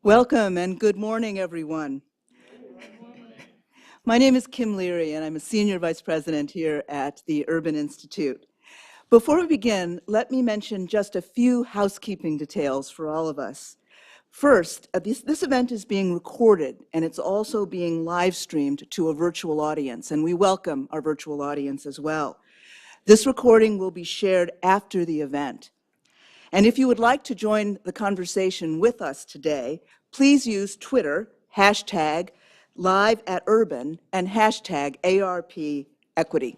Welcome and good morning, everyone. My name is Kim Leary, and I'm a Senior Vice President here at the Urban Institute. Before we begin, let me mention just a few housekeeping details for all of us. First, this event is being recorded, and it's also being live streamed to a virtual audience, and we welcome our virtual audience as well. This recording will be shared after the event. And if you would like to join the conversation with us today, please use Twitter, hashtag #LiveAtUrban, and hashtag ARPEquity.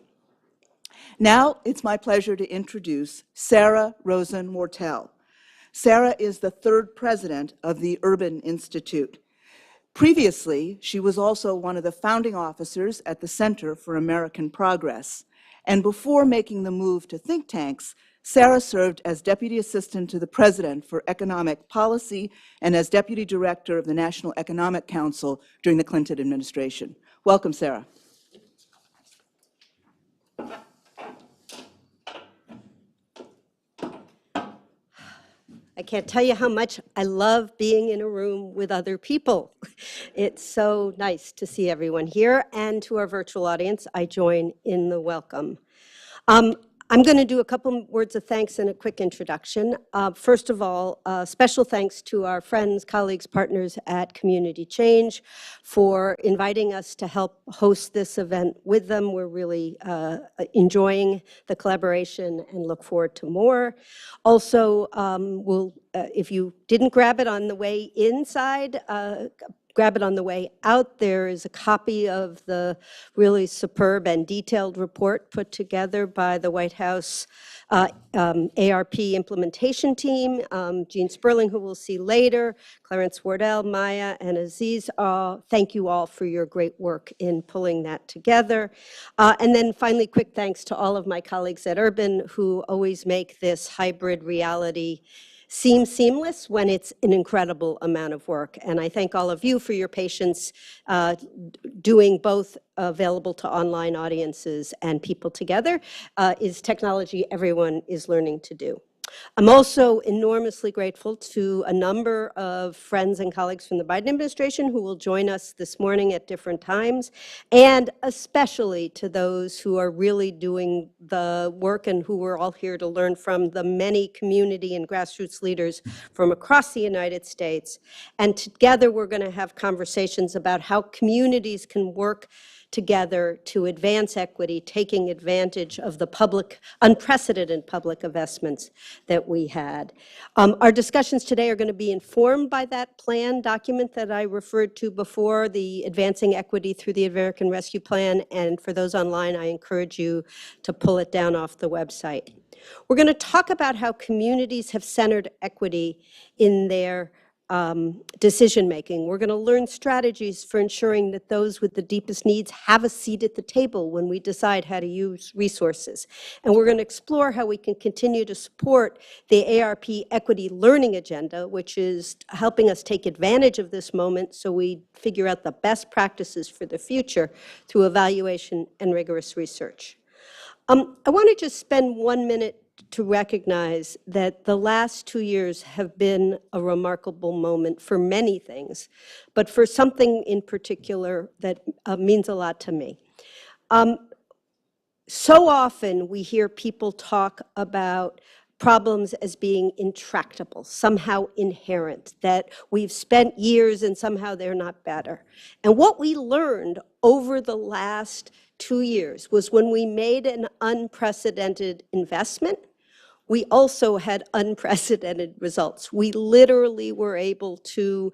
Now, it's my pleasure to introduce Sarah Rosen-Mortel. Sarah is the third president of the Urban Institute. Previously, she was also one of the founding officers at the Center for American Progress. And before making the move to think tanks, Sarah served as Deputy Assistant to the President for Economic Policy and as Deputy Director of the National Economic Council during the Clinton administration. Welcome, Sarah. I can't tell you how much I love being in a room with other people. It's so nice to see everyone here, and to our virtual audience, I join in the welcome. I'm going to do a couple words of thanks and a quick introduction. First of all, special thanks to our friends, colleagues, partners at Community Change for inviting us to help host this event with them. We're really enjoying the collaboration and look forward to more. Also, if you didn't grab it on the way inside, grab it on the way out. There is a copy of the really superb and detailed report put together by the White House ARP implementation team. Jean Sperling, who we'll see later, Clarence Wardell, Maya, and Aziz. Thank you all for your great work in pulling that together. And then finally, quick thanks to all of my colleagues at Urban who always make this hybrid reality seem seamless when it's an incredible amount of work. And I thank all of you for your patience doing both available to online audiences and people together is technology everyone is learning to do. I'm also enormously grateful to a number of friends and colleagues from the Biden administration who will join us this morning at different times, and especially to those who are really doing the work and who we're all here to learn from, the many community and grassroots leaders from across the United States. And together we're going to have conversations about how communities can work together to advance equity, taking advantage of the unprecedented public investments that we had. Our discussions today are going to be informed by that plan document that I referred to before, the Advancing Equity Through the American Rescue Plan, and for those online, I encourage you to pull it down off the website. We're going to talk about how communities have centered equity in their decision-making. We're going to learn strategies for ensuring that those with the deepest needs have a seat at the table when we decide how to use resources. And we're going to explore how we can continue to support the ARP Equity Learning Agenda, which is helping us take advantage of this moment so we figure out the best practices for the future through evaluation and rigorous research. I want to just spend 1 minute to recognize that the last 2 years have been a remarkable moment for many things, but for something in particular that means a lot to me. So often we hear people talk about problems as being intractable, somehow inherent, that we've spent years and somehow they're not better. And what we learned over the last 2 years was when we made an unprecedented investment, we also had unprecedented results. We literally were able to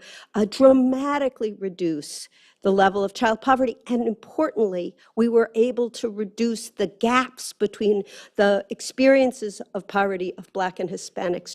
dramatically reduce the level of child poverty, and importantly, we were able to reduce the gaps between the experiences of poverty of Black and Hispanic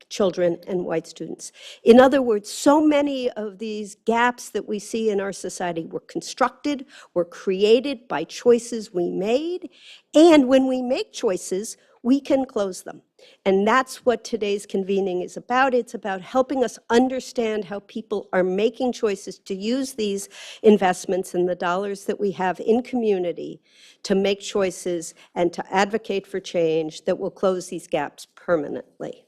children and white students. In other words, so many of these gaps that we see in our society were constructed, were created by choices we made, and when we make choices, we can close them. And that's what today's convening is about. It's about helping us understand how people are making choices to use these investments and the dollars that we have in community to make choices and to advocate for change that will close these gaps permanently.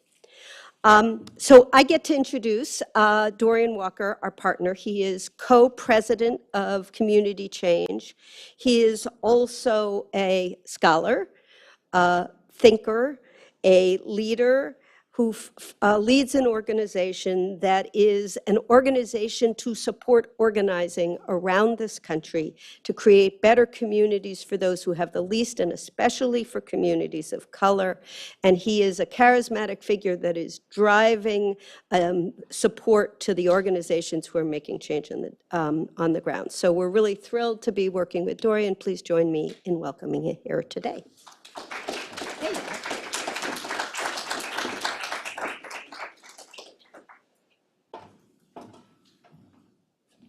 So I get to introduce Dorian Walker, our partner. He is co-president of Community Change. He is also a scholar, a thinker, a leader who leads an organization that is an organization to support organizing around this country to create better communities for those who have the least, and especially for communities of color. And he is a charismatic figure that is driving support to the organizations who are making change on the ground. So we're really thrilled to be working with Dorian. Please join me in welcoming him here today.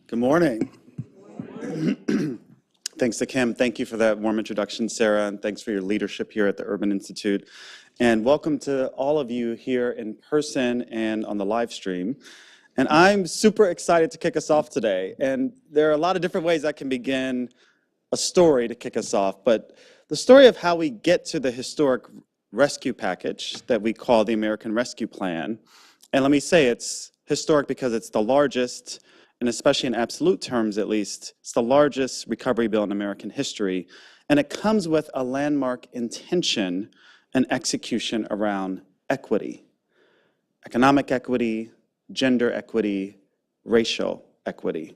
Good morning. Thanks to Kim. Thank you for that warm introduction, Sarah, and thanks for your leadership here at the Urban Institute. And welcome to all of you here in person and on the live stream. And I'm super excited to kick us off today. And there are a lot of different ways I can begin a story to kick us off, but the story of how we get to the historic rescue package that we call the American Rescue Plan. And let me say it's historic because it's the largest, and especially in absolute terms at least, it's the largest recovery bill in American history. And it comes with a landmark intention and execution around equity, economic equity, gender equity, racial equity.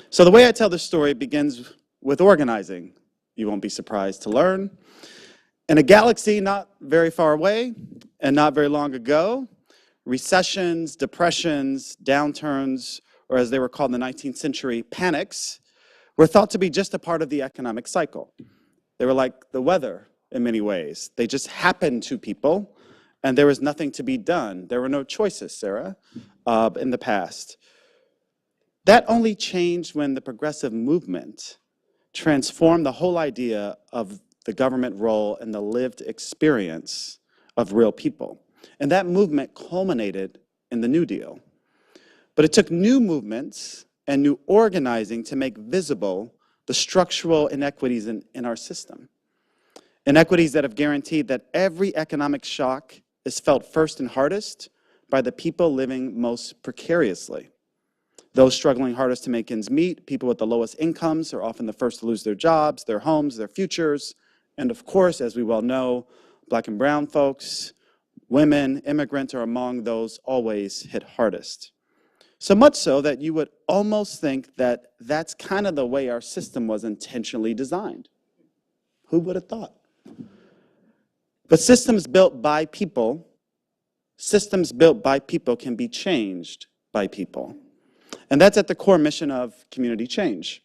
So the way I tell this story begins with organizing. You won't be surprised to learn. In a galaxy not very far away and not very long ago, recessions, depressions, downturns, or as they were called in the 19th century, panics, were thought to be just a part of the economic cycle. They were like the weather in many ways. They just happened to people, and there was nothing to be done. There were no choices, Sarah, in the past. That only changed when the progressive movement transformed the whole idea of the government role and the lived experience of real people. And that movement culminated in the New Deal. But it took new movements and new organizing to make visible the structural inequities in our system. Inequities that have guaranteed that every economic shock is felt first and hardest by the people living most precariously. Those struggling hardest to make ends meet, people with the lowest incomes are often the first to lose their jobs, their homes, their futures, and of course, as we well know, Black and brown folks, women, immigrants are among those always hit hardest. So much so that you would almost think that that's kind of the way our system was intentionally designed. Who would have thought? But systems built by people can be changed by people. And that's at the core mission of Community Change.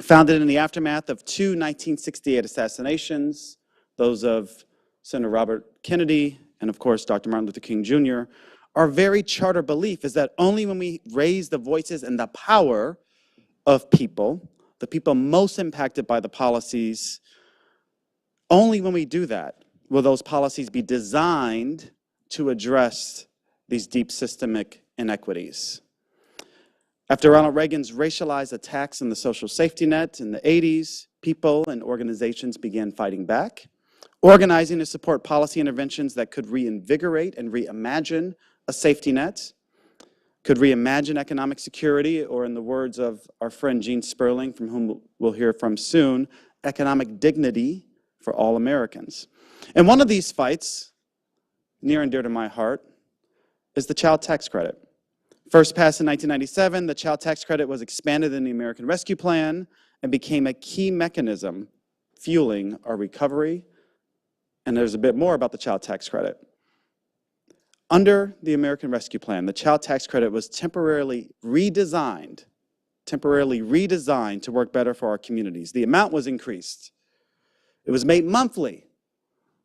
Founded in the aftermath of two 1968 assassinations, those of Senator Robert Kennedy and, of course, Dr. Martin Luther King Jr., our very charter belief is that only when we raise the voices and the power of people, the people most impacted by the policies, only when we do that will those policies be designed to address these deep systemic inequities. After Ronald Reagan's racialized attacks on the social safety net in the 80s, people and organizations began fighting back, organizing to support policy interventions that could reinvigorate and reimagine a safety net, could reimagine economic security, or in the words of our friend Gene Sperling, from whom we'll hear from soon, economic dignity for all Americans. And one of these fights, near and dear to my heart, is the child tax credit. First passed in 1997, the child tax credit was expanded in the American Rescue Plan and became a key mechanism fueling our recovery. And there's a bit more about the child tax credit. Under the American Rescue Plan, the child tax credit was temporarily redesigned to work better for our communities. The amount was increased. It was made monthly,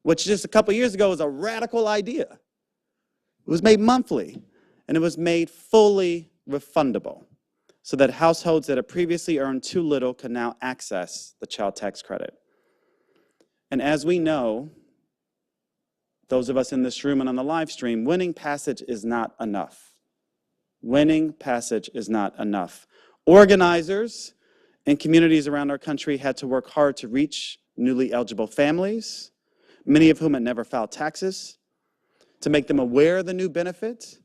which just a couple years ago was a radical idea. It was made monthly, and it was made fully refundable so that households that had previously earned too little could now access the child tax credit. And as we know, those of us in this room and on the live stream, winning passage is not enough. Winning passage is not enough. Organizers in communities around our country had to work hard to reach newly eligible families, many of whom had never filed taxes, to make them aware of the new benefits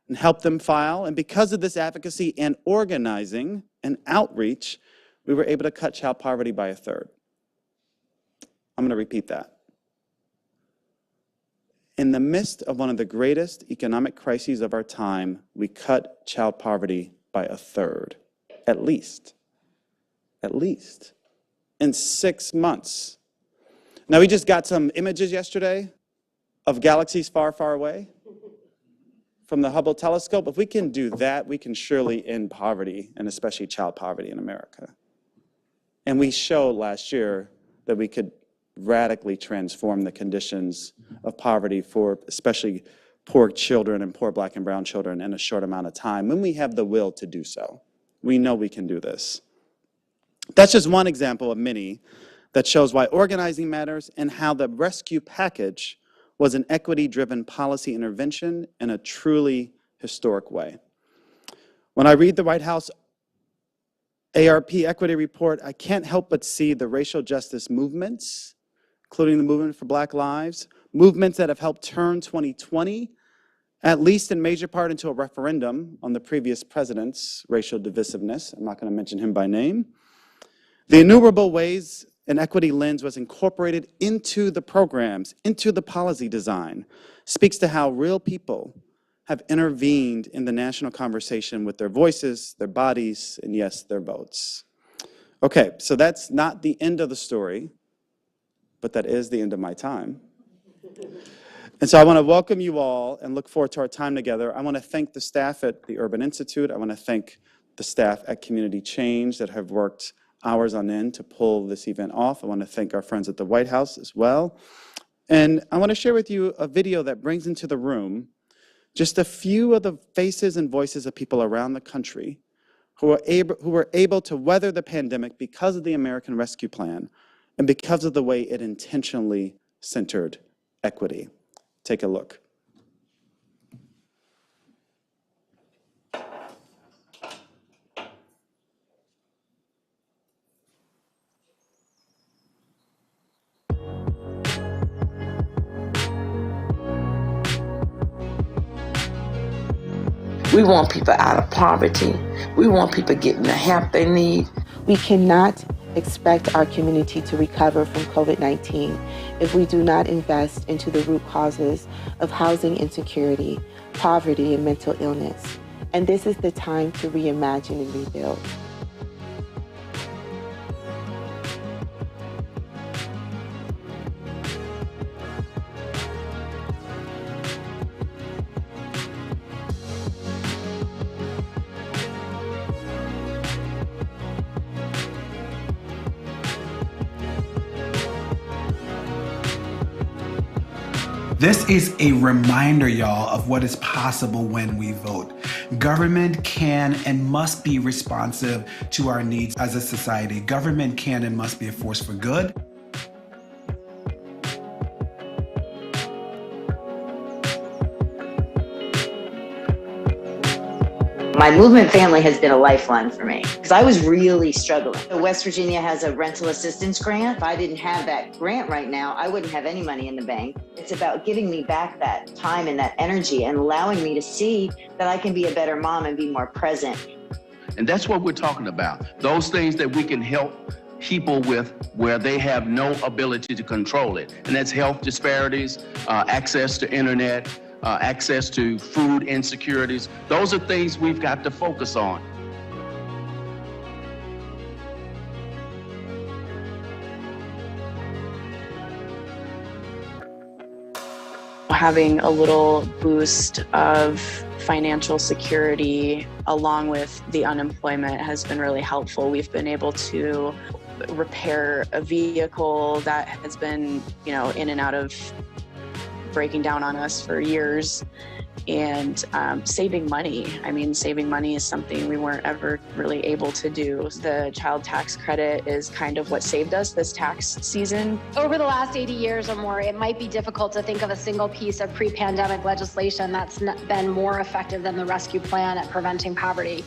and help them file. And because of this advocacy and organizing and outreach, we were able to cut child poverty by 1/3. I'm going to repeat that. In the midst of one of the greatest economic crises of our time, we cut child poverty by 1/3, at least, in 6 months. Now, we just got some images yesterday of galaxies far, far away from the Hubble telescope. If we can do that, we can surely end poverty, and especially child poverty in America. And we showed last year that we could radically transform the conditions of poverty for especially poor children and poor Black and brown children in a short amount of time when we have the will to do so. We know we can do this. That's just one example of many that shows why organizing matters and how the rescue package was an equity-driven policy intervention in a truly historic way. When I read the White House ARP equity report, I can't help but see the racial justice movements, including the movement for Black Lives, movements that have helped turn 2020, at least in major part, into a referendum on the previous president's racial divisiveness. I'm not going to mention him by name. The innumerable ways an equity lens was incorporated into the programs, into the policy design, speaks to how real people have intervened in the national conversation with their voices, their bodies, and yes, their votes. Okay, so that's not the end of the story, but that is the end of my time. And so I want to welcome you all and look forward to our time together. I want to thank the staff at the Urban Institute. I want to thank the staff at Community Change that have worked hours on end to pull this event off. I want to thank our friends at the White House as well. And I want to share with you a video that brings into the room just a few of the faces and voices of people around the country who were able to weather the pandemic because of the American Rescue Plan and because of the way it intentionally centered equity. Take a look. We want people out of poverty. We want people getting the help they need. We cannot expect our community to recover from COVID-19 if we do not invest into the root causes of housing insecurity, poverty, and mental illness. And this is the time to reimagine and rebuild. This is a reminder, y'all, of what is possible when we vote. Government can and must be responsive to our needs as a society. Government can and must be a force for good. My movement family has been a lifeline for me because I was really struggling. West Virginia has a rental assistance grant. If I didn't have that grant right now, I wouldn't have any money in the bank. It's about giving me back that time and that energy and allowing me to see that I can be a better mom and be more present. And that's what we're talking about. Those things that we can help people with where they have no ability to control it. And that's health disparities, access to internet, access to food insecurities. Those are things we've got to focus on. Having a little boost of financial security along with the unemployment has been really helpful. We've been able to repair a vehicle that has been, in and out of breaking down on us for years, and saving money. I mean, saving money is something we weren't ever really able to do. The child tax credit is kind of what saved us this tax season. Over the last 80 years or more, it might be difficult to think of a single piece of pre-pandemic legislation that's been more effective than the rescue plan at preventing poverty.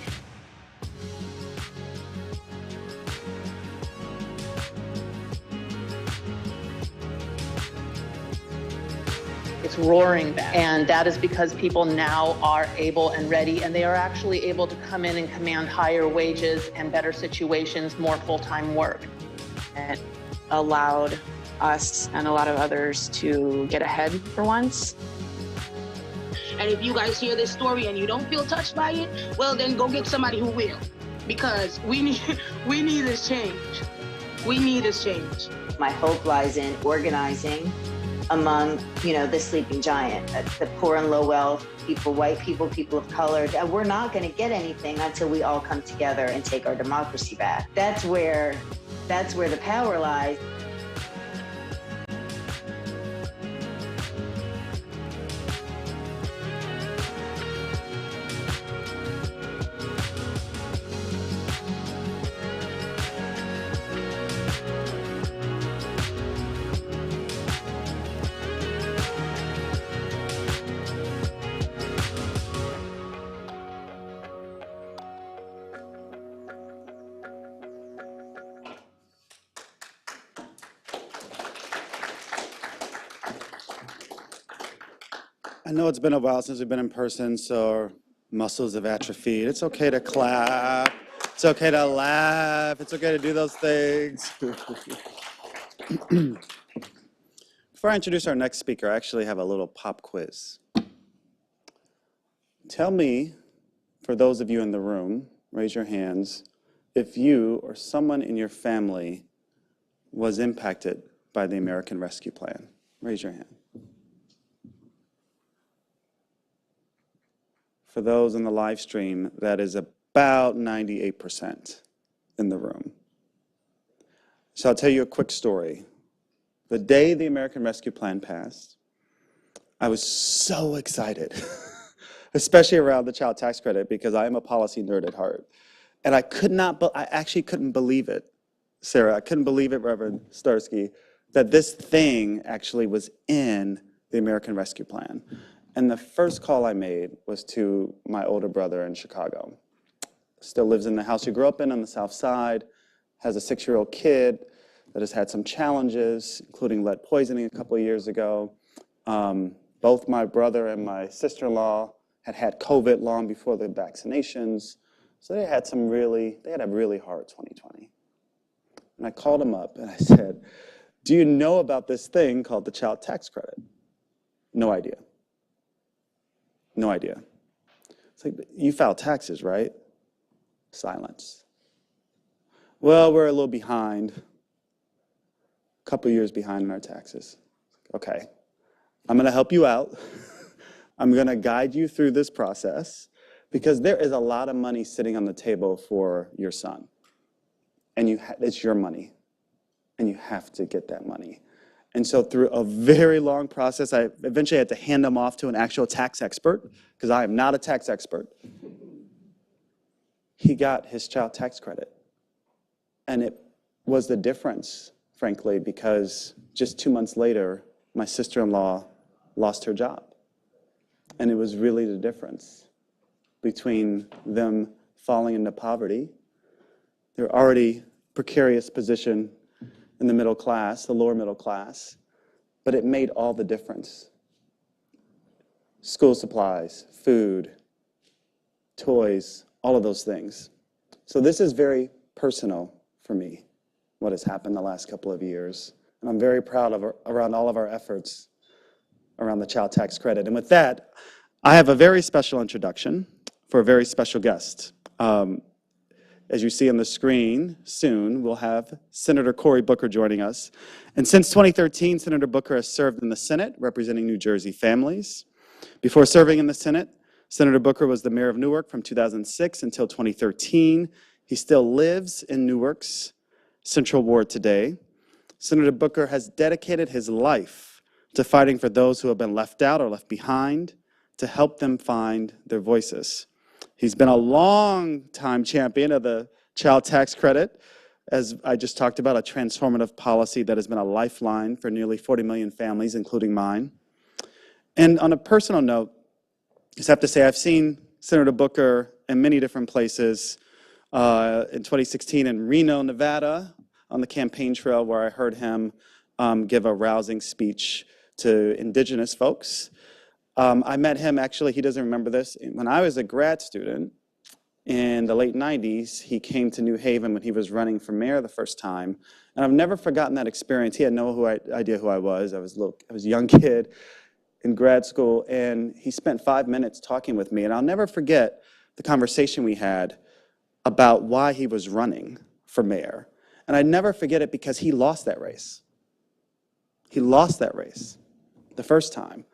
It's roaring back. And that is because people now are able and ready, and they are actually able to come in and command higher wages and better situations, more full-time work. It allowed us and a lot of others to get ahead for once. And if you guys hear this story and you don't feel touched by it, well, then go get somebody who will. Because we need this change. We need this change. My hope lies in organizing among, the sleeping giant, the poor and low wealth, people, white people, people of color. We're not going to get anything until we all come together and take our democracy back. That's where the power lies. I know it's been a while since we've been in person, so our muscles have atrophied. It's okay to clap. It's okay to laugh. It's okay to do those things. Before I introduce our next speaker, I actually have a little pop quiz. Tell me, for those of you in the room, raise your hands, if you or someone in your family was impacted by the American Rescue Plan. Raise your hand. For those in the live stream, that is about 98% in the room. So I'll tell you a quick story. The day the American Rescue Plan passed, I was so excited, especially around the child tax credit, because I am a policy nerd at heart. And I actually couldn't believe it, Sarah. I couldn't believe it, Reverend Starsky, that this thing actually was in the American Rescue Plan. And the first call I made was to my older brother in Chicago. Still lives in the house he grew up in on the South Side, has a 6-year-old kid that has had some challenges, including lead poisoning a couple of years ago. Both my brother and my sister-in-law had COVID long before the vaccinations. So they had a really hard 2020. And I called him up and I said, do you know about this thing called the child tax credit? No idea. No idea. It's like, you file taxes, right? Silence. Well, we're a little behind, a couple years behind in our taxes. Okay, I'm gonna help you out. I'm gonna guide you through this process because there is a lot of money sitting on the table for your son. And it's your money, and you have to get that money. And so through a very long process, I eventually had to hand them off to an actual tax expert, because I am not a tax expert. He got his child tax credit. And it was the difference, frankly, because just 2 months later, my sister-in-law lost her job. And it was really the difference between them falling into poverty, their already precarious position in the middle class, the lower middle class, but it made all the difference. School supplies, food, toys, all of those things. So this is very personal for me, what has happened the last couple of years. And I'm very proud of around all of our efforts around the child tax credit. And with that, I have a very special introduction for a very special guest. As you see on the screen soon, we'll have Senator Cory Booker joining us. And since 2013, Senator Booker has served in the Senate representing New Jersey families. Before serving in the Senate, Senator Booker was the mayor of Newark from 2006 until 2013. He still lives in Newark's Central Ward today. Senator Booker has dedicated his life to fighting for those who have been left out or left behind, to help them find their voices. He's been a long-time champion of the child tax credit, as I just talked about, a transformative policy that has been a lifeline for nearly 40 million families, including mine. And on a personal note, I just have to say I've seen Senator Booker in many different places. In 2016 in Reno, Nevada, on the campaign trail where I heard him give a rousing speech to indigenous folks. I met him, actually, he doesn't remember this. When I was a grad student in the late 90s, he came to New Haven when he was running for mayor the first time. And I've never forgotten that experience. He had no idea who I was. I was a young kid in grad school, and he spent 5 minutes talking with me. And I'll never forget the conversation we had about why he was running for mayor. And I never forget it because he lost that race. He lost that race the first time.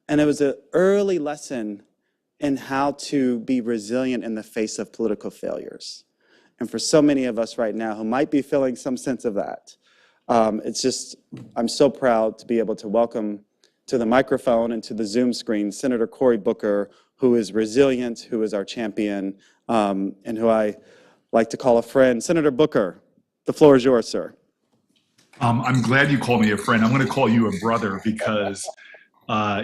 And it was an early lesson in how to be resilient in the face of political failures. And for so many of us right now who might be feeling some sense of that, I'm so proud to be able to welcome to the microphone and to the Zoom screen Senator Cory Booker, who is resilient, who is our champion, and who I like to call a friend. Senator Booker, the floor is yours, sir. I'm glad you called me a friend. I'm going to call you a brother because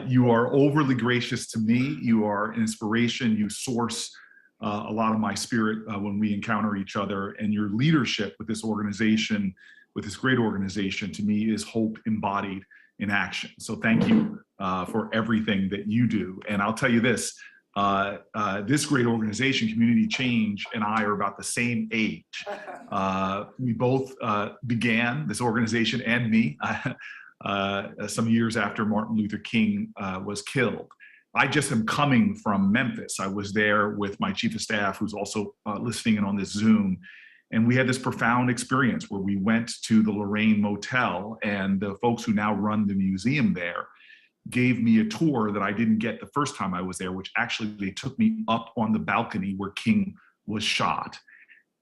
you are overly gracious to me. You are an inspiration. You source a lot of my spirit when we encounter each other. And your leadership with this organization, with this great organization, to me is hope embodied in action. So thank you for everything that you do. And I'll tell you this, this great organization, Community Change, and I are about the same age. We both began this organization, and me, some years after Martin Luther King was killed. I just am coming from Memphis. I was there with my chief of staff, who's also listening in on this Zoom. And we had this profound experience where we went to the Lorraine Motel, and the folks who now run the museum there gave me a tour that I didn't get the first time I was there, which actually they took me up on the balcony where King was shot.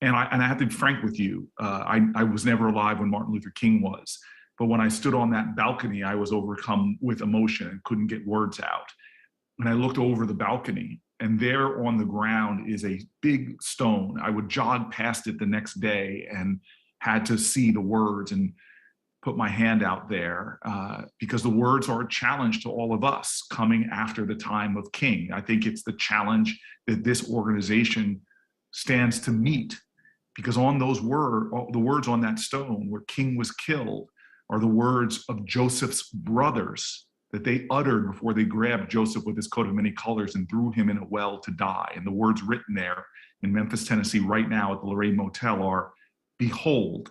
And I have to be frank with you, I was never alive when Martin Luther King was. But when I stood on that balcony, I was overcome with emotion and couldn't get words out. And I looked over the balcony, and there on the ground is a big stone. I would jog past it the next day and had to see the words and put my hand out there because the words are a challenge to all of us coming after the time of King. I think it's the challenge that this organization stands to meet, because on those the words on that stone where King was killed are the words of Joseph's brothers that they uttered before they grabbed Joseph with his coat of many colors and threw him in a well to die. And the words written there in Memphis, Tennessee, right now at the Lorraine Motel are, "Behold,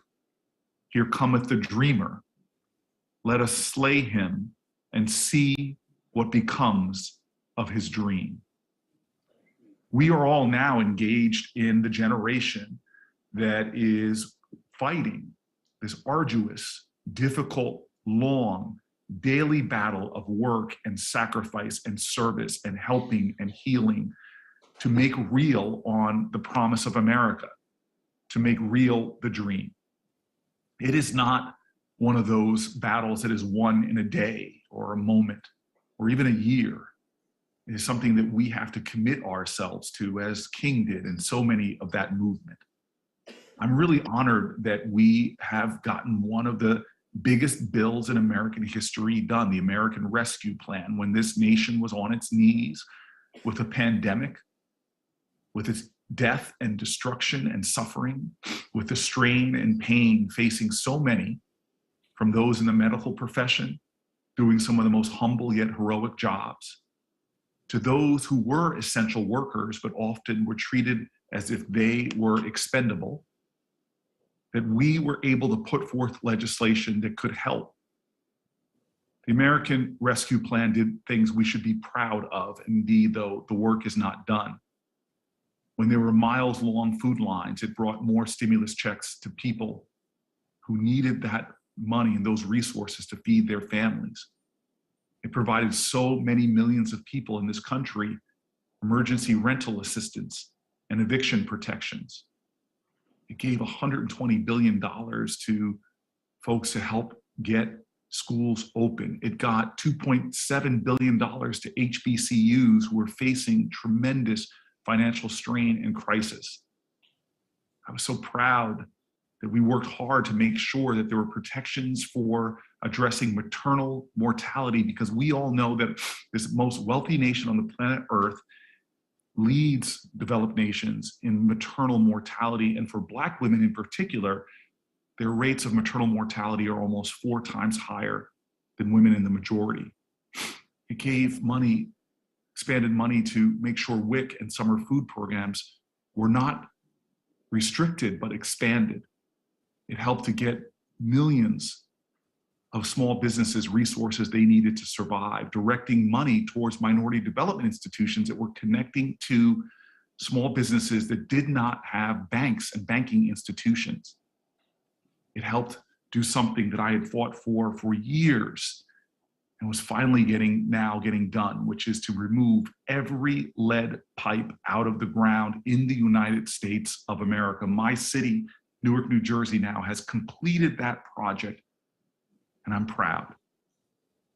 here cometh the dreamer. Let us slay him and see what becomes of his dream." We are all now engaged in the generation that is fighting this arduous, difficult, long, daily battle of work and sacrifice and service and helping and healing to make real on the promise of America, to make real the dream. It is not one of those battles that is won in a day or a moment or even a year. It is something that we have to commit ourselves to, as King did and so many of that movement. I'm really honored that we have gotten one of the biggest bills in American history done, the American Rescue Plan, when this nation was on its knees with a pandemic, with its death and destruction and suffering, with the strain and pain facing so many, from those in the medical profession, doing some of the most humble yet heroic jobs, to those who were essential workers but often were treated as if they were expendable, that we were able to put forth legislation that could help. The American Rescue Plan did things we should be proud of. Indeed, though, the work is not done. When there were miles-long food lines, it brought more stimulus checks to people who needed that money and those resources to feed their families. It provided so many millions of people in this country emergency rental assistance and eviction protections. It gave $120 billion to folks to help get schools open. It got $2.7 billion to HBCUs who were facing tremendous financial strain and crisis. I was so proud that we worked hard to make sure that there were protections for addressing maternal mortality, because we all know that this most wealthy nation on the planet Earth leads developed nations in maternal mortality. And for Black women in particular, their rates of maternal mortality are almost 4 times higher than women in the majority. It gave money, expanded money to make sure WIC and summer food programs were not restricted, but expanded. It helped to get millions of small businesses resources they needed to survive, directing money towards minority development institutions that were connecting to small businesses that did not have banks and banking institutions. It helped do something that I had fought for years and was finally getting done, which is to remove every lead pipe out of the ground in the United States of America. My city, Newark, New Jersey, now has completed that project, and I'm proud.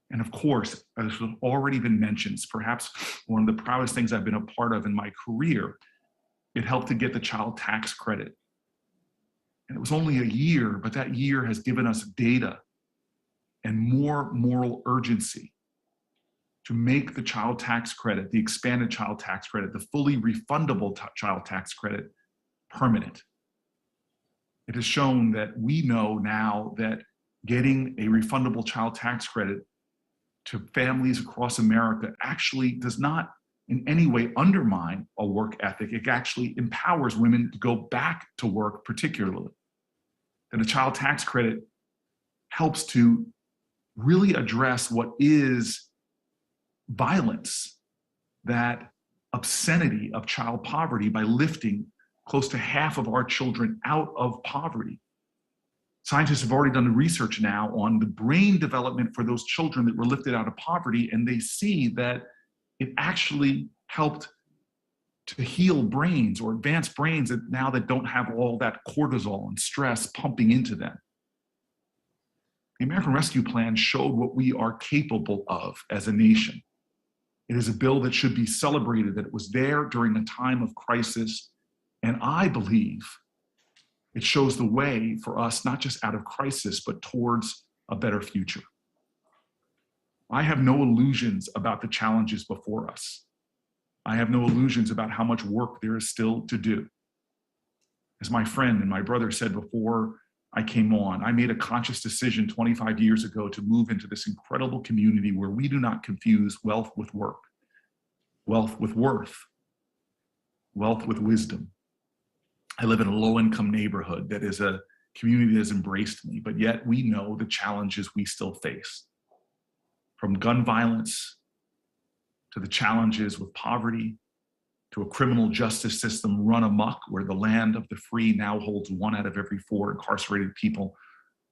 And of course, as has already been mentioned, perhaps one of the proudest things I've been a part of in my career, it helped to get the child tax credit. And it was only a year, but that year has given us data and more moral urgency to make the child tax credit, the expanded child tax credit, the fully refundable child tax credit, permanent. It has shown that we know now that getting a refundable child tax credit to families across America actually does not in any way undermine a work ethic. It actually empowers women to go back to work, particularly. That a child tax credit helps to really address what is violence, that obscenity of child poverty, by lifting close to half of our children out of poverty. Scientists have already done the research now on the brain development for those children that were lifted out of poverty, and they see that it actually helped to heal brains or advance brains that now that don't have all that cortisol and stress pumping into them. The American Rescue Plan showed what we are capable of as a nation. It is a bill that should be celebrated, that it was there during a time of crisis, and I believe it shows the way for us, not just out of crisis, but towards a better future. I have no illusions about the challenges before us. I have no illusions about how much work there is still to do. As my friend and my brother said before I came on, I made a conscious decision 25 years ago to move into this incredible community where we do not confuse wealth with work, wealth with worth, wealth with wisdom. I live in a low-income neighborhood that is a community that has embraced me, but yet we know the challenges we still face. From gun violence to the challenges with poverty, to a criminal justice system run amok where the land of the free now holds 1 out of every 4 incarcerated people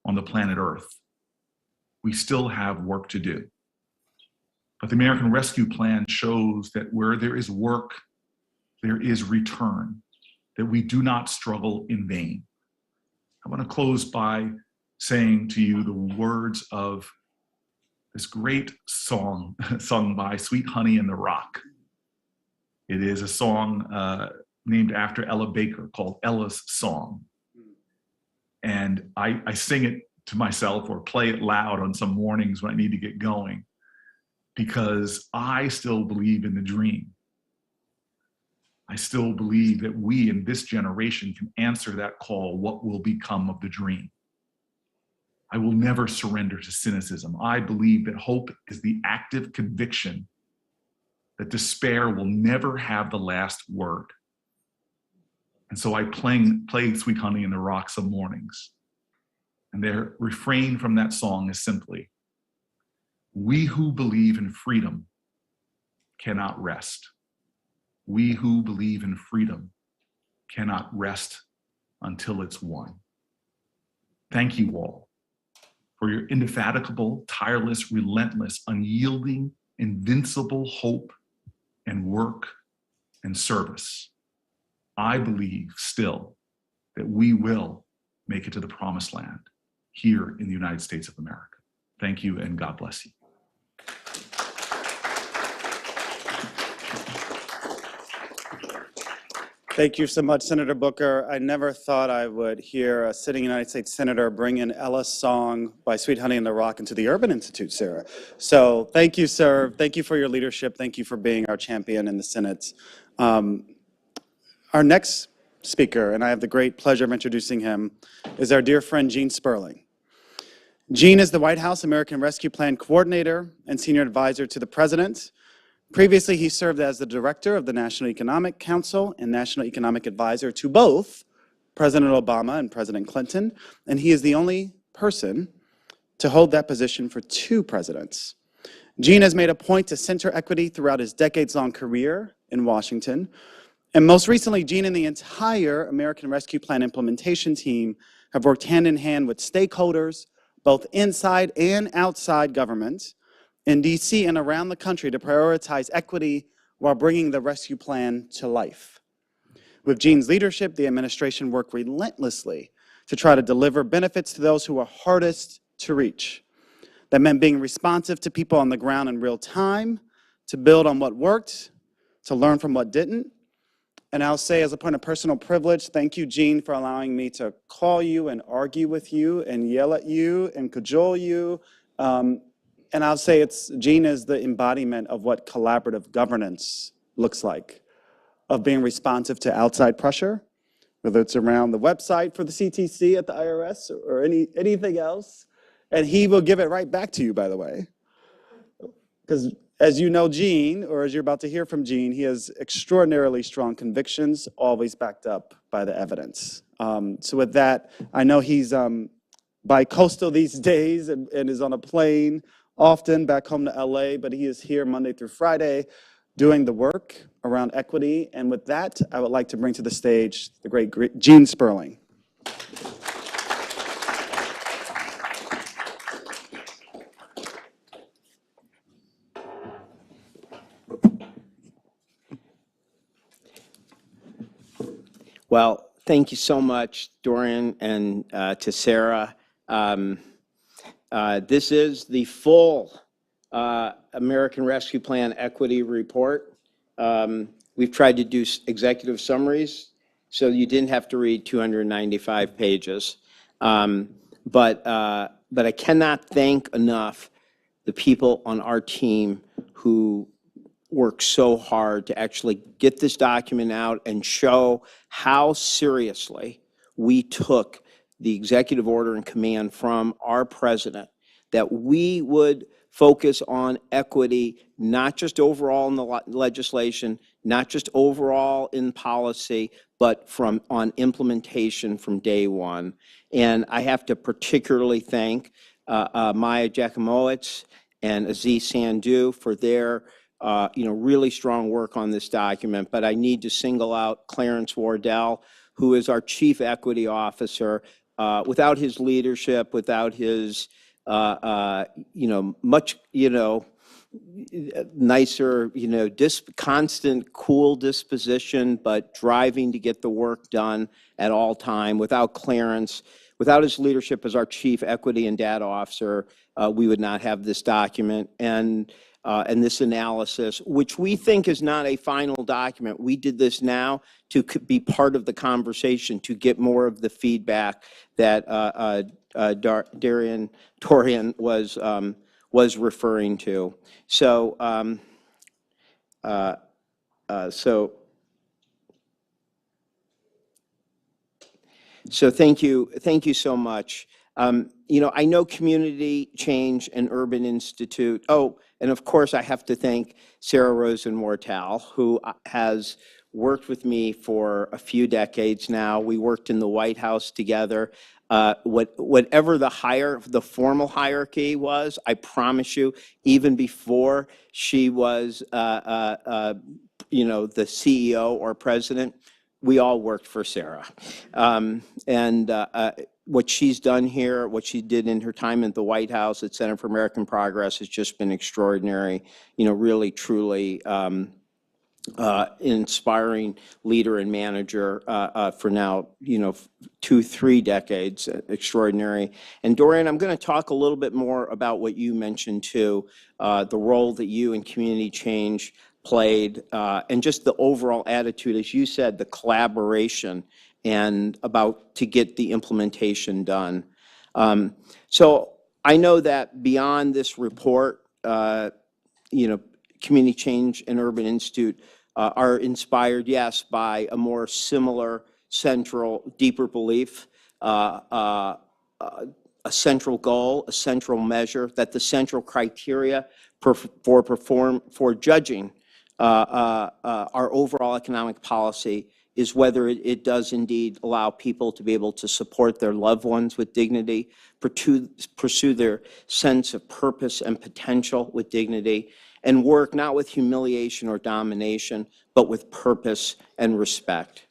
on the planet Earth. We still have work to do. But the American Rescue Plan shows that where there is work, there is return, that we do not struggle in vain. I want to close by saying to you the words of this great song sung by Sweet Honey in the Rock. It is a song named after Ella Baker called Ella's Song. And I sing it to myself or play it loud on some mornings when I need to get going, because I still believe in the dream. I still believe that we in this generation can answer that call, what will become of the dream? I will never surrender to cynicism. I believe that hope is the active conviction that despair will never have the last word. And so I play Sweet Honey in the Rock some mornings. And their refrain from that song is simply, we who believe in freedom cannot rest. We who believe in freedom cannot rest until it's won. Thank you all for your indefatigable, tireless, relentless, unyielding, invincible hope and work and service. I believe still that we will make it to the promised land here in the United States of America. Thank you, and God bless you. Thank you so much, Senator Booker. I never thought I would hear a sitting United States Senator bring in Ella's Song by Sweet Honey in the Rock into the Urban Institute, Sarah. So thank you, sir. Thank you for your leadership. Thank you for being our champion in the Senate. Our next speaker, and I have the great pleasure of introducing him, is our dear friend Gene Sperling. Jean is the White House American Rescue Plan Coordinator and Senior Advisor to the President. Previously, he served as the Director of the National Economic Council and National Economic Advisor to both President Obama and President Clinton, and he is the only person to hold that position for 2 presidents. Jean has made a point to center equity throughout his decades-long career in Washington. And most recently, Jean and the entire American Rescue Plan implementation team have worked hand in hand with stakeholders, both inside and outside government, in DC and around the country to prioritize equity while bringing the rescue plan to life. With Jean's leadership, the administration worked relentlessly to try to deliver benefits to those who are hardest to reach. That meant being responsive to people on the ground in real time, to build on what worked, to learn from what didn't. And I'll say, as a point of personal privilege, thank you, Jean, for allowing me to call you and argue with you and yell at you and cajole you. And I'll say Jean is the embodiment of what collaborative governance looks like, of being responsive to outside pressure, whether it's around the website for the CTC at the IRS or anything else. And he will give it right back to you, by the way. Because as you know Jean, or as you're about to hear from Jean, he has extraordinarily strong convictions, always backed up by the evidence. So with that, I know he's bi-coastal these days and is on a plane often back home to LA, but he is here Monday through Friday doing the work around equity. And with that, I would like to bring to the stage the great Jean Sperling. Well, thank you so much, Dorian, and to Sarah. This is the full American Rescue Plan Equity Report. We've tried to do executive summaries, so you didn't have to read 295 pages. But I cannot thank enough the people on our team who worked so hard to actually get this document out and show how seriously we took the executive order and command from our president, that we would focus on equity, not just overall in the legislation, not just overall in policy, but on implementation from day one. And I have to particularly thank Maya Jakimowicz and Aziz Sandhu for their really strong work on this document. But I need to single out Clarence Wardell, who is our Chief Equity Officer. Without his leadership, without his, much, nicer, constant, cool disposition, but driving to get the work done at all time. Without Clarence, without his leadership as our Chief Equity and Data Officer, we would not have this document and this analysis, which we think is not a final document. We did this now to be part of the conversation, to get more of the feedback that Dorian was referring to. So, so thank you so much. I know Community Change and Urban Institute. Oh, and of course, I have to thank Sarah Rosenwortel, who has worked with me for a few decades now. We worked in the White House together. Whatever the formal hierarchy was, I promise you, even before she was, the CEO or president, we all worked for Sarah. What she's done here, what she did in her time at the White House at Center for American Progress has just been extraordinary, really, truly inspiring leader and manager for now, 2-3 decades, extraordinary. And Dorian, I'm going to talk a little bit more about what you mentioned too, the role that you in Community Change played, and just the overall attitude, as you said, the collaboration and about to get the implementation done. So I know that beyond this report, Community Change and Urban Institute are inspired, yes, by a more similar, central, deeper belief a central goal, a central measure, that the central criteria for judging our overall economic policy is whether it does indeed allow people to be able to support their loved ones with dignity, pursue their sense of purpose and potential with dignity, and work not with humiliation or domination, but with purpose and respect.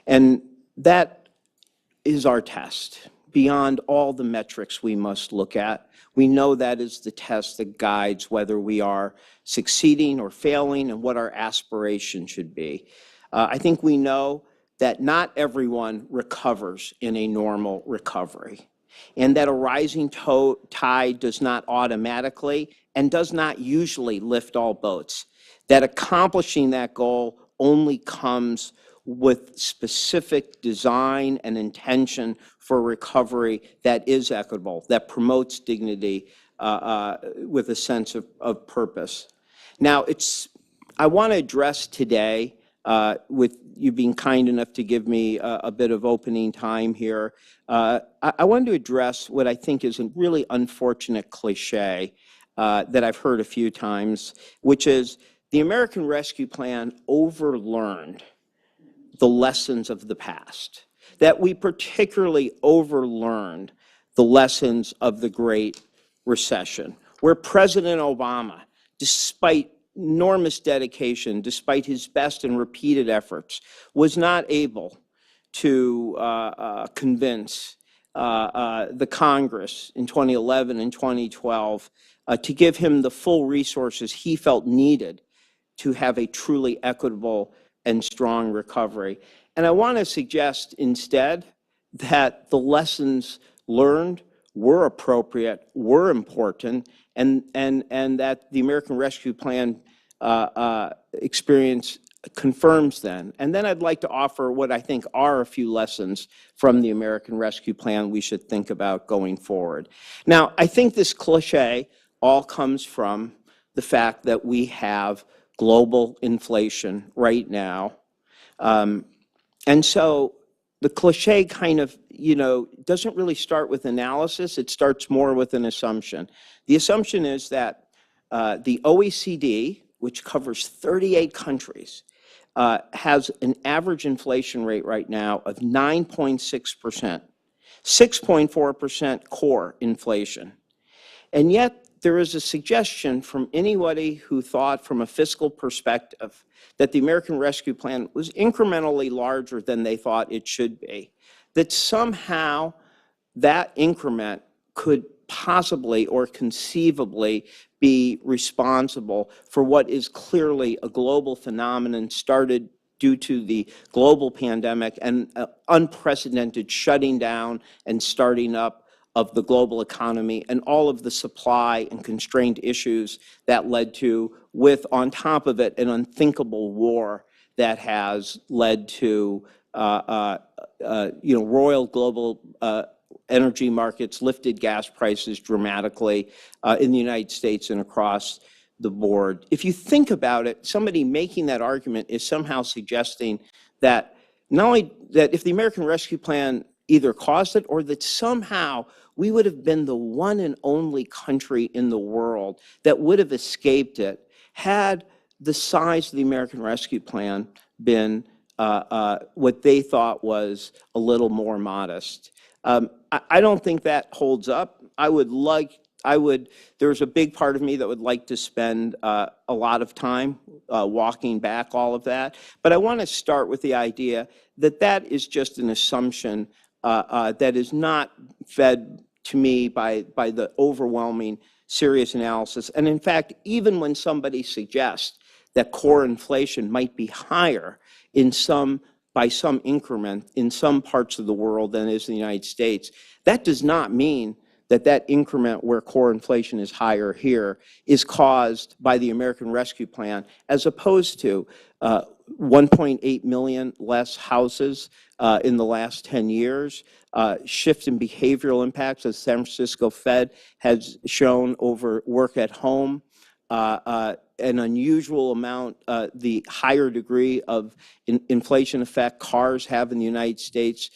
And that is our test. Beyond all the metrics we must look at, we know that is the test that guides whether we are succeeding or failing and what our aspiration should be. I think we know that not everyone recovers in a normal recovery, and that a rising tide does not automatically and does not usually lift all boats, that accomplishing that goal only comes with specific design and intention for recovery that is equitable, that promotes dignity with a sense of purpose. Now, I want to address today, with you being kind enough to give me a bit of opening time here, I wanted to address what I think is a really unfortunate cliche that I've heard a few times, which is the American Rescue Plan overlearned the lessons of the past, that we particularly overlearned the lessons of the Great Recession, where President Obama, despite enormous dedication, despite his best and repeated efforts, was not able to convince the Congress in 2011 and 2012 to give him the full resources he felt needed to have a truly equitable and strong recovery. And I want to suggest instead that the lessons learned were appropriate, were important, and that the American Rescue Plan experience confirms them. And then I'd like to offer what I think are a few lessons from the American Rescue Plan we should think about going forward. Now, I think this cliche all comes from the fact that we have global inflation right now. And so the cliche kind of, doesn't really start with analysis. It starts more with an assumption. The assumption is that the OECD, which covers 38 countries, has an average inflation rate right now of 9.6%, 6.4% core inflation. And yet there is a suggestion from anybody who thought from a fiscal perspective that the American Rescue Plan was incrementally larger than they thought it should be, that somehow that increment could possibly or conceivably be responsible for what is clearly a global phenomenon started due to the global pandemic and unprecedented shutting down and starting up of the global economy and all of the supply and constraint issues that led to, with on top of it, an unthinkable war that has led to roiled global energy markets, lifted gas prices dramatically in the United States and across the board. If you think about it, somebody making that argument is somehow suggesting that not only that if the American Rescue Plan either caused it or that somehow we would have been the one and only country in the world that would have escaped it had the size of the American Rescue Plan been what they thought was a little more modest. I don't think that holds up. There's a big part of me that would like to spend a lot of time walking back all of that. But I want to start with the idea that that is just an assumption that is not fed to me by the overwhelming serious analysis. And in fact, even when somebody suggests that core inflation might be higher by some increment in some parts of the world than is in the United States, that does not mean that increment where core inflation is higher here is caused by the American Rescue Plan, as opposed to 1.8 million less houses in the last 10 years, shift in behavioral impacts, as San Francisco Fed has shown over work at home, an unusual amount, the higher degree of inflation effect cars have in the United States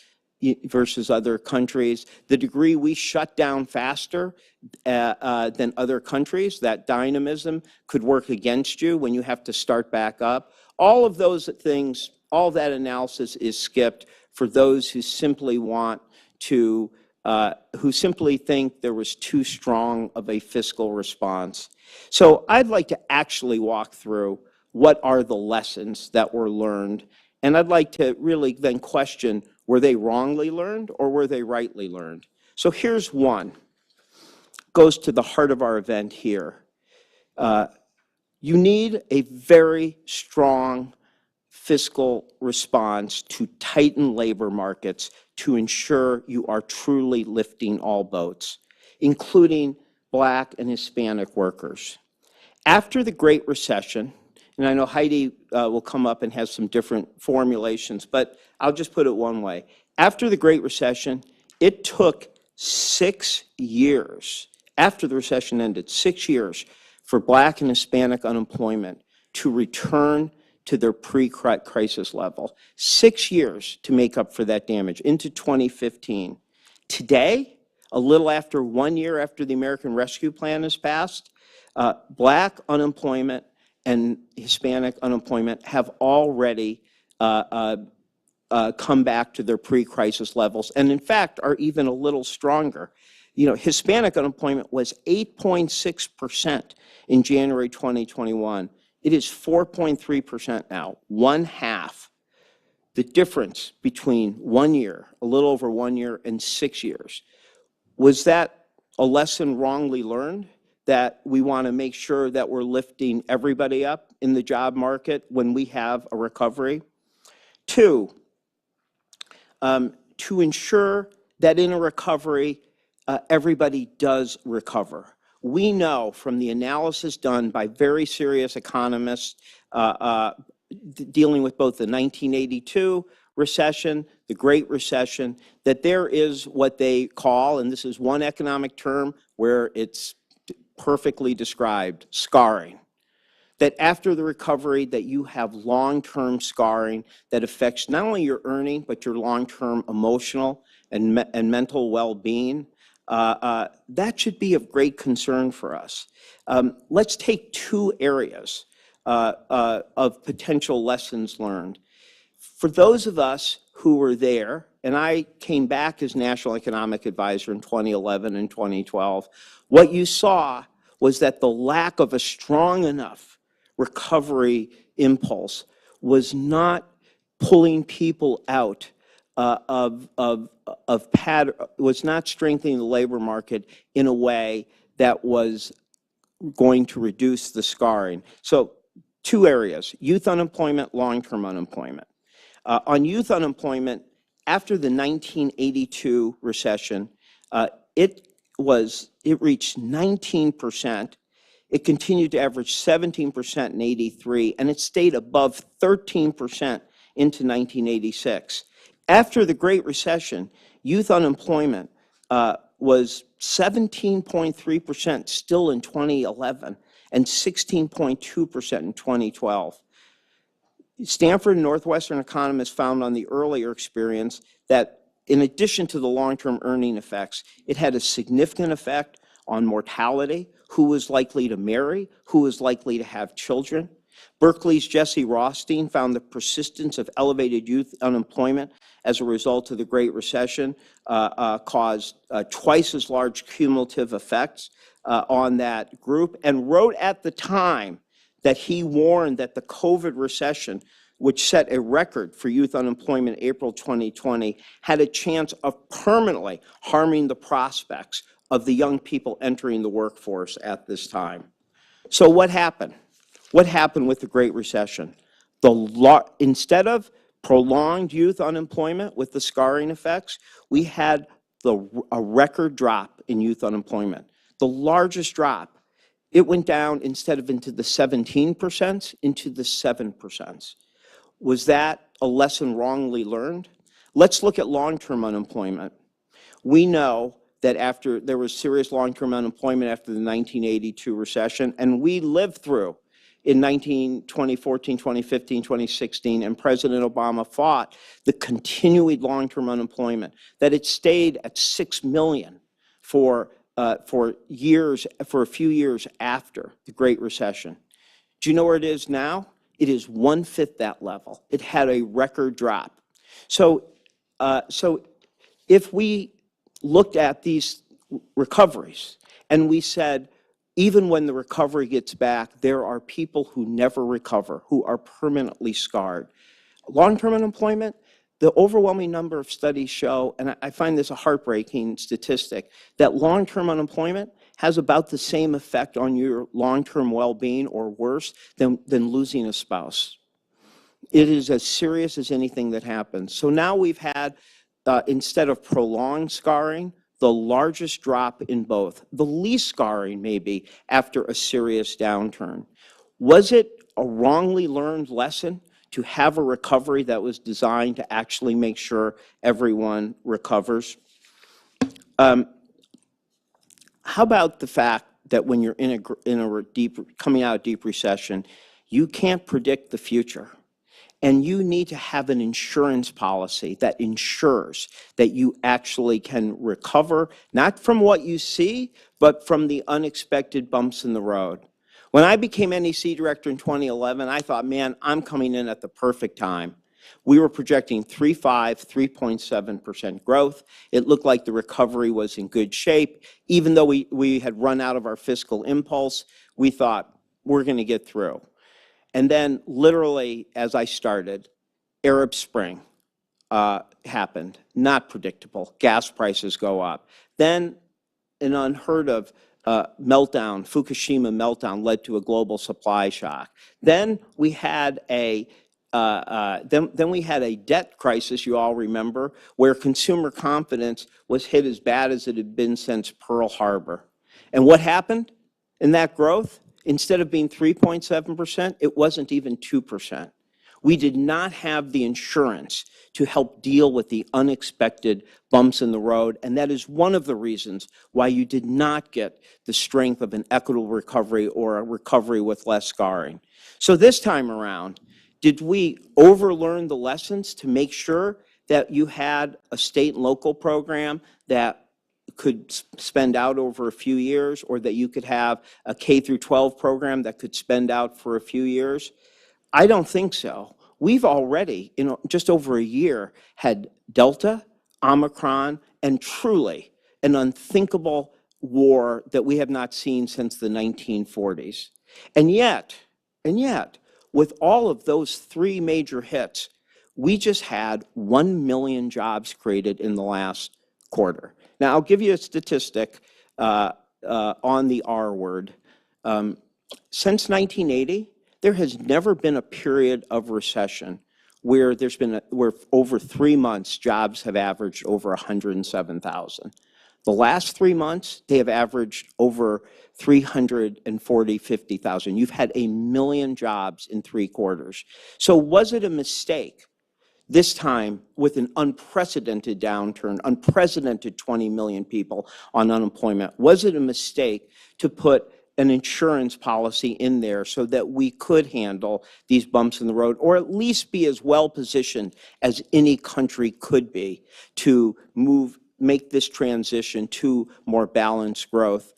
versus other countries, the degree we shut down faster than other countries, that dynamism could work against you when you have to start back up. All of those things, all that analysis is skipped for those who simply want to, who simply think there was too strong of a fiscal response. So I'd like to actually walk through what are the lessons that were learned, and I'd like to really then question, were they wrongly learned or were they rightly learned? So here's one. Goes to the heart of our event here. You need a very strong fiscal response to tighten labor markets to ensure you are truly lifting all boats, including Black and Hispanic workers. After the Great Recession, and I know Heidi will come up and has some different formulations, but I'll just put it one way. After the Great Recession, it took 6 years, after the recession ended, 6 years for Black and Hispanic unemployment to return to their pre-crisis level. 6 years to make up for that damage, into 2015. Today, a little after 1 year after the American Rescue Plan is passed, Black unemployment and Hispanic unemployment have already come back to their pre-crisis levels, and in fact are even a little stronger. You know, Hispanic unemployment was 8.6% in January 2021. It is 4.3% now, one half. The difference between 1 year, a little over 1 year, and 6 years. Was that a lesson wrongly learned? That we want to make sure that we're lifting everybody up in the job market when we have a recovery? Two, to ensure that in a recovery, everybody does recover. We know from the analysis done by very serious economists dealing with both the 1982 recession, the Great Recession, that there is what they call, and this is one economic term where it's perfectly described, scarring. That after the recovery that you have long-term scarring that affects not only your earning, but your long-term emotional and mental well-being. That should be of great concern for us. Let's take two areas of potential lessons learned. For those of us who were there, and I came back as National Economic Advisor in 2011 and 2012, what you saw was that the lack of a strong enough recovery impulse was not pulling people out was not strengthening the labor market in a way that was going to reduce the scarring. So two areas, youth unemployment, long-term unemployment. On youth unemployment, after the 1982 recession, it reached 19%. It continued to average 17% in 83, and it stayed above 13% into 1986. After the Great Recession, youth unemployment was 17.3% still in 2011 and 16.2% in 2012. Stanford and Northwestern economists found on the earlier experience that in addition to the long-term earning effects, it had a significant effect on mortality, who was likely to marry, who was likely to have children. Berkeley's Jesse Rothstein found the persistence of elevated youth unemployment as a result of the Great Recession caused twice as large cumulative effects on that group, and wrote at the time that he warned that the COVID recession, which set a record for youth unemployment in April 2020, had a chance of permanently harming the prospects of the young people entering the workforce at this time. So what happened? What happened with the Great Recession? Instead of prolonged youth unemployment with the scarring effects, we had a record drop in youth unemployment, the largest drop. It went down instead of into the 17%, into the 7%. Was that a lesson wrongly learned? Let's look at long-term unemployment. We know that after there was serious long-term unemployment after the 1982 recession, and we lived through in 2014, 2015, 2016, and President Obama fought the continued long-term unemployment, that it stayed at 6 million for years, for a few years after the Great Recession. Do you know where it is now? It is 1/5 that level. It had a record drop. So if we looked at these recoveries and we said, even when the recovery gets back, there are people who never recover, who are permanently scarred. Long-term unemployment, the overwhelming number of studies show, and I find this a heartbreaking statistic, that long-term unemployment has about the same effect on your long-term well-being or worse than losing a spouse. It is as serious as anything that happens. So now we've had, instead of prolonged scarring, the largest drop in both, the least scarring maybe after a serious downturn. Was it a wrongly learned lesson to have a recovery that was designed to actually make sure everyone recovers? How about the fact that when you're coming out of deep recession, you can't predict the future? And you need to have an insurance policy that ensures that you actually can recover, not from what you see, but from the unexpected bumps in the road. When I became NEC director in 2011, I thought, man, I'm coming in at the perfect time. We were projecting 3.7% growth. It looked like the recovery was in good shape. Even though we had run out of our fiscal impulse, we thought, we're going to get through. And then literally, as I started, Arab Spring happened, not predictable. Gas prices go up. Then an unheard of meltdown, Fukushima meltdown, led to a global supply shock. Then we had a debt crisis, you all remember, where consumer confidence was hit as bad as it had been since Pearl Harbor. And what happened in that growth? Instead of being 3.7%, it wasn't even 2%. We did not have the insurance to help deal with the unexpected bumps in the road, and that is one of the reasons why you did not get the strength of an equitable recovery or a recovery with less scarring. So this time around, did we overlearn the lessons to make sure that you had a state and local program that could spend out over a few years, or that you could have a K through 12 program that could spend out for a few years? I don't think so. We've already, in just over a year, had Delta, Omicron, and truly an unthinkable war that we have not seen since the 1940s. And yet, with all of those three major hits, we just had 1 million jobs created in the last quarter. Now, I'll give you a statistic on the R word. Since 1980, there has never been a period of recession where where over 3 months jobs have averaged over 107,000. The last 3 months, they have averaged over 50,000. You've had 1 million jobs in 3 quarters. So was it a mistake this time, with an unprecedented downturn, unprecedented 20 million people on unemployment? Was it a mistake to put an insurance policy in there so that we could handle these bumps in the road, or at least be as well positioned as any country could be to make this transition to more balanced growth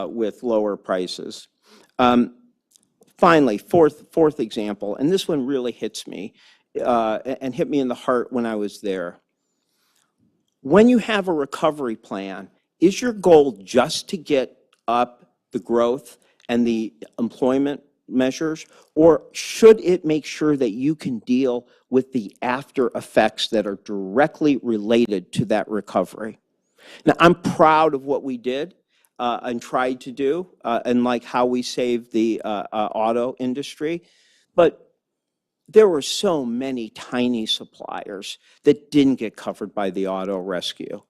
with lower prices? Finally, fourth example, and this one really hits me, and hit me in the heart when I was there. When you have a recovery plan, is your goal just to get up the growth and the employment measures, or should it make sure that you can deal with the after effects that are directly related to that recovery? Now, I'm proud of what we did and tried to do, and like how we saved the auto industry, but there were so many tiny suppliers that didn't get covered by the auto rescue.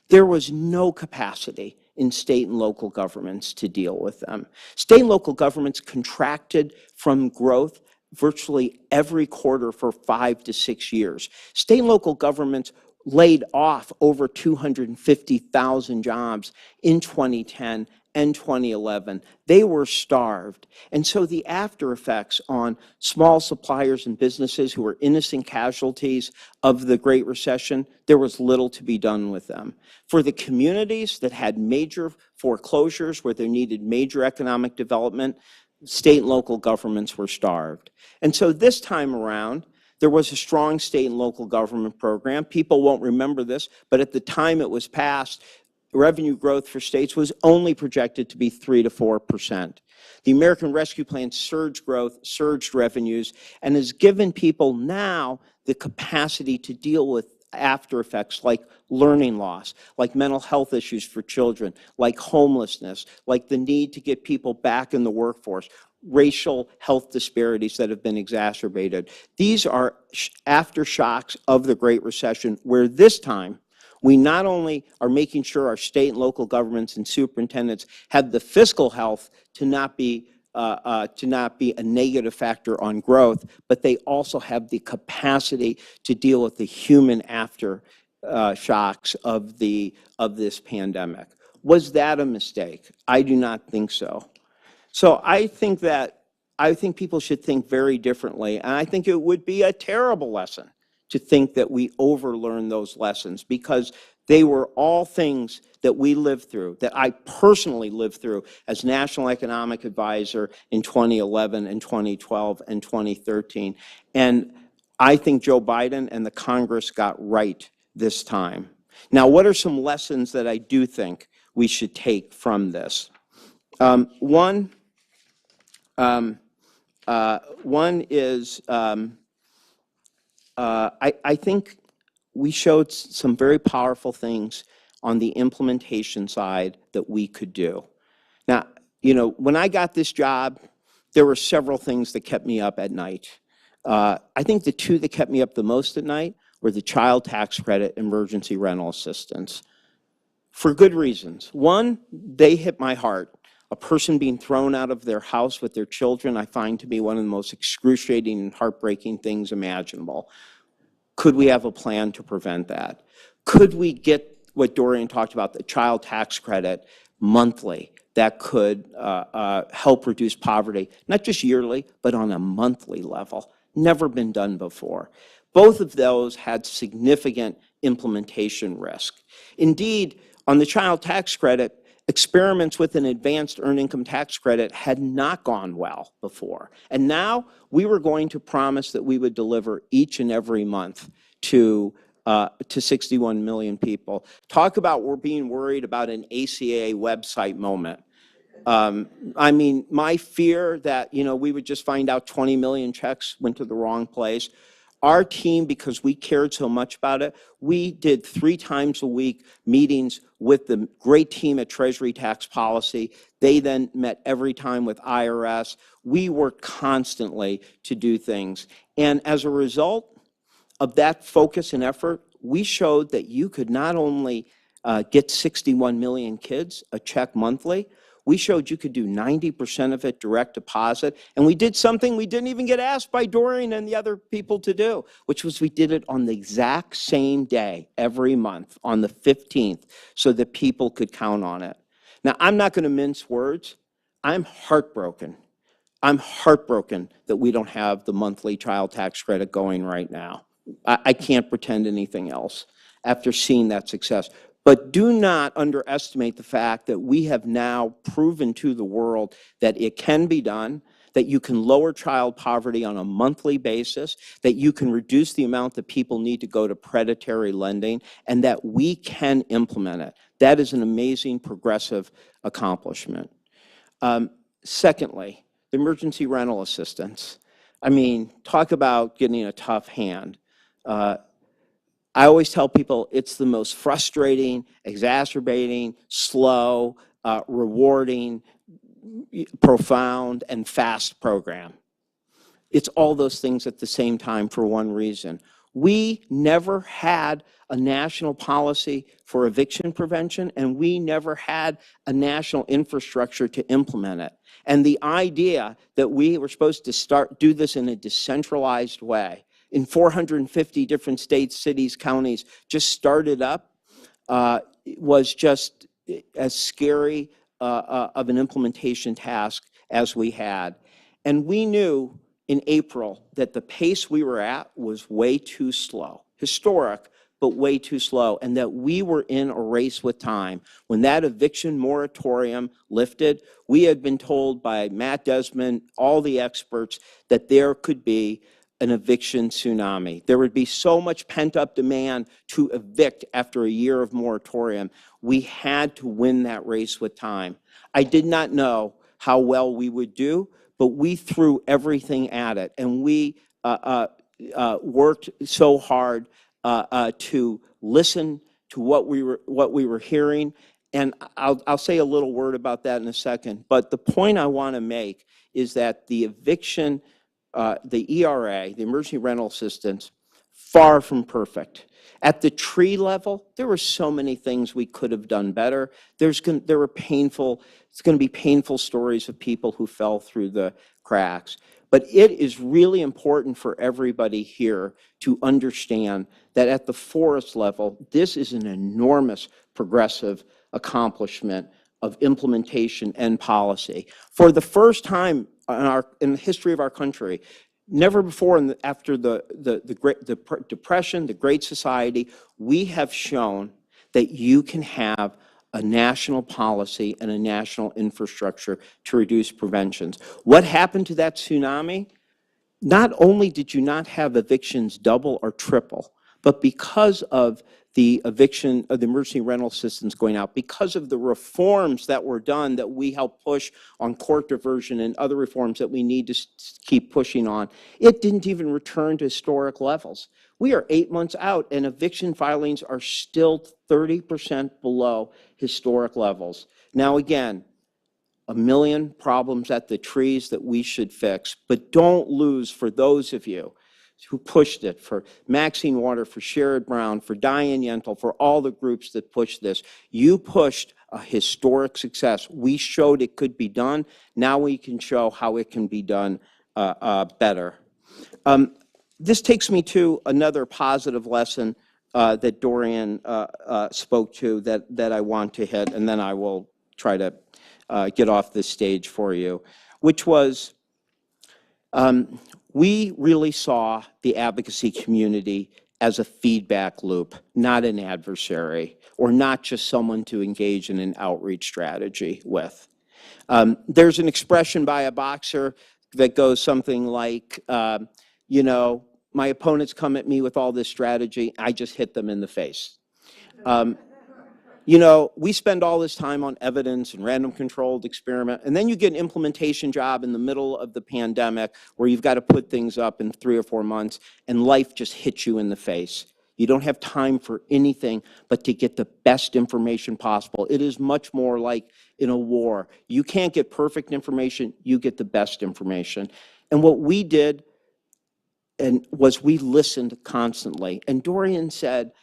There was no capacity in state and local governments to deal with them. State and local governments contracted from growth virtually every quarter for 5 to 6 years. State and local governments laid off over 250,000 jobs in 2010 and 2011, they were starved. And so the after effects on small suppliers and businesses who were innocent casualties of the Great Recession, there was little to be done with them. For the communities that had major foreclosures where they needed major economic development, state and local governments were starved. And so this time around, there was a strong state and local government program. People won't remember this, but at the time it was passed, revenue growth for states was only projected to be 3 to 4%. The American Rescue Plan surged growth, surged revenues, and has given people now the capacity to deal with after effects like learning loss, like mental health issues for children, like homelessness, like the need to get people back in the workforce, racial health disparities that have been exacerbated. These are aftershocks of the Great Recession, where this time we not only are making sure our state and local governments and superintendents have the fiscal health to not be a negative factor on growth, but they also have the capacity to deal with the human aftershocks of this pandemic. Was that a mistake? I do not think so. So I think people should think very differently, and I think it would be a terrible lesson to think that we overlearn those lessons, because they were all things that we lived through, that I personally lived through as National Economic Advisor in 2011 and 2012 and 2013. And I think Joe Biden and the Congress got right this time. Now, what are some lessons that I do think we should take from this? One is I think we showed some very powerful things on the implementation side that we could do. Now, you know, when I got this job, there were several things that kept me up at night. I think the two that kept me up the most at night were the child tax credit, emergency rental assistance, for good reasons. One, they hit my heart. A person being thrown out of their house with their children, I find to be one of the most excruciating and heartbreaking things imaginable. Could we have a plan to prevent that? Could we get what Dorian talked about, the child tax credit, monthly, that could help reduce poverty, not just yearly, but on a monthly level? Never been done before. Both of those had significant implementation risk. Indeed, on the child tax credit, experiments with an advanced earned income tax credit had not gone well before. And now we were going to promise that we would deliver each and every month to 61 million people. Talk about we're being worried about an ACA website moment. I mean, my fear that, you know, we would just find out 20 million checks went to the wrong place. Our team, because we cared so much about it, we did 3 times a week meetings with the great team at Treasury Tax Policy. They then met every time with IRS. We worked constantly to do things. And as a result of that focus and effort, we showed that you could not only get 61 million kids a check monthly, we showed you could do 90% of it direct deposit, and we did something we didn't even get asked by Dorian and the other people to do, which was we did it on the exact same day every month, on the 15th, so that people could count on it. Now, I'm not going to mince words. I'm heartbroken. I'm heartbroken that we don't have the monthly child tax credit going right now. I can't pretend anything else after seeing that success. But do not underestimate the fact that we have now proven to the world that it can be done, that you can lower child poverty on a monthly basis, that you can reduce the amount that people need to go to predatory lending, and that we can implement it. That is an amazing progressive accomplishment. Secondly, the emergency rental assistance. I mean, talk about getting a tough hand. I always tell people it's the most frustrating, exacerbating, slow, rewarding, profound, and fast program. It's all those things at the same time for one reason. We never had a national policy for eviction prevention, and we never had a national infrastructure to implement it. And the idea that we were supposed to do this in a decentralized way, in 450 different states, cities, counties, just started up, was just as scary of an implementation task as we had. And we knew in April that the pace we were at was way too slow, historic, but way too slow, and that we were in a race with time. When that eviction moratorium lifted, we had been told by Matt Desmond, all the experts, that there could be an eviction tsunami. There would be so much pent-up demand to evict after a year of moratorium. We had to win that race with time. I did not know how well we would do, but we threw everything at it, and we worked so hard to listen to what we were hearing. And I'll say a little word about that in a second. But the point I want to make is that the eviction, the ERA, the emergency rental assistance, far from perfect. At the tree level, there were so many things we could have done better. It's going to be painful stories of people who fell through the cracks. But it is really important for everybody here to understand that at the forest level, this is an enormous progressive accomplishment of implementation and policy. For the first time in the history of our country, never before after the Great Depression, the Great Society, we have shown that you can have a national policy and a national infrastructure to reduce preventions. What happened to that tsunami? Not only did you not have evictions double or triple, but because of the eviction of the emergency rental assistance going out, because of the reforms that were done that we helped push on court diversion and other reforms that we need to keep pushing on, it didn't even return to historic levels. We are 8 months out, and eviction filings are still 30% below historic levels. Now, again, a million problems at the trees that we should fix, but don't lose, for those of you who pushed it, for Maxine Water, for Sherrod Brown, for Diane Yentl, for all the groups that pushed this. You pushed a historic success. We showed it could be done. Now we can show how it can be done better. This takes me to another positive lesson that Dorian spoke to that I want to hit, and then I will try to get off this stage for you, which was we really saw the advocacy community as a feedback loop, not an adversary, or not just someone to engage in an outreach strategy with. There's an expression by a boxer that goes something like, you know, my opponents come at me with all this strategy, I just hit them in the face. You know, we spend all this time on evidence and random controlled experiment, and then you get an implementation job in the middle of the pandemic where you've got to put things up in 3 or 4 months, and life just hits you in the face. You don't have time for anything but to get the best information possible. It is much more like in a war. You can't get perfect information, you get the best information. And what we did was we listened constantly. And Dorian said,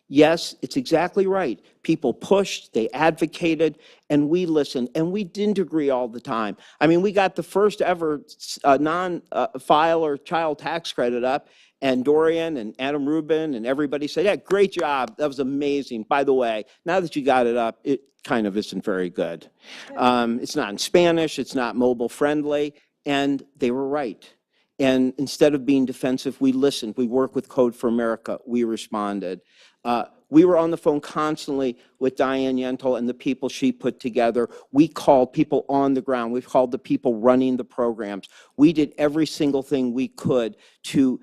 yes, it's exactly right. People pushed, they advocated, and we listened. And we didn't agree all the time. I mean, we got the first ever non-filer child tax credit up, and Dorian and Adam Rubin and everybody said, yeah, great job. That was amazing. By the way, now that you got it up, it kind of isn't very good. It's not in Spanish. It's not mobile friendly. And they were right. And instead of being defensive, we listened. We worked with Code for America. We responded. We were on the phone constantly with Diane Yentl and the people she put together. We called people on the ground. We called the people running the programs. We did every single thing we could to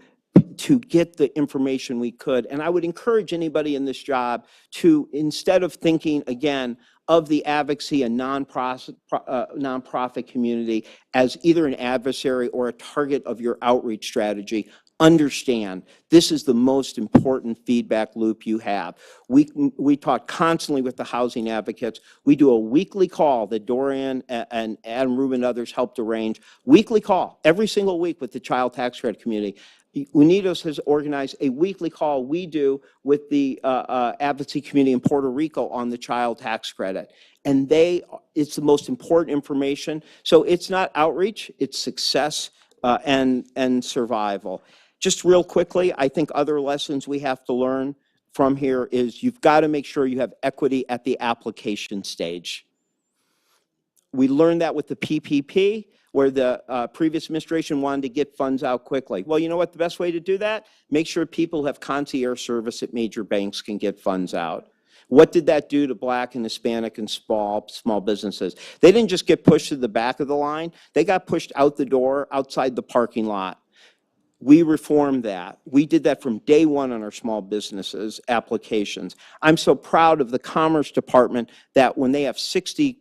get the information we could. And I would encourage anybody in this job to, instead of thinking, again, of the advocacy and nonprofit community as either an adversary or a target of your outreach strategy, understand this is the most important feedback loop you have. We talk constantly with the housing advocates. We do a weekly call that Dorian and Adam Rubin and others helped arrange. Weekly call every single week with the child tax credit community. UNIDOS has organized a weekly call we do with the advocacy community in Puerto Rico on the child tax credit. And it's the most important information. So it's not outreach, it's success and survival. Just real quickly, I think other lessons we have to learn from here is you've got to make sure you have equity at the application stage. We learned that with the PPP, where the previous administration wanted to get funds out quickly. Well, you know what the best way to do that? Make sure people who have concierge service at major banks can get funds out. What did that do to Black and Hispanic and small businesses? They didn't just get pushed to the back of the line. They got pushed out the door, outside the parking lot. We reformed that. We did that from day one on our small businesses applications. I'm so proud of the Commerce Department that when they have 60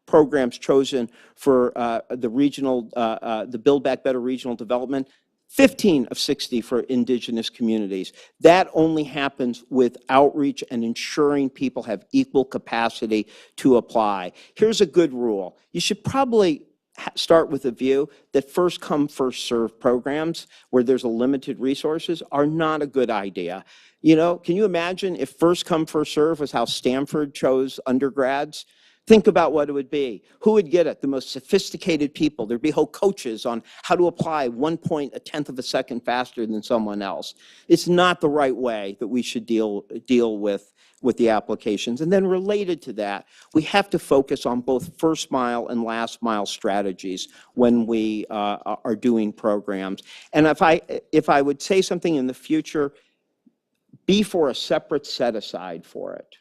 programs chosen for the regional, the Build Back Better regional development, 15 of 60 for indigenous communities. That only happens with outreach and ensuring people have equal capacity to apply. Here's a good rule. You should probably start with a view that first come, first serve programs where there's a limited resources are not a good idea. You know, can you imagine if first come, first serve was how Stanford chose undergrads? Think about what it would be. Who would get it? The most sophisticated people. There'd be whole coaches on how to apply 1 point, a tenth of a second faster than someone else. It's not the right way that we should deal with the applications. And then related to that, we have to focus on both first mile and last mile strategies when we are doing programs. And if I would say something in the future, be for a separate set aside for it.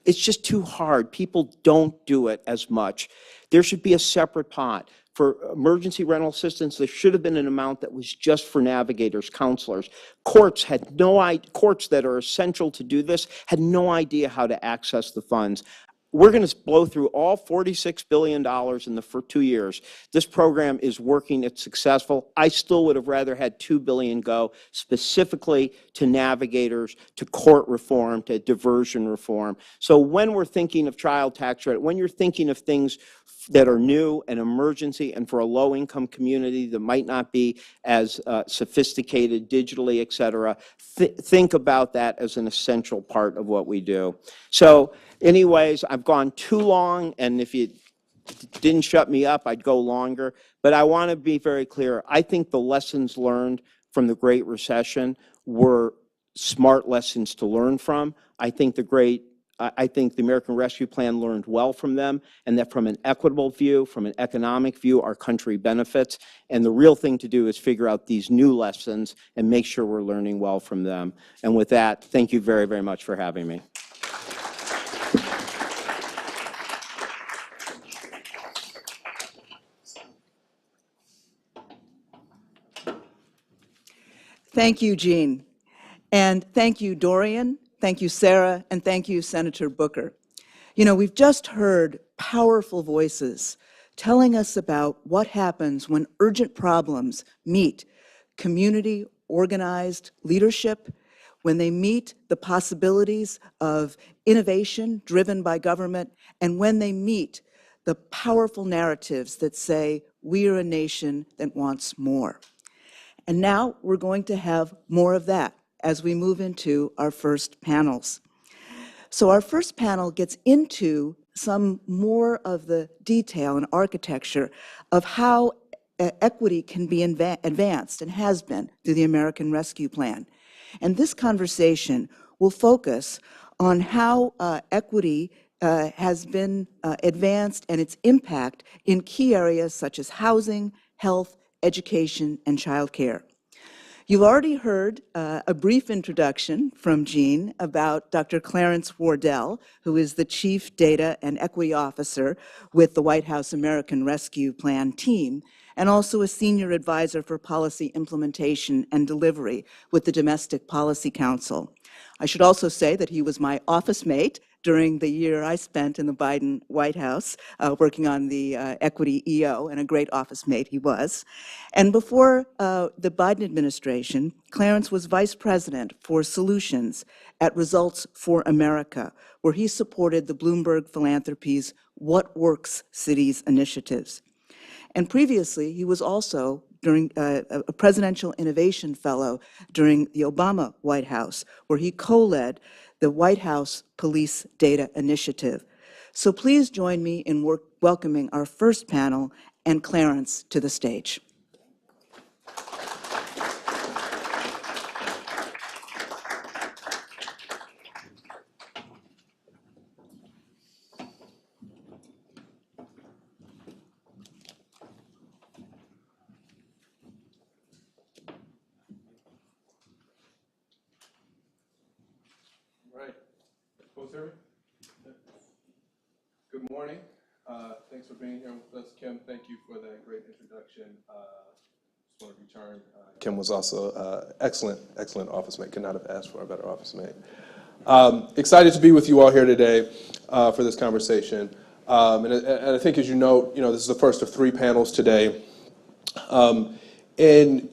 It's just too hard. People don't do it as much. There should be a separate pot. For emergency rental assistance, there should have been an amount that was just for navigators, counselors. Courts that are essential to do this had no idea how to access the funds. We're going to blow through all $46 billion in the 2 years. This program is working. It's successful. I still would have rather had $2 billion go specifically to navigators, to court reform, to diversion reform. So when we're thinking of child tax credit, when you're thinking of things that are new and emergency and for a low-income community that might not be as sophisticated digitally, et cetera, think about that as an essential part of what we do. So anyways, I've gone too long, and if you didn't shut me up, I'd go longer. But I want to be very clear. I think the lessons learned from the Great Recession were smart lessons to learn from. I think the American Rescue Plan learned well from them, and that from an equitable view, from an economic view, our country benefits. And the real thing to do is figure out these new lessons and make sure we're learning well from them. And with that, thank you very, very much for having me. Thank you, Jean. And thank you, Dorian. Thank you, Sarah. And thank you, Senator Booker. You know, we've just heard powerful voices telling us about what happens when urgent problems meet community organized leadership, when they meet the possibilities of innovation driven by government, and when they meet the powerful narratives that say, we are a nation that wants more. And now we're going to have more of that as we move into our first panels. So our first panel gets into some more of the detail and architecture of how equity can be advanced and has been through the American Rescue Plan. And this conversation will focus on how equity has been advanced and its impact in key areas such as housing, health, education, and childcare. You've already heard a brief introduction from Jean about Dr. Clarence Wardell, who is the Chief Data and Equity Officer with the White House American Rescue Plan team, and also a Senior Advisor for Policy Implementation and Delivery with the Domestic Policy Council. I should also say that he was my office mate during the year I spent in the Biden White House working on the Equity EO, and a great office mate he was. And before the Biden administration, Clarence was Vice President for Solutions at Results for America, where he supported the Bloomberg Philanthropies What Works Cities initiatives. And previously, he was also during a presidential innovation fellow during the Obama White House, where he co-led the White House Police Data Initiative. So please join me in welcoming our first panel and Clarence to the stage. folks hear me? Good morning. Thanks for being here with us, Kim. Thank you for that great introduction. Just want to return. Kim was also excellent office mate. Could not have asked for a better office mate. Excited to be with you all here today for this conversation. And I think, as you know, this is the first of 3 panels today. And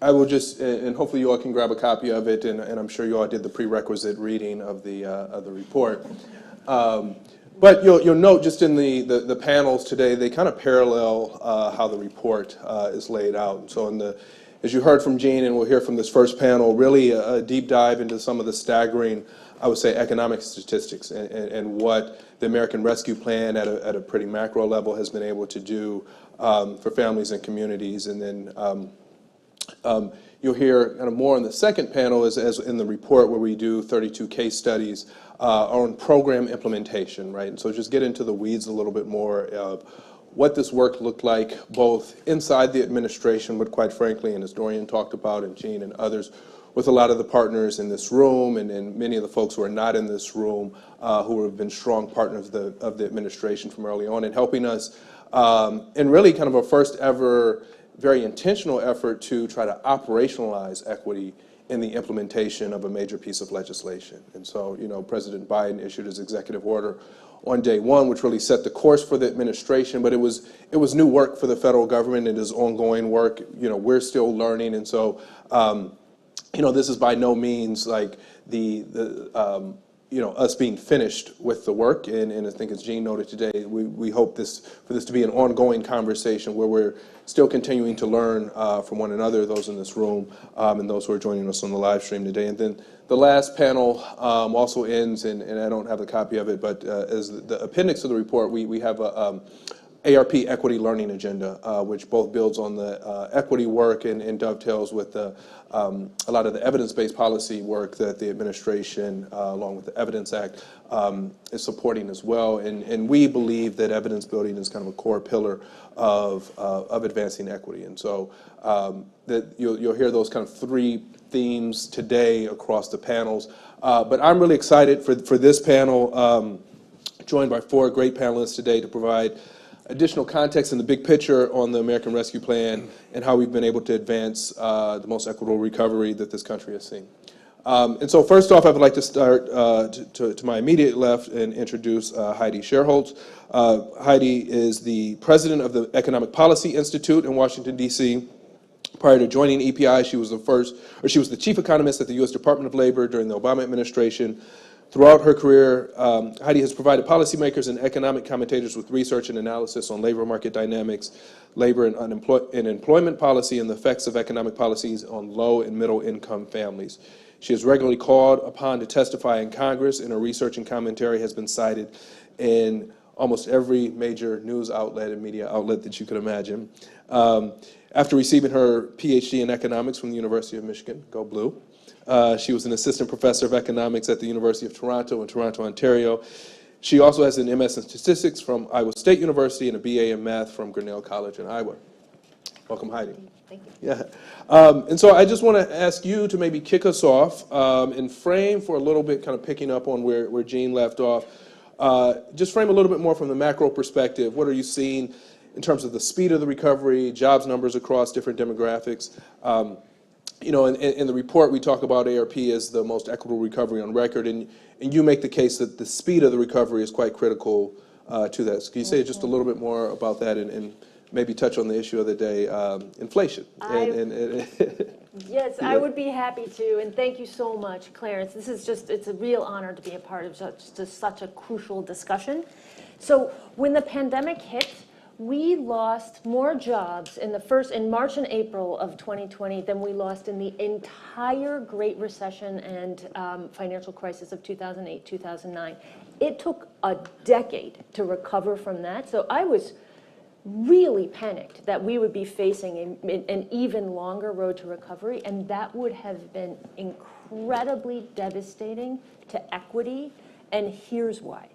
I will just, and hopefully you all can grab a copy of it, and I'm sure you all did the prerequisite reading of the report. But you'll note just in the panels today, they kind of parallel how the report is laid out. And so as you heard from Jean, and we'll hear from this first panel, really a deep dive into some of the staggering, I would say, economic statistics and what the American Rescue Plan at a pretty macro level has been able to do for families and communities. And then you'll hear kind of more in the second panel as in the report, where we do 32 case studies on program implementation, right? And so just get into the weeds a little bit more of what this work looked like, both inside the administration, but quite frankly, and as Dorian talked about, and Jean and others, with a lot of the partners in this room, and many of the folks who are not in this room, who have been strong partners of the administration from early on in helping us, and really kind of a first ever very intentional effort to try to operationalize equity in the implementation of a major piece of legislation. And so, President Biden issued his executive order on day one, which really set the course for the administration, but it was new work for the federal government. It is ongoing work. We're still learning. And so, this is by no means like us being finished with the work. And I think, as Jean noted today, we hope for this to be an ongoing conversation where we're still continuing to learn from one another, those in this room, and those who are joining us on the live stream today. And then the last panel also ends, and I don't have a copy of it, but as the appendix of the report, we have a ARP Equity Learning Agenda, which both builds on the equity work and dovetails with a lot of the evidence-based policy work that the administration, along with the Evidence Act, is supporting as well. And we believe that evidence building is kind of a core pillar of advancing equity. And so that you'll hear those kind of 3 themes today across the panels. But I'm really excited for this panel, joined by 4 great panelists today to provide additional context in the big picture on the American Rescue Plan and how we've been able to advance the most equitable recovery that this country has seen. And so first off, I would like to start to my immediate left and introduce Heidi Sherholtz. Heidi is the president of the Economic Policy Institute in Washington, D.C. Prior to joining EPI, she was the chief economist at the U.S. Department of Labor during the Obama administration. Throughout her career, Heidi has provided policymakers and economic commentators with research and analysis on labor market dynamics, labor and employment policy, and the effects of economic policies on low and middle income families. She is regularly called upon to testify in Congress, and her research and commentary has been cited in almost every major news outlet and media outlet that you could imagine. After receiving her PhD in economics from the University of Michigan, go Blue, she was an assistant professor of economics at the University of Toronto in Toronto, Ontario. She also has an MS in statistics from Iowa State University and a BA in math from Grinnell College in Iowa. Welcome, Heidi. Thank you. Yeah. And so I just want to ask you to maybe kick us off and frame for a little bit, kind of picking up on where Jean left off. Just frame a little bit more from the macro perspective. What are you seeing in terms of the speed of the recovery, jobs numbers across different demographics? In the report, we talk about ARP as the most equitable recovery on record, and you make the case that the speed of the recovery is quite critical to that. So can you say just a little bit more about that and maybe touch on the issue of the day, inflation? Yes, I would be happy to, and thank you so much, Clarence. It's a real honor to be a part of such a crucial discussion. So when the pandemic hit, we lost more jobs in March and April of 2020 than we lost in the entire Great Recession and financial crisis of 2008, 2009. It took a decade to recover from that. So I was really panicked that we would be facing an even longer road to recovery, and that would have been incredibly devastating to equity, and here's why.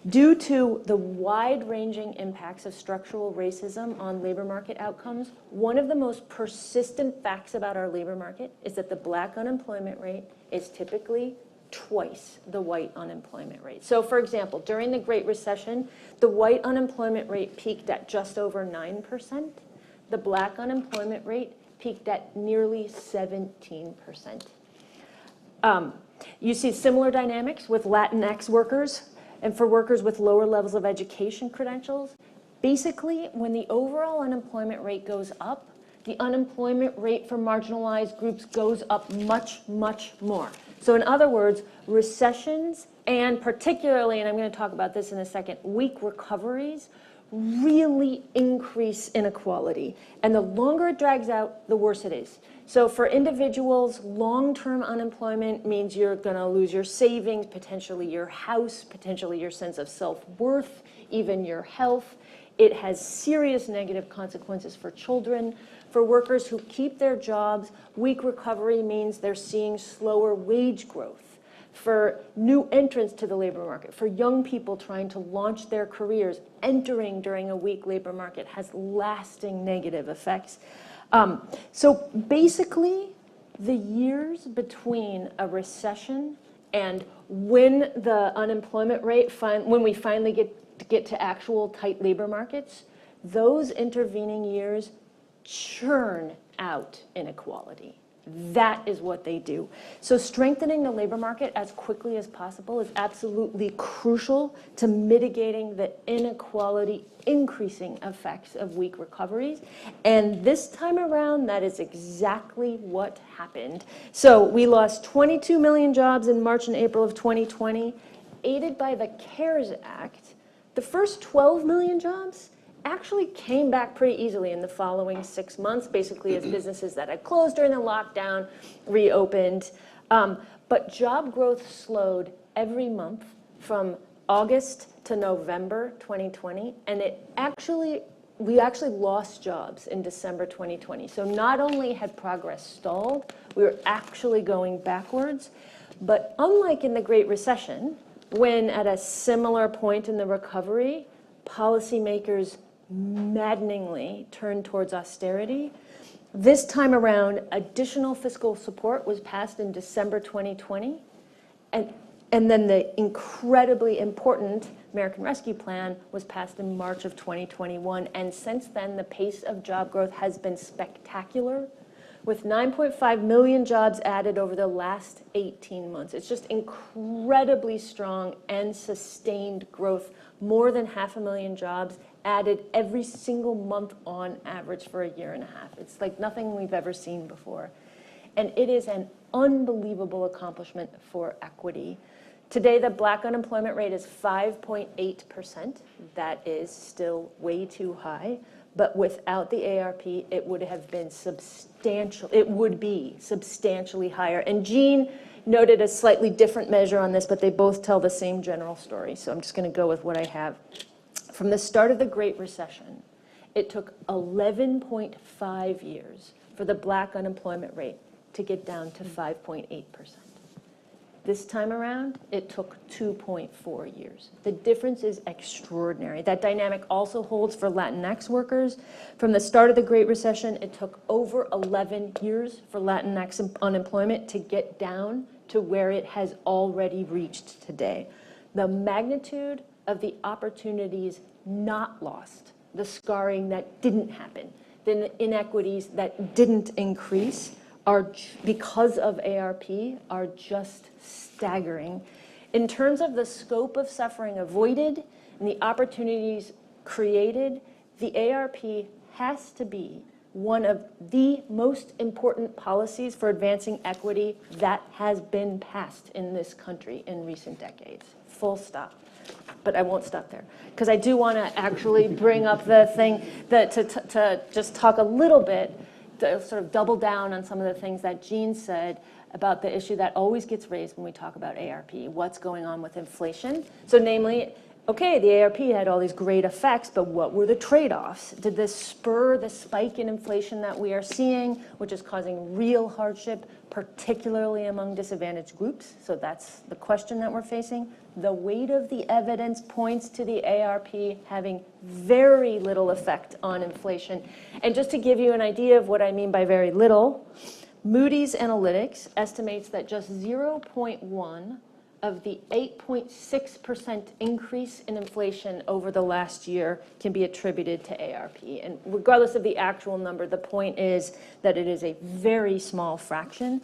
Due to the wide-ranging impacts of structural racism on labor market outcomes, one of the most persistent facts about our labor market is that the Black unemployment rate is typically twice the white unemployment rate. So for example, during the Great Recession, the white unemployment rate peaked at just over 9%. The black unemployment rate peaked at nearly 17%. You see similar dynamics with Latinx workers and for workers with lower levels of education credentials. Basically, when the overall unemployment rate goes up, the unemployment rate for marginalized groups goes up much, much more. So in other words, recessions and particularly, and I'm going to talk about this in a second, weak recoveries really increase inequality. And the longer it drags out, the worse it is. So for individuals, long-term unemployment means you're going to lose your savings, potentially your house, potentially your sense of self-worth, even your health. It has serious negative consequences for children. For workers who keep their jobs, weak recovery means they're seeing slower wage growth. For new entrants to the labor market, for young people trying to launch their careers, entering during a weak labor market has lasting negative effects. So basically, the years between a recession and when the unemployment rate, when we finally get to actual tight labor markets, those intervening years churn out inequality. That is what they do. So strengthening the labor market as quickly as possible is absolutely crucial to mitigating the inequality increasing effects of weak recoveries. And this time around, that is exactly what happened. So we lost 22 million jobs in March and April of 2020, aided by the CARES Act. The first 12 million jobs actually came back pretty easily in the following 6 months, basically as businesses that had closed during the lockdown reopened. But job growth slowed every month from August to November 2020, and we actually lost jobs in December 2020. So not only had progress stalled, we were actually going backwards. But unlike in the Great Recession, when at a similar point in the recovery, policymakers maddeningly turned towards austerity, this time around, additional fiscal support was passed in December 2020, and then the incredibly important American Rescue Plan was passed in March of 2021, and since then, the pace of job growth has been spectacular, with 9.5 million jobs added over the last 18 months. It's just incredibly strong and sustained growth, more than 500,000 jobs added every single month on average for a year and a half. It's like nothing we've ever seen before. And it is an unbelievable accomplishment for equity. Today, the black unemployment rate is 5.8%. That is still way too high. But without the ARP, it would have been substantially higher. And Jean noted a slightly different measure on this, but they both tell the same general story. So I'm just going to go with what I have. From the start of the Great Recession, it took 11.5 years for the black unemployment rate to get down to 5.8%. This time around, it took 2.4 years. The difference is extraordinary. That dynamic also holds for Latinx workers. From the start of the Great Recession, it took over 11 years for Latinx unemployment to get down to where it has already reached today. The magnitude of the opportunities not lost, the scarring that didn't happen, the inequities that didn't increase, are because of ARP, are just staggering. In terms of the scope of suffering avoided and the opportunities created, the ARP has to be one of the most important policies for advancing equity that has been passed in this country in recent decades. Full stop. But I won't stop there, because I do want to actually bring up the thing that to just talk a little bit, to sort of double down on some of the things that Jean said about the issue that always gets raised when we talk about ARP, what's going on with inflation. So namely, okay, the ARP had all these great effects, but what were the trade-offs? Did this spur the spike in inflation that we are seeing, which is causing real hardship, particularly among disadvantaged groups? So that's the question that we're facing. The weight of the evidence points to the ARP having very little effect on inflation. And just to give you an idea of what I mean by very little, Moody's Analytics estimates that just 0.1 of the 8.6% increase in inflation over the last year can be attributed to ARP. And regardless of the actual number, the point is that it is a very small fraction.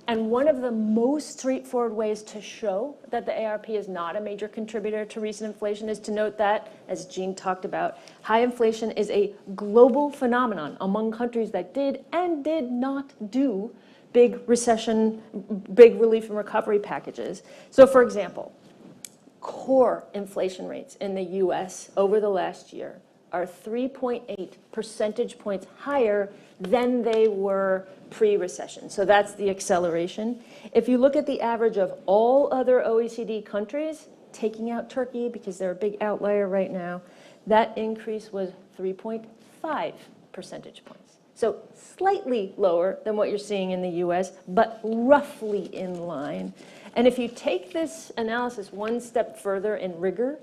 And one of the most straightforward ways to show that the ARP is not a major contributor to recent inflation is to note that, as Jean talked about, high inflation is a global phenomenon among countries that did and did not do big relief and recovery packages. So for example, core inflation rates in the US over the last year are 3.8 percentage points higher than they were pre-recession. So that's the acceleration. If you look at the average of all other OECD countries, taking out Turkey because they're a big outlier right now, that increase was 3.5 percentage points. So slightly lower than what you're seeing in the US, but roughly in line. And if you take this analysis one step further in rigor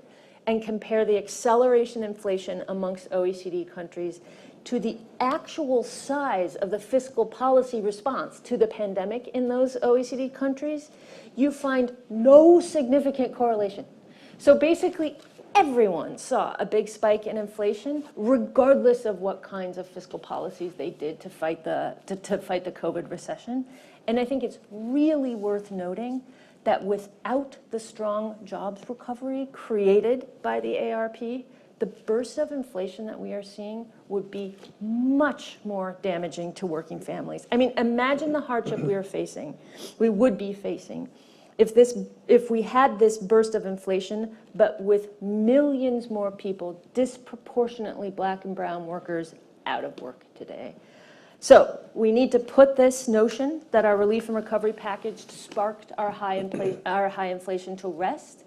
and compare the acceleration inflation amongst OECD countries to the actual size of the fiscal policy response to the pandemic in those OECD countries, you find no significant correlation. So basically, everyone saw a big spike in inflation, regardless of what kinds of fiscal policies they did to fight the COVID recession. And I think it's really worth noting that without the strong jobs recovery created by the ARP, the burst of inflation that we are seeing would be much more damaging to working families. I mean, imagine the hardship we would be facing, if we had this burst of inflation, but with millions more people, disproportionately Black and brown workers, out of work today. So we need to put this notion that our relief and recovery package sparked our high inflation to rest,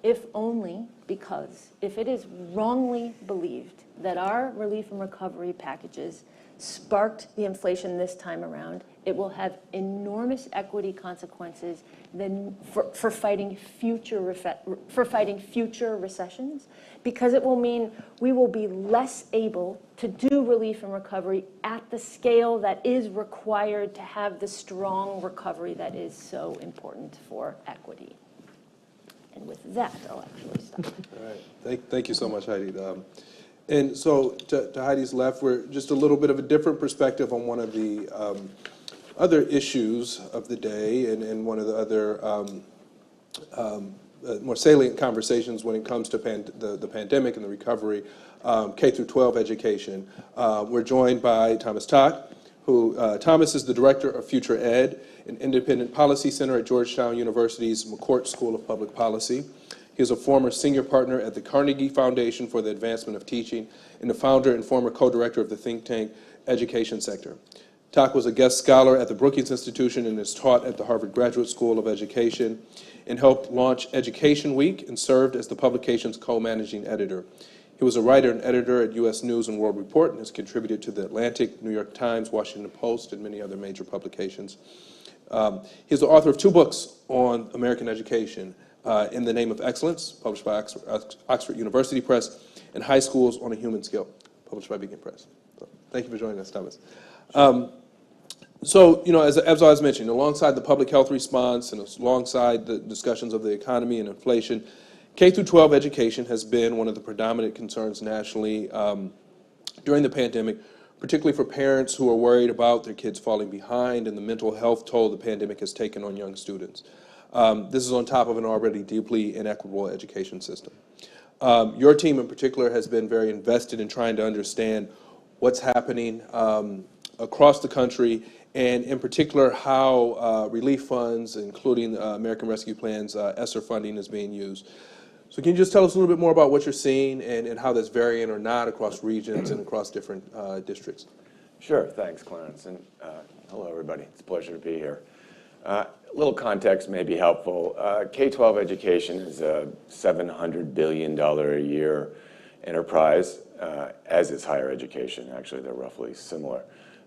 if only because if it is wrongly believed that our relief and recovery packages sparked the inflation this time around, it will have enormous equity consequences for fighting future recessions, because it will mean we will be less able to do relief and recovery at the scale that is required to have the strong recovery that is so important for equity. And with that, I'll actually stop. All right. Thank you so much, Heidi. And so to Heidi's left, we're just a little bit of a different perspective on one of the other issues of the day and one of the other more salient conversations when it comes to the pandemic and the recovery, K through 12 education. We're joined by Thomas Tock, who Thomas is the Director of Future Ed, an independent policy center at Georgetown University's McCourt School of Public Policy. He is a former senior partner at the Carnegie Foundation for the Advancement of Teaching and the founder and former co-director of the think tank Education Sector. Tock was a guest scholar at the Brookings Institution and is taught at the Harvard Graduate School of Education and helped launch Education Week and served as the publication's co-managing editor. He was a writer and editor at U.S. News and World Report and has contributed to The Atlantic, New York Times, Washington Post, and many other major publications. He's the author of 2 books on American education, In the Name of Excellence, published by Oxford University Press, and High Schools on a Human Skill, published by Beacon Press. So, thank you for joining us, Thomas. So, you know, as I was mentioning, alongside the public health response and alongside the discussions of the economy and inflation, K through 12 education has been one of the predominant concerns nationally during the pandemic, particularly for parents who are worried about their kids falling behind and the mental health toll the pandemic has taken on young students. This is on top of an already deeply inequitable education system. Your team in particular has been very invested in trying to understand what's happening across the country, and in particular how relief funds, including American Rescue Plan's ESSER funding, is being used. So can you just tell us a little bit more about what you're seeing and how that's varying or not across regions and across different districts? Sure, thanks, Clarence, and hello, everybody. It's a pleasure to be here. A little context may be helpful. K-12 education is a $700 billion a year enterprise, as is higher education. Actually, they're roughly similar.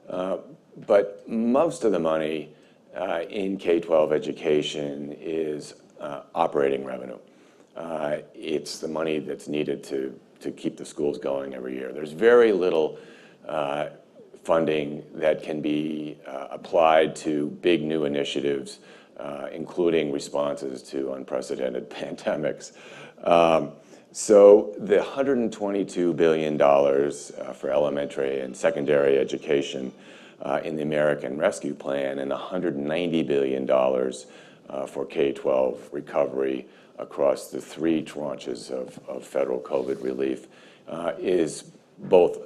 But most of the money in K-12 education is operating revenue. It's the money that's needed to keep the schools going every year. There's very little funding that can be applied to big new initiatives, including responses to unprecedented pandemics. So the $122 billion for elementary and secondary education in the American Rescue Plan, and $190 billion for K-12 recovery across the 3 tranches of federal COVID relief is both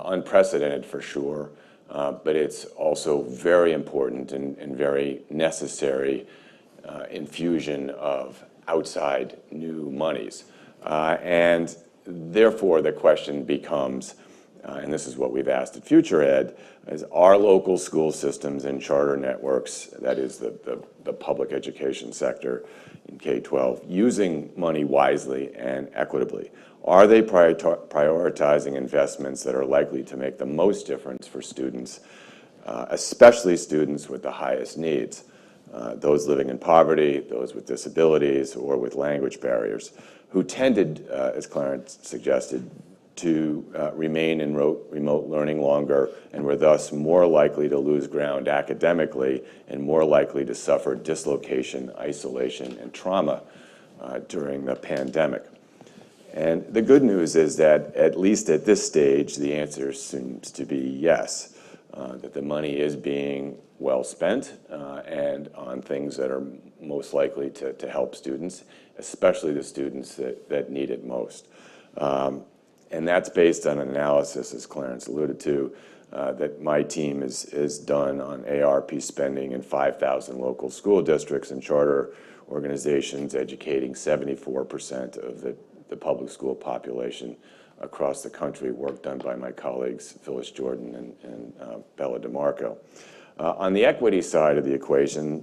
unprecedented for sure, but it's also very important and very necessary infusion of outside new monies. And therefore, the question becomes, and this is what we've asked at Future Ed, is are local school systems and charter networks, that is the public education sector in K-12, using money wisely and equitably? Are they prioritizing investments that are likely to make the most difference for students, especially students with the highest needs, those living in poverty, those with disabilities, or with language barriers, who tended, as Clarence suggested, to remain in remote learning longer and were thus more likely to lose ground academically and more likely to suffer dislocation, isolation, and trauma during the pandemic. And the good news is that, at least at this stage, the answer seems to be yes, that the money is being well spent and on things that are most likely to help students, especially the students that need it most. And that's based on an analysis, as Clarence alluded to, that my team has done on ARP spending in 5,000 local school districts and charter organizations, educating 74% of the public school population across the country, work done by my colleagues Phyllis Jordan and Bella DeMarco. On the equity side of the equation,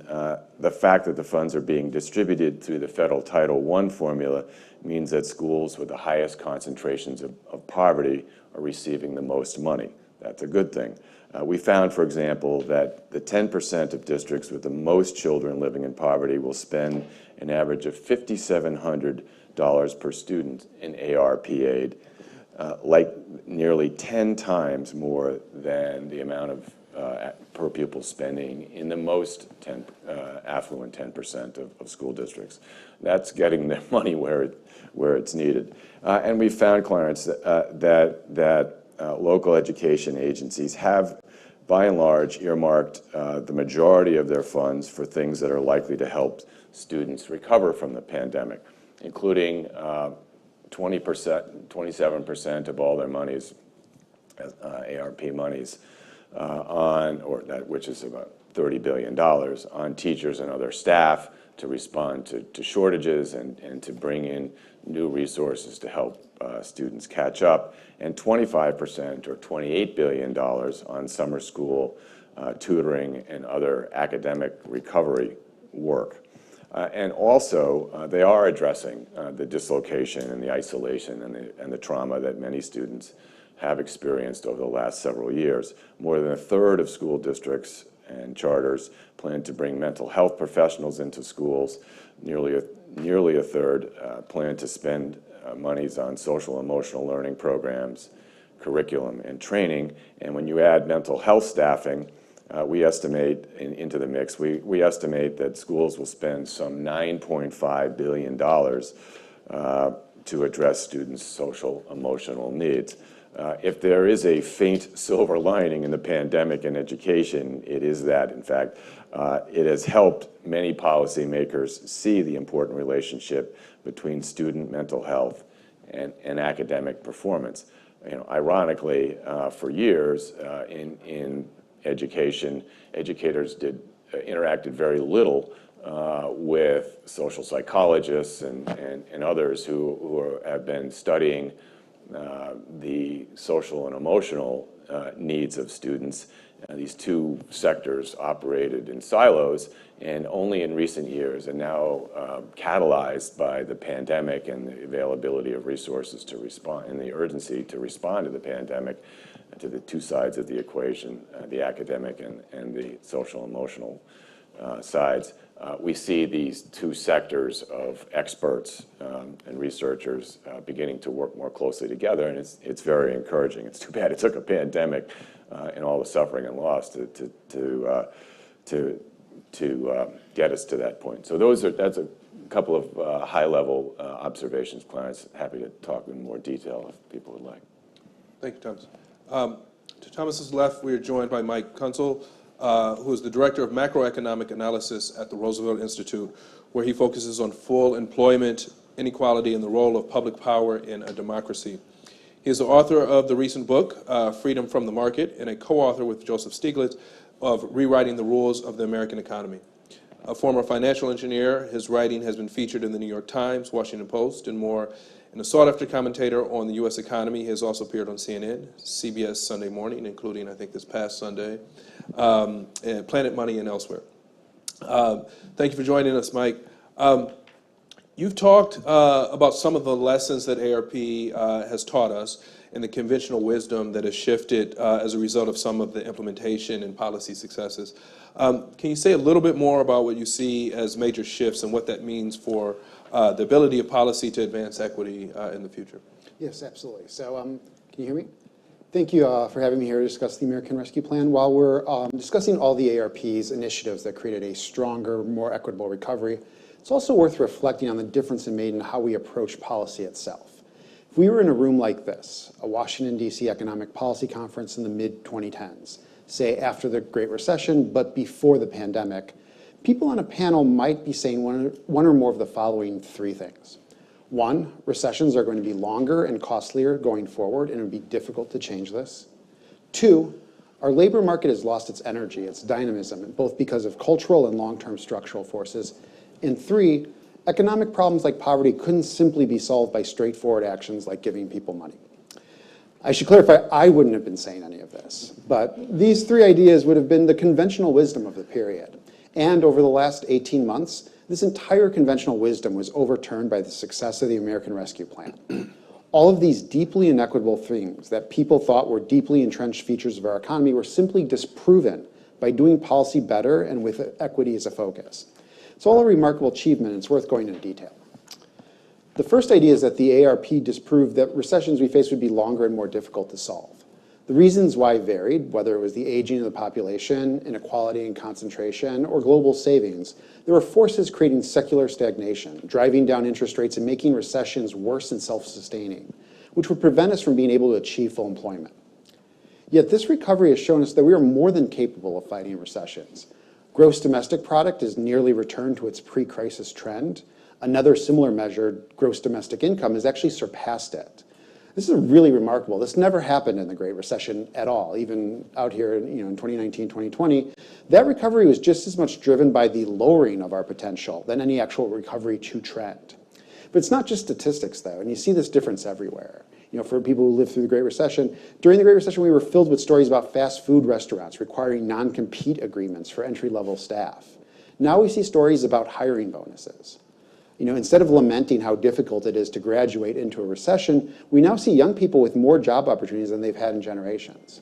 the fact that the funds are being distributed through the federal Title I formula means that schools with the highest concentrations of poverty are receiving the most money. That's a good thing. We found, for example, that the 10% of districts with the most children living in poverty will spend an average of $5,700 per student in ARP aid, like nearly 10 times more than the amount of per pupil spending in the most affluent 10% of school districts. That's getting their money where it's needed. And we found, Clarence, that local education agencies have, by and large, earmarked the majority of their funds for things that are likely to help students recover from the pandemic, including 27% of all their monies, ARP monies, which is about $30 billion, on teachers and other staff to respond to shortages and to bring in new resources to help students catch up, and 25% or $28 billion on summer school tutoring and other academic recovery work. And also, they are addressing the dislocation and the isolation and the trauma that many students have experienced over the last several years. More than a third of school districts and charters plan to bring mental health professionals into schools. Nearly a third plan to spend monies on social emotional learning programs, curriculum, and training. And when you add mental health staffing, we estimate into the mix, we estimate that schools will spend some $9.5 billion to address students' social emotional needs. If there is a faint silver lining in the pandemic in education, it is that, in fact, it has helped many policymakers see the important relationship between student mental health and academic performance. Ironically, for years in education, educators interacted very little with social psychologists and others who have been studying the social and emotional needs of students. These two sectors operated in silos, and only in recent years, and now catalyzed by the pandemic and the availability of resources to respond, and the urgency to respond to the pandemic, to the two sides of the equation, the academic and the social emotional sides. We see these two sectors of experts and researchers beginning to work more closely together, and it's very encouraging. It's too bad it took a pandemic and all the suffering and loss to get us to that point. So that's a couple of high-level observations, Clarence. Happy to talk in more detail if people would like. Thank you, Thomas. To Thomas's left, we are joined by Mike Kunzel, who is the Director of Macroeconomic Analysis at the Roosevelt Institute, where he focuses on full employment, inequality, and the role of public power in a democracy. He is the author of the recent book, Freedom from the Market, and a co-author with Joseph Stiglitz of Rewriting the Rules of the American Economy. A former financial engineer, his writing has been featured in the New York Times, Washington Post, and more. And a sought-after commentator on the U.S. economy, he has also appeared on CNN, CBS Sunday Morning, including, I think, this past Sunday, and Planet Money and elsewhere. Thank you for joining us, Mike. You've talked about some of the lessons that ARP has taught us and the conventional wisdom that has shifted as a result of some of the implementation and policy successes. Can you say a little bit more about what you see as major shifts and what that means for the ability of policy to advance equity in the future? Yes, absolutely. So can you hear me? Thank you for having me here to discuss the American Rescue Plan. While we're discussing all the ARP's initiatives that created a stronger, more equitable recovery, it's also worth reflecting on the difference it made in how we approach policy itself. If we were in a room like this, a Washington, D.C. economic policy conference in the mid-2010s, say after the Great Recession but before the pandemic, people on a panel might be saying one or more of the following three things. One, recessions are going to be longer and costlier going forward, and it would be difficult to change this. Two, our labor market has lost its energy, its dynamism, both because of cultural and long-term structural forces. And three, economic problems like poverty couldn't simply be solved by straightforward actions like giving people money. I should clarify, I wouldn't have been saying any of this, but these three ideas would have been the conventional wisdom of the period. And over the last 18 months, this entire conventional wisdom was overturned by the success of the American Rescue Plan. All of these deeply inequitable things that people thought were deeply entrenched features of our economy were simply disproven by doing policy better and with equity as a focus. It's all a remarkable achievement, and it's worth going into detail. The first idea is that the ARP disproved that recessions we face would be longer and more difficult to solve. The reasons why varied, whether it was the aging of the population, inequality and concentration, or global savings. There were forces creating secular stagnation, driving down interest rates and making recessions worse and self-sustaining, which would prevent us from being able to achieve full employment. Yet this recovery has shown us that we are more than capable of fighting recessions. Gross domestic product has nearly returned to its pre-crisis trend. Another similar measure, gross domestic income, has actually surpassed it. This is really remarkable. This never happened in the Great Recession at all, even out here in 2019, 2020. That recovery was just as much driven by the lowering of our potential than any actual recovery to trend. But it's not just statistics, though, and you see this difference everywhere. For people who lived through the Great Recession, during the Great Recession, we were filled with stories about fast food restaurants requiring non-compete agreements for entry-level staff. Now we see stories about hiring bonuses. Instead of lamenting how difficult it is to graduate into a recession, we now see young people with more job opportunities than they've had in generations.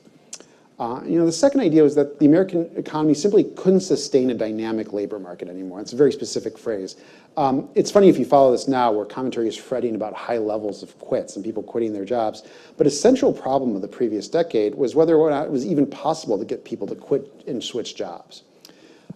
The second idea was that the American economy simply couldn't sustain a dynamic labor market anymore. It's a very specific phrase. It's funny if you follow this now, where commentary is fretting about high levels of quits and people quitting their jobs. But a central problem of the previous decade was whether or not it was even possible to get people to quit and switch jobs.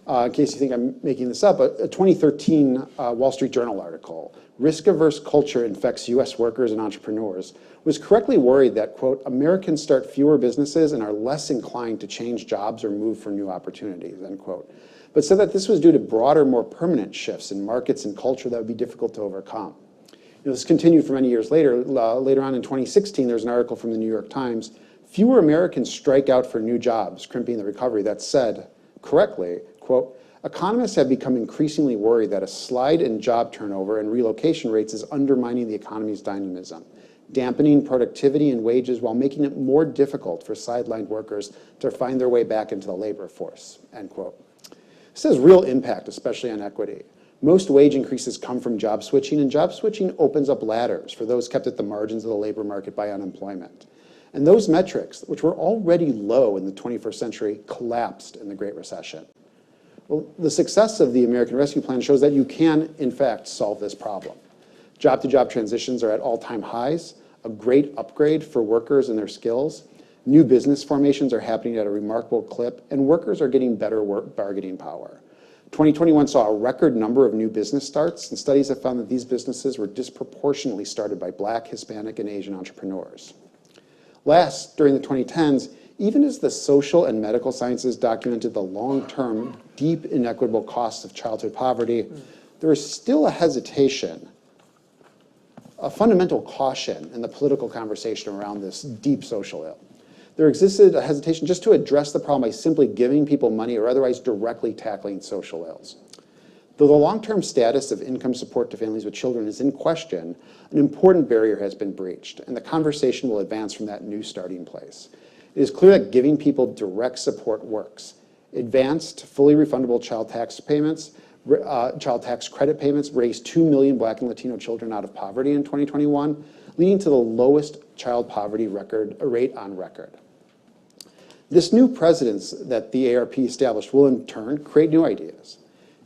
In case you think I'm making this up, a 2013 Wall Street Journal article, Risk-Averse Culture Infects U.S. Workers and Entrepreneurs, was correctly worried that, quote, Americans start fewer businesses and are less inclined to change jobs or move for new opportunities, end quote. But said that this was due to broader, more permanent shifts in markets and culture that would be difficult to overcome. This continued for many years later. Later on in 2016, there's an article from the New York Times, fewer Americans strike out for new jobs, crimping the recovery, that said, correctly, quote, economists have become increasingly worried that a slide in job turnover and relocation rates is undermining the economy's dynamism, dampening productivity and wages while making it more difficult for sidelined workers to find their way back into the labor force, end quote. This has real impact, especially on equity. Most wage increases come from job switching, and job switching opens up ladders for those kept at the margins of the labor market by unemployment. And those metrics, which were already low in the 21st century, collapsed in the Great Recession. Well, the success of the American Rescue Plan shows that you can, in fact, solve this problem. Job-to-job transitions are at all-time highs, a great upgrade for workers and their skills. New business formations are happening at a remarkable clip, and workers are getting better bargaining power. 2021 saw a record number of new business starts, and studies have found that these businesses were disproportionately started by Black, Hispanic, and Asian entrepreneurs. Last, during the 2010s, even as the social and medical sciences documented the long-term, deep inequitable costs of childhood poverty, there is still a hesitation, a fundamental caution in the political conversation around this deep social ill. There existed a hesitation just to address the problem by simply giving people money or otherwise directly tackling social ills. Though the long-term status of income support to families with children is in question, an important barrier has been breached, and the conversation will advance from that new starting place. It is clear that giving people direct support works. Advanced, fully refundable child tax credit payments raised 2 million Black and Latino children out of poverty in 2021, leading to the lowest child poverty rate on record. This new precedence that the ARP established will in turn create new ideas.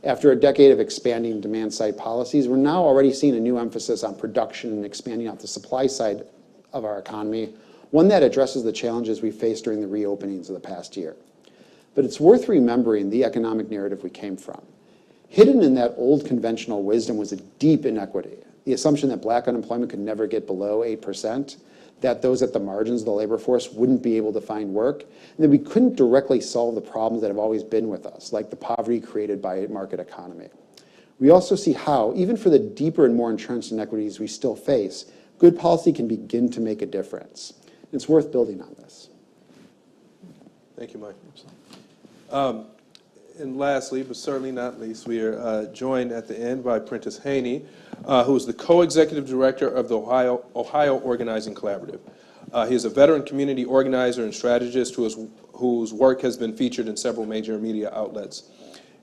After a decade of expanding demand-side policies, we're now already seeing a new emphasis on production and expanding out the supply side of our economy, one that addresses the challenges we faced during the reopenings of the past year. But it's worth remembering the economic narrative we came from. Hidden in that old conventional wisdom was a deep inequity, the assumption that Black unemployment could never get below 8%, that those at the margins of the labor force wouldn't be able to find work, and that we couldn't directly solve the problems that have always been with us, like the poverty created by a market economy. We also see how, even for the deeper and more entrenched inequities we still face, good policy can begin to make a difference. It's worth building on this. Thank you, Mike. And lastly, but certainly not least, we are joined at the end by Prentice Haney, who is the co-executive director of the Ohio Organizing Collaborative. He is a veteran community organizer and strategist whose work has been featured in several major media outlets.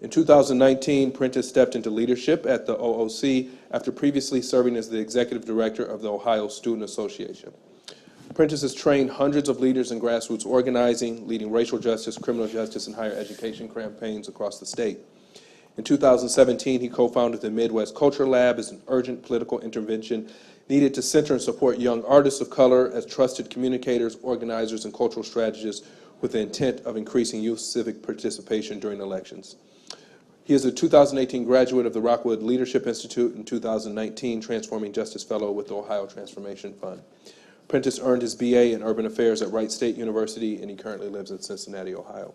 In 2019, Prentice stepped into leadership at the OOC after previously serving as the executive director of the Ohio Student Association. Prentice has trained hundreds of leaders in grassroots organizing, leading racial justice, criminal justice, and higher education campaigns across the state. In 2017, he co-founded the Midwest Culture Lab as an urgent political intervention needed to center and support young artists of color as trusted communicators, organizers, and cultural strategists with the intent of increasing youth civic participation during elections. He is a 2018 graduate of the Rockwood Leadership Institute and 2019 Transforming Justice Fellow with the Ohio Transformation Fund. Prentice earned his BA in Urban Affairs at Wright State University, and he currently lives in Cincinnati, Ohio.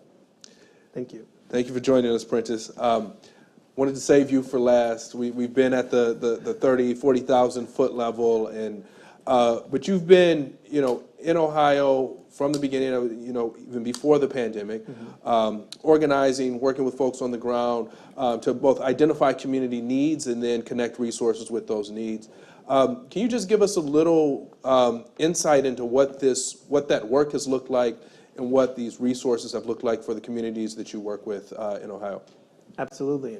Thank you. Thank you for joining us, Prentice. Wanted to save you for last. We've been at the 30, 40,000 foot level, and but you've been, in Ohio from the beginning of, even before the pandemic, organizing, working with folks on the ground to both identify community needs and then connect resources with those needs. Can you just give us a little insight into what that work has looked like and what these resources have looked like for the communities that you work with in Ohio? Absolutely.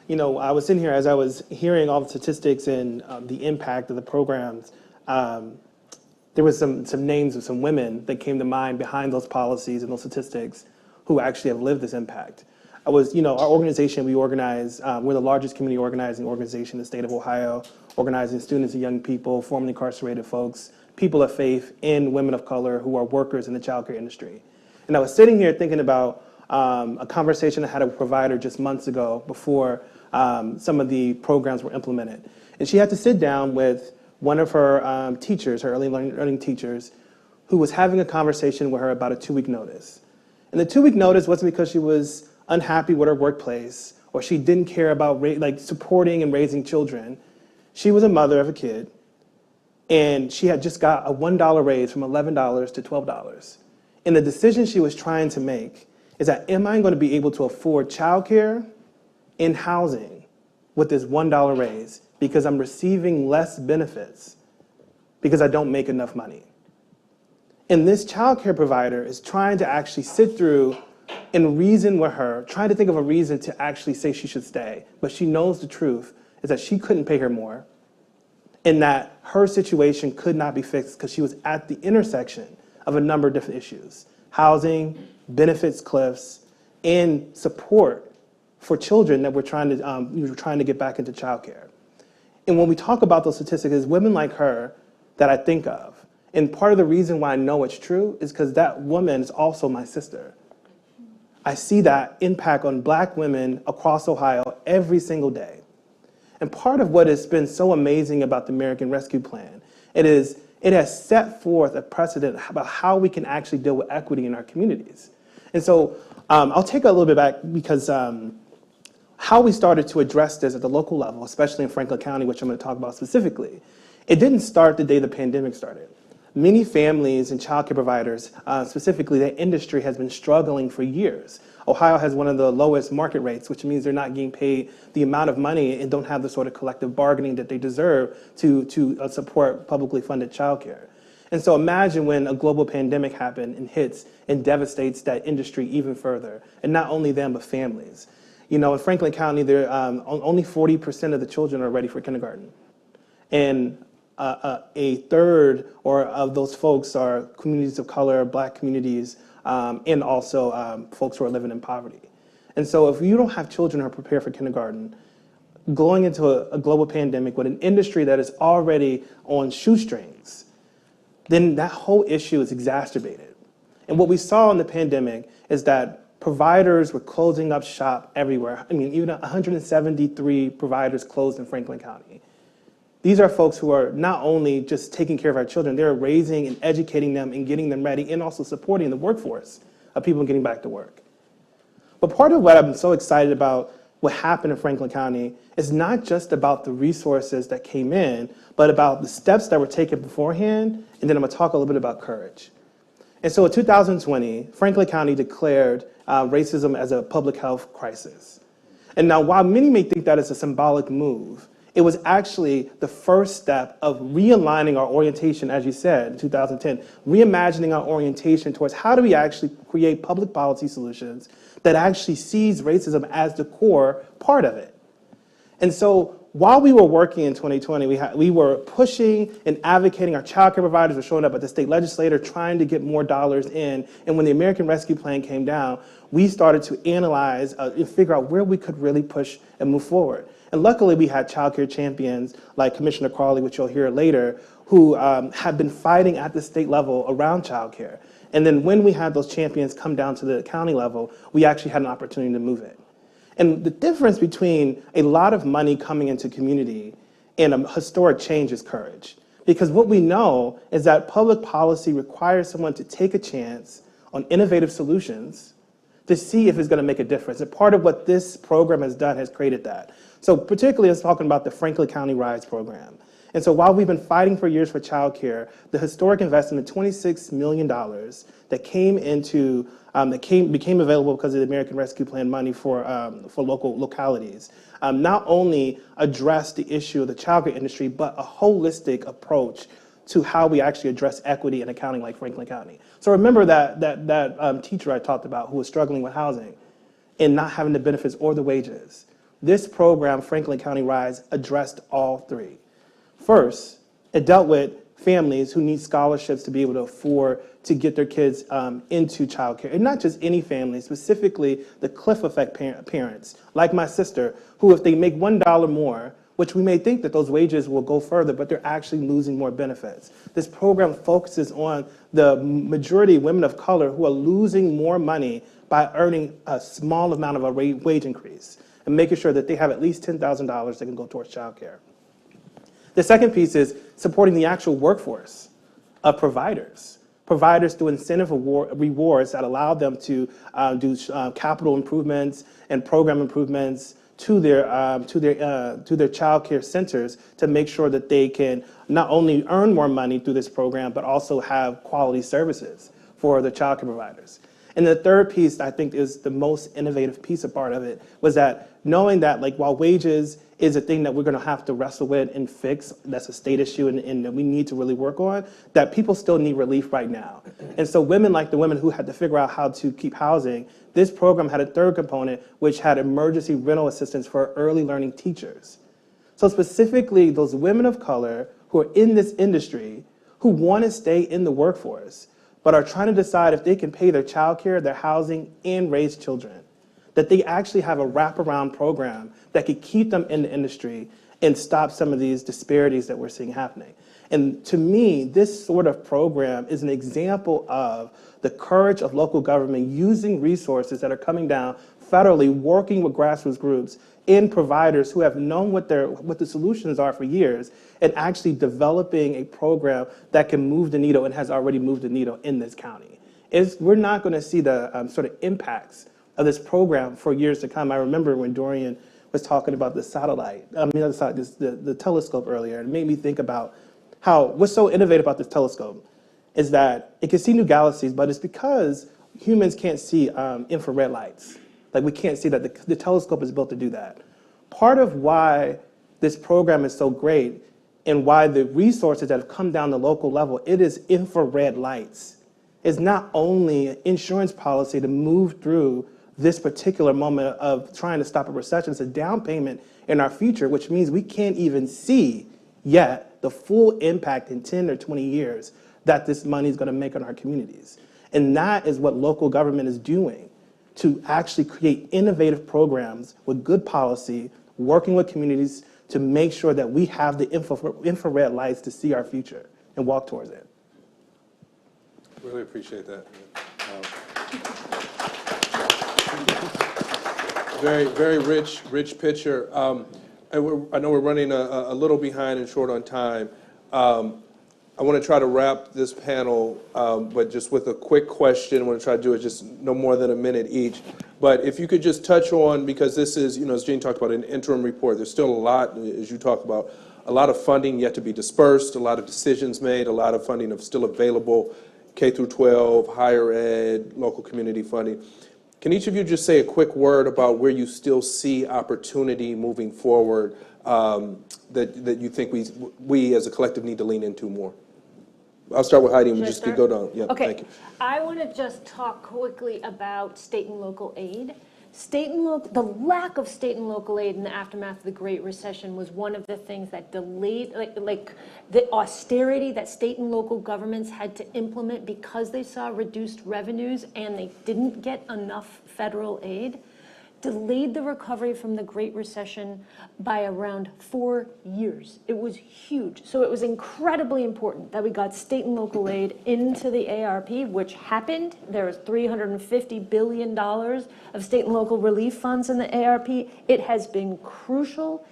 I was sitting here as I was hearing all the statistics and the impact of the programs. There was some names of some women that came to mind behind those policies and those statistics who actually have lived this impact. Our organization, we organize, we're the largest community organizing organization in the state of Ohio, organizing students and young people, formerly incarcerated folks, people of faith, and women of color who are workers in the child care industry. And I was sitting here thinking about a conversation I had with a provider just months ago before some of the programs were implemented. And she had to sit down with one of her teachers, her early learning teachers, who was having a conversation with her about a 2-week notice. And the 2-week notice wasn't because she was unhappy with her workplace or she didn't care about supporting and raising children. She was a mother of a kid, and she had just got a $1 raise from $11 to $12. And the decision she was trying to make is that, am I going to be able to afford childcare and housing with this $1 raise because I'm receiving less benefits because I don't make enough money? And this childcare provider is trying to actually sit through and reason with her, trying to think of a reason to actually say she should stay. But she knows the truth is that she couldn't pay her more and that her situation could not be fixed because she was at the intersection of a number of different issues: housing, benefits cliffs, and support for children that we're trying to get back into childcare. And when we talk about those statistics, it's women like her that I think of. And part of the reason why I know it's true is because that woman is also my sister. I see that impact on Black women across Ohio every single day. And part of what has been so amazing about the American Rescue Plan, it has set forth a precedent about how we can actually deal with equity in our communities. And so I'll take a little bit back because how we started to address this at the local level, especially in Franklin County, which I'm going to talk about specifically, it didn't start the day the pandemic started. Many families and childcare providers, specifically that industry, has been struggling for years. Ohio has one of the lowest market rates, which means they're not getting paid the amount of money and don't have the sort of collective bargaining that they deserve to support publicly funded childcare. And so imagine when a global pandemic happens and hits and devastates that industry even further, and not only them, but families. You know, in Franklin County, only 40% of the children are ready for kindergarten. And a third of those folks are communities of color, Black communities, and also folks who are living in poverty. And so if you don't have children who are prepared for kindergarten, going into a global pandemic with an industry that is already on shoestrings, then that whole issue is exacerbated. And what we saw in the pandemic is that providers were closing up shop everywhere. I mean, even 173 providers closed in Franklin County. These are folks who are not only just taking care of our children, they're raising and educating them and getting them ready and also supporting the workforce of people getting back to work. But part of what I'm so excited about what happened in Franklin County is not just about the resources that came in, but about the steps that were taken beforehand, and then I'm gonna talk a little bit about courage. And so in 2020, Franklin County declared racism as a public health crisis. And now while many may think that is a symbolic move, it was actually the first step of realigning our orientation, as you said, in 2010, reimagining our orientation towards how do we actually create public policy solutions that actually sees racism as the core part of it. And so while we were working in 2020, we were pushing and advocating. Our child care providers were showing up at the state legislature trying to get more dollars in. And when the American Rescue Plan came down, we started to analyze and figure out where we could really push and move forward. And luckily, we had child care champions like Commissioner Crawley, which you'll hear later, who have been fighting at the state level around child care. And then when we had those champions come down to the county level, we actually had an opportunity to move it. And the difference between a lot of money coming into community and a historic change is courage. Because what we know is that public policy requires someone to take a chance on innovative solutions to see if it's going to make a difference. And part of what this program has done has created that. So particularly, I was talking about the Franklin County RISE program. And so while we've been fighting for years for childcare, the historic investment of $26 million that came into became available because of the American Rescue Plan money for local localities, not only addressed the issue of the childcare industry, but a holistic approach to how we actually address equity in a county like Franklin County. So remember that teacher I talked about who was struggling with housing and not having the benefits or the wages. This program, Franklin County RISE, addressed all three. First, it dealt with families who need scholarships to be able to afford to get their kids into childcare. And not just any family, specifically the cliff effect parents, like my sister, who if they make $1 more, which we may think that those wages will go further, but they're actually losing more benefits. This program focuses on the majority of women of color who are losing more money by earning a small amount of a wage increase and making sure that they have at least $10,000 that can go towards childcare. The second piece is supporting the actual workforce of providers. Providers through incentive rewards that allow them to do capital improvements and program improvements to their child care centers to make sure that they can not only earn more money through this program, but also have quality services for the child care providers. And the third piece I think is the most innovative piece of part of it was that knowing that while wages is a thing that we're going to have to wrestle with and fix, that's a state issue and that we need to really work on, that people still need relief right now. And so women like the women who had to figure out how to keep housing, this program had a third component which had emergency rental assistance for early learning teachers. So specifically those women of color who are in this industry who want to stay in the workforce, but are trying to decide if they can pay their childcare, their housing, and raise children, that they actually have a wraparound program that could keep them in the industry and stop some of these disparities that we're seeing happening. And to me, this sort of program is an example of the courage of local government using resources that are coming down federally, working with grassroots groups and providers who have known what the solutions are for years, and actually developing a program that can move the needle and has already moved the needle in this county. We're not going to see the sort of impacts of this program for years to come. I remember when Dorian was talking about the the telescope earlier, and it made me think about how what's so innovative about this telescope is that it can see new galaxies, but it's because humans can't see infrared lights. Like, we can't see that. The telescope is built to do that. Part of why this program is so great and why the resources that have come down the local level, it is infrared lights. It's not only an insurance policy to move through this particular moment of trying to stop a recession. It's a down payment in our future, which means we can't even see yet the full impact in 10 or 20 years that this money is going to make on our communities. And that is what local government is doing, to actually create innovative programs with good policy, working with communities to make sure that we have the infrared lights to see our future and walk towards it. Really appreciate that. Very, very rich picture. And I know we're running a little behind and short on time. I want to try to wrap this panel, but just with a quick question. I want to try to do it just no more than a minute each. But if you could just touch on, because this is, as Jean talked about, an interim report, there's still a lot, as you talked about, a lot of funding yet to be dispersed, a lot of decisions made, a lot of funding still available, K through 12, higher ed, local community funding. Can each of you just say a quick word about where you still see opportunity moving forward that you think we as a collective need to lean into more? I'll start with Heidi and just go down. Yeah, okay. Thank you. I want to just talk quickly about state and local aid. The lack of state and local aid in the aftermath of the Great Recession was one of the things that delayed, like the austerity that state and local governments had to implement because they saw reduced revenues and they didn't get enough federal aid, delayed the recovery from the Great Recession by around 4 years. It was huge. So it was incredibly important that we got state and local aid into the ARP, which happened. There was $350 billion of state and local relief funds in the ARP. It has been crucial.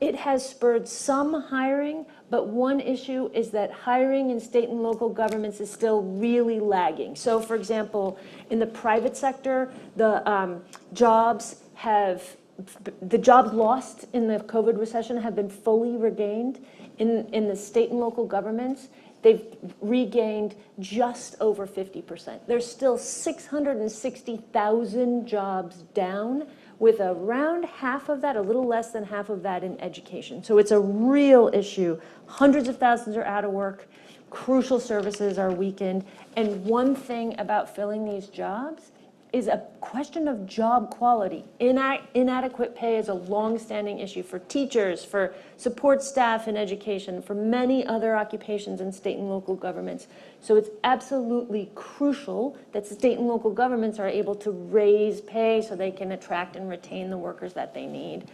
It has spurred some hiring, but one issue is that hiring in state and local governments is still really lagging. So, for example, in the private sector, the jobs lost in the COVID recession have been fully regained. In the state and local governments, they've regained just over 50%. There's still 660,000 jobs down, with around half of that, a little less than half of that, in education. So it's a real issue. Hundreds of thousands are out of work. Crucial services are weakened. And one thing about filling these jobs is a question of job quality. Inadequate pay is a long-standing issue for teachers, for support staff in education, for many other occupations in state and local governments. So it's absolutely crucial that state and local governments are able to raise pay so they can attract and retain the workers that they need.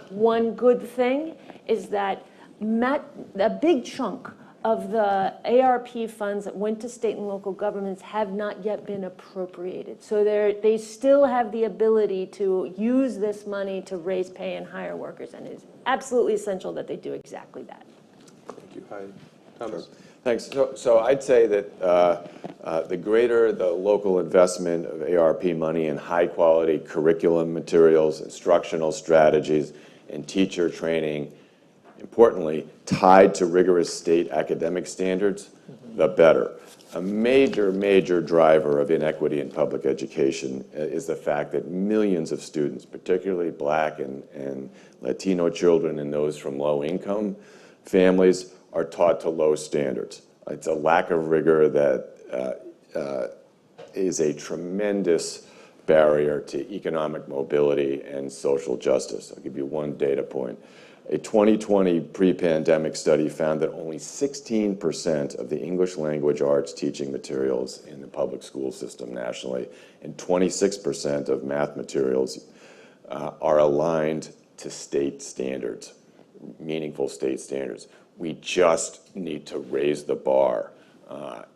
One good thing is that a big chunk of the ARP funds that went to state and local governments have not yet been appropriated. So they still have the ability to use this money to raise pay and hire workers, and it is absolutely essential that they do exactly that. Thank you, Heidi. Thomas? Sure. Thanks. So I'd say that the greater the local investment of ARP money in high-quality curriculum materials, instructional strategies, and teacher training, importantly, tied to rigorous state academic standards, the better. A major driver of inequity in public education is the fact that millions of students, particularly Black and Latino children and those from low-income families, are taught to low standards. It's a lack of rigor that is a tremendous barrier to economic mobility and social justice. I'll give you one data point. A 2020 pre-pandemic study found that only 16% of the English language arts teaching materials in the public school system nationally and 26% of math materials are aligned to state standards, meaningful state standards. We just need to raise the bar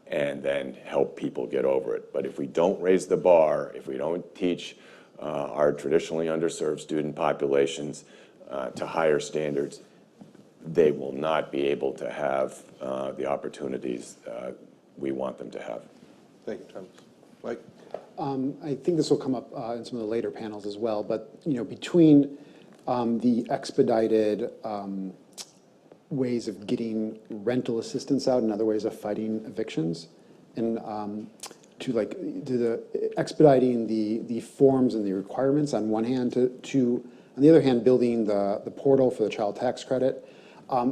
and then help people get over it. But if we don't raise the bar, if we don't teach our traditionally underserved student populations to higher standards, they will not be able to have the opportunities we want them to have. Thank you, Thomas. Mike? I think this will come up in some of the later panels as well, but between the expedited ways of getting rental assistance out and other ways of fighting evictions, and to the expediting the forms and the requirements on one hand, to on the other hand building the portal for the child tax credit.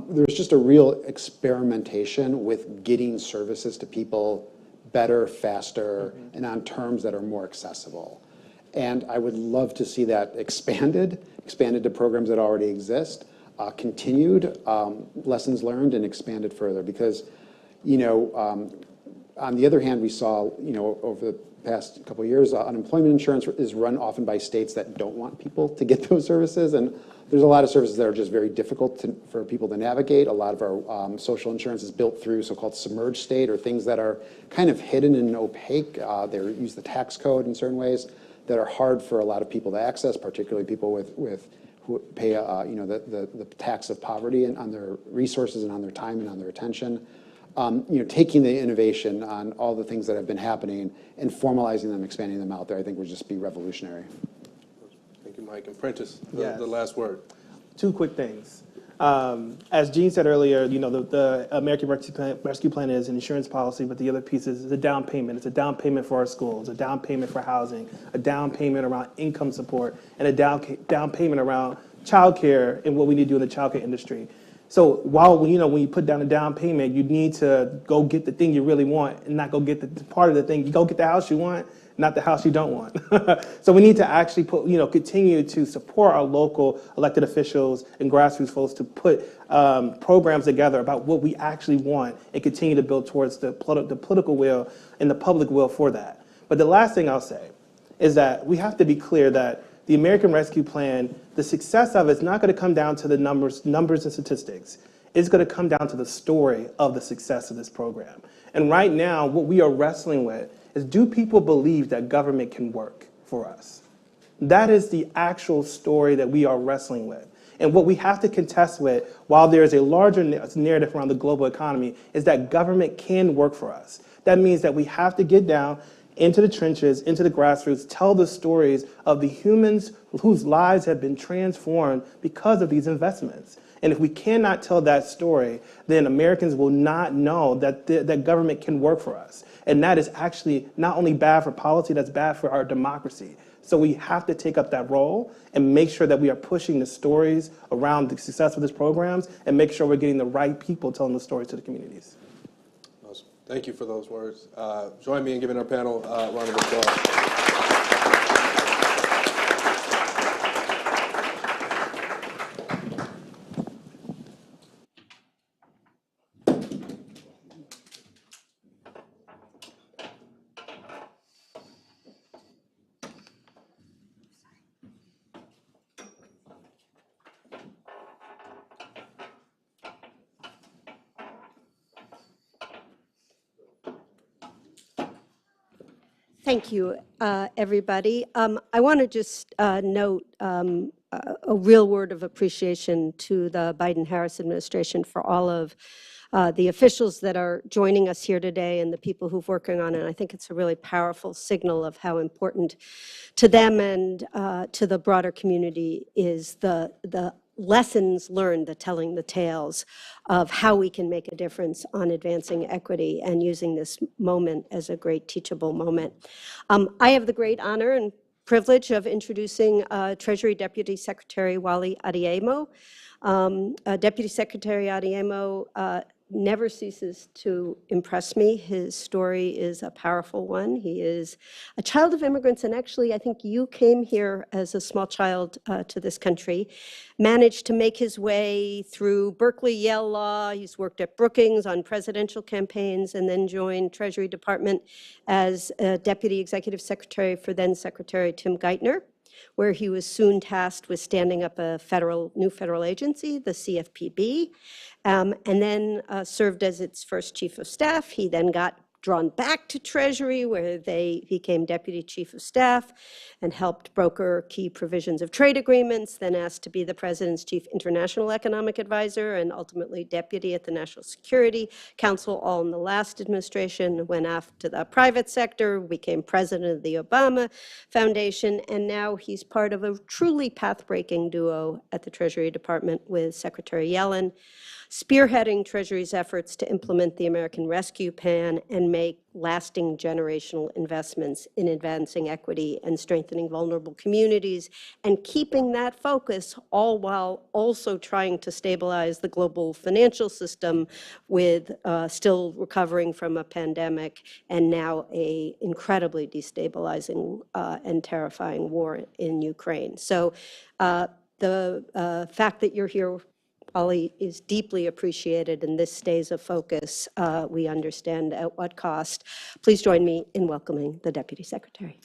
There's just a real experimentation with getting services to people better, faster, and on terms that are more accessible. And I would love to see that expanded to programs that already exist, continued, lessons learned, and expanded further. Because, on the other hand, we saw, over the past couple of years, unemployment insurance is run often by states that don't want people to get those services. And there's a lot of services that are just very difficult for people to navigate. A lot of our social insurance is built through so-called submerged state, or things that are kind of hidden and opaque. They use the tax code in certain ways that are hard for a lot of people to access, particularly people who pay the tax of poverty and on their resources and on their time and on their attention. Taking the innovation on all the things that have been happening and formalizing them, expanding them out there, I think would just be revolutionary. Thank you, Mike. And Prentice, Yes. the last word. Two quick things. As Jean said earlier, the American Rescue Plan is an insurance policy, but the other piece is a down payment. It's a down payment for our schools, a down payment for housing, a down payment around income support, and a down payment around childcare and what we need to do in the childcare industry. So while when you put down a down payment, you need to go get the thing you really want and not go get the part of the thing. You go get the house you want, not the house you don't want. So we need to actually continue to support our local elected officials and grassroots folks to put programs together about what we actually want and continue to build towards the political will and the public will for that. But the last thing I'll say is that we have to be clear that the American Rescue Plan, the success of it is not going to come down to the numbers and statistics. It's going to come down to the story of the success of this program. And right now, what we are wrestling with is, do people believe that government can work for us? That is the actual story that we are wrestling with. And what we have to contest with, while there is a larger narrative around the global economy, is that government can work for us. That means that we have to get down into the trenches, into the grassroots, tell the stories of the humans whose lives have been transformed because of these investments. And if we cannot tell that story, then Americans will not know that that government can work for us. And that is actually not only bad for policy, that's bad for our democracy. So we have to take up that role and make sure that we are pushing the stories around the success of these programs and make sure we're getting the right people telling the stories to the communities. Awesome. Thank you for those words. Join me in giving our panel a round of applause. Thank you, everybody. I want to just note a real word of appreciation to the Biden-Harris administration for all of the officials that are joining us here today and the people who've working on it. I think it's a really powerful signal of how important to them and to the broader community is the lessons learned, the telling the tales of how we can make a difference on advancing equity and using this moment as a great teachable moment. I have the great honor and privilege of introducing Treasury Deputy Secretary Wally Adeyemo. Deputy Secretary Adeyemo never ceases to impress me. His story is a powerful one. He is a child of immigrants, and actually I think you came here as a small child to this country, managed to make his way through Berkeley, Yale Law. He's worked at Brookings on presidential campaigns and then joined Treasury Department as Deputy Executive Secretary for then Secretary Tim Geithner. where he was soon tasked with standing up a new federal agency, the CFPB, and then served as its first chief of staff. He then got drawn back to Treasury, where they became deputy chief of staff and helped broker key provisions of trade agreements, then asked to be the president's chief international economic advisor and ultimately deputy at the National Security Council, all in the last administration, went off to the private sector, became president of the Obama Foundation, and now he's part of a truly path-breaking duo at the Treasury Department with Secretary Yellen, spearheading Treasury's efforts to implement the American Rescue Plan and make lasting generational investments in advancing equity and strengthening vulnerable communities, and keeping that focus, all while also trying to stabilize the global financial system with still recovering from a pandemic and now a incredibly destabilizing and terrifying war in Ukraine. So the fact that you're here, Wally, is deeply appreciated, and this stays a focus. We understand at what cost. Please join me in welcoming the Deputy Secretary.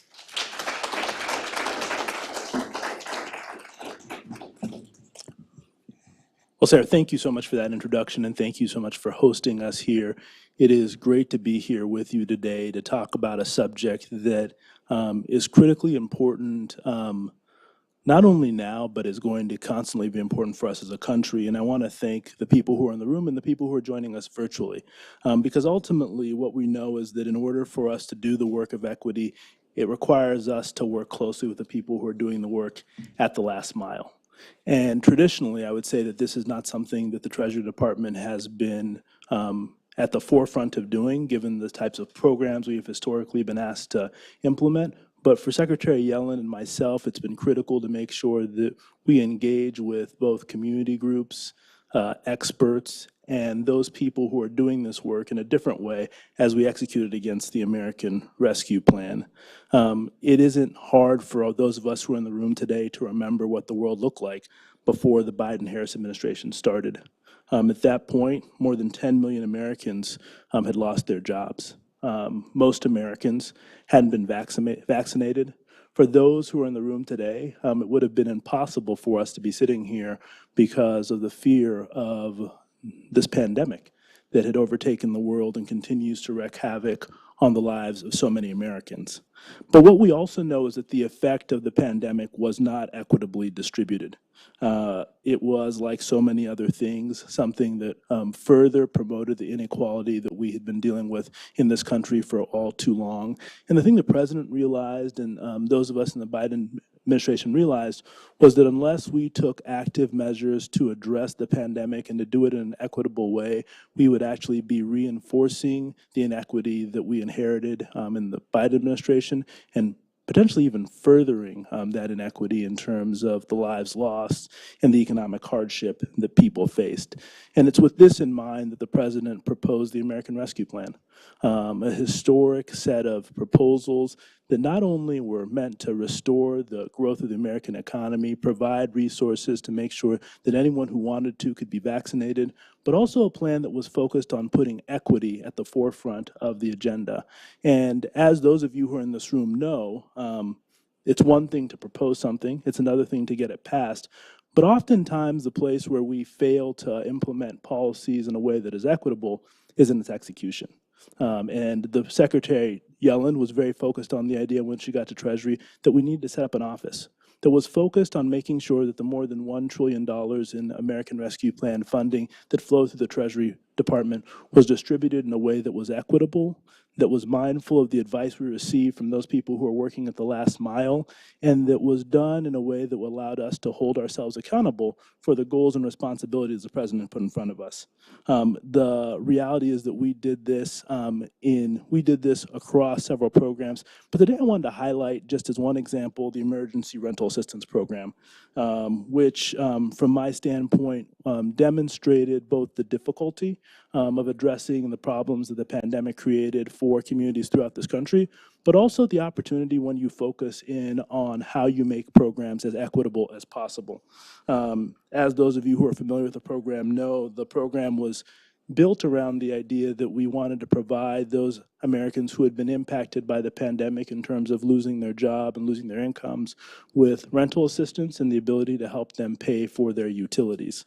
Well, Sarah, thank you so much for that introduction, and thank you so much for hosting us here. It is great to be here with you today to talk about a subject that is critically important, not only now, but is going to constantly be important for us as a country. And I want to thank the people who are in the room and the people who are joining us virtually, because ultimately what we know is that in order for us to do the work of equity, it requires us to work closely with the people who are doing the work at the last mile. And traditionally, I would say that this is not something that the Treasury Department has been at the forefront of doing, given the types of programs we've historically been asked to implement. But for Secretary Yellen and myself, it's been critical to make sure that we engage with both community groups, experts, and those people who are doing this work in a different way as we execute it against the American Rescue Plan. It isn't hard for those of us who are in the room today to remember what the world looked like before the Biden-Harris administration started. At that point, more than 10 million Americans had lost their jobs. Most Americans hadn't been vaccinated. For those who are in the room today, it would have been impossible for us to be sitting here because of the fear of this pandemic that had overtaken the world and continues to wreak havoc on the lives of so many Americans. But what we also know is that the effect of the pandemic was not equitably distributed. It was, like so many other things, something that further promoted the inequality that we had been dealing with in this country for all too long. And the thing the president realized, and those of us in the Biden administration realized, was that unless we took active measures to address the pandemic and to do it in an equitable way, we would actually be reinforcing the inequity that we inherited in the Biden administration and potentially even furthering that inequity in terms of the lives lost and the economic hardship that people faced. And it's with this in mind that the president proposed the American Rescue Plan, a historic set of proposals that not only were meant to restore the growth of the American economy, provide resources to make sure that anyone who wanted to could be vaccinated, but also a plan that was focused on putting equity at the forefront of the agenda. And as those of you who are in this room know, it's one thing to propose something, it's another thing to get it passed. But oftentimes the place where we fail to implement policies in a way that is equitable is in its execution. And the Secretary Yellen was very focused on the idea when she got to Treasury that we need to set up an office that was focused on making sure that the more than $1 trillion in American Rescue Plan funding that flowed through the Treasury Department was distributed in a way that was equitable, that was mindful of the advice we received from those people who are working at the last mile, and that was done in a way that allowed us to hold ourselves accountable for the goals and responsibilities the president put in front of us. The reality is that we did this across several programs, but today I wanted to highlight, just as one example, the Emergency Rental Assistance Program, which from my standpoint demonstrated both the difficulty of addressing the problems that the pandemic created for communities throughout this country, but also the opportunity when you focus in on how you make programs as equitable as possible. As those of you who are familiar with the program know, the program was built around the idea that we wanted to provide those Americans who had been impacted by the pandemic in terms of losing their job and losing their incomes with rental assistance and the ability to help them pay for their utilities.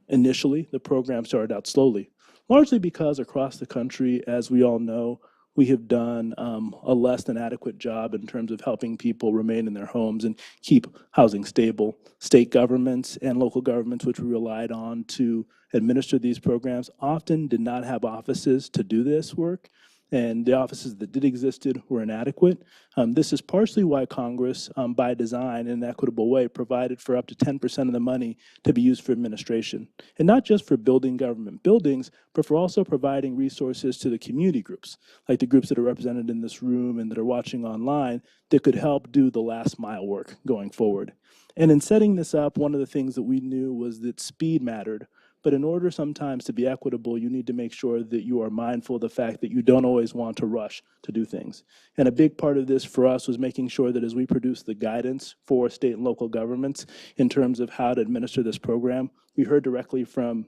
Initially, the program started out slowly, largely because across the country, as we all know, we have done a less than adequate job in terms of helping people remain in their homes and keep housing stable. State governments and local governments, which we relied on to administer these programs, often did not have offices to do this work, and the offices that did existed were inadequate. This is partially why Congress, by design, in an equitable way, provided for up to 10% of the money to be used for administration. And not just for building government buildings, but for also providing resources to the community groups, like the groups that are represented in this room and that are watching online, that could help do the last mile work going forward. And in setting this up, one of the things that we knew was that speed mattered. But in order sometimes to be equitable, you need to make sure that you are mindful of the fact that you don't always want to rush to do things. And a big part of this for us was making sure that as we produce the guidance for state and local governments in terms of how to administer this program, we heard directly from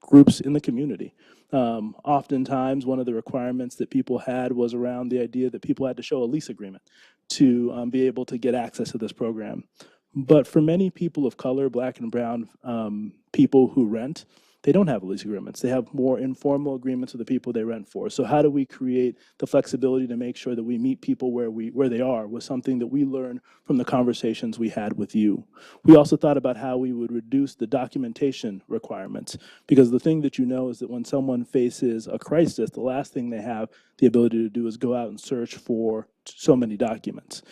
groups in the community. Oftentimes, one of the requirements that people had was around the idea that people had to show a lease agreement to be able to get access to this program. But for many people of color, Black and brown people who rent, they don't have lease agreements. They have more informal agreements with the people they rent for. So how do we create the flexibility to make sure that we meet people where they are was something that we learned from the conversations we had with you. We also thought about how we would reduce the documentation requirements, because the thing that you know is that when someone faces a crisis, the last thing they have the ability to do is go out and search for so many documents.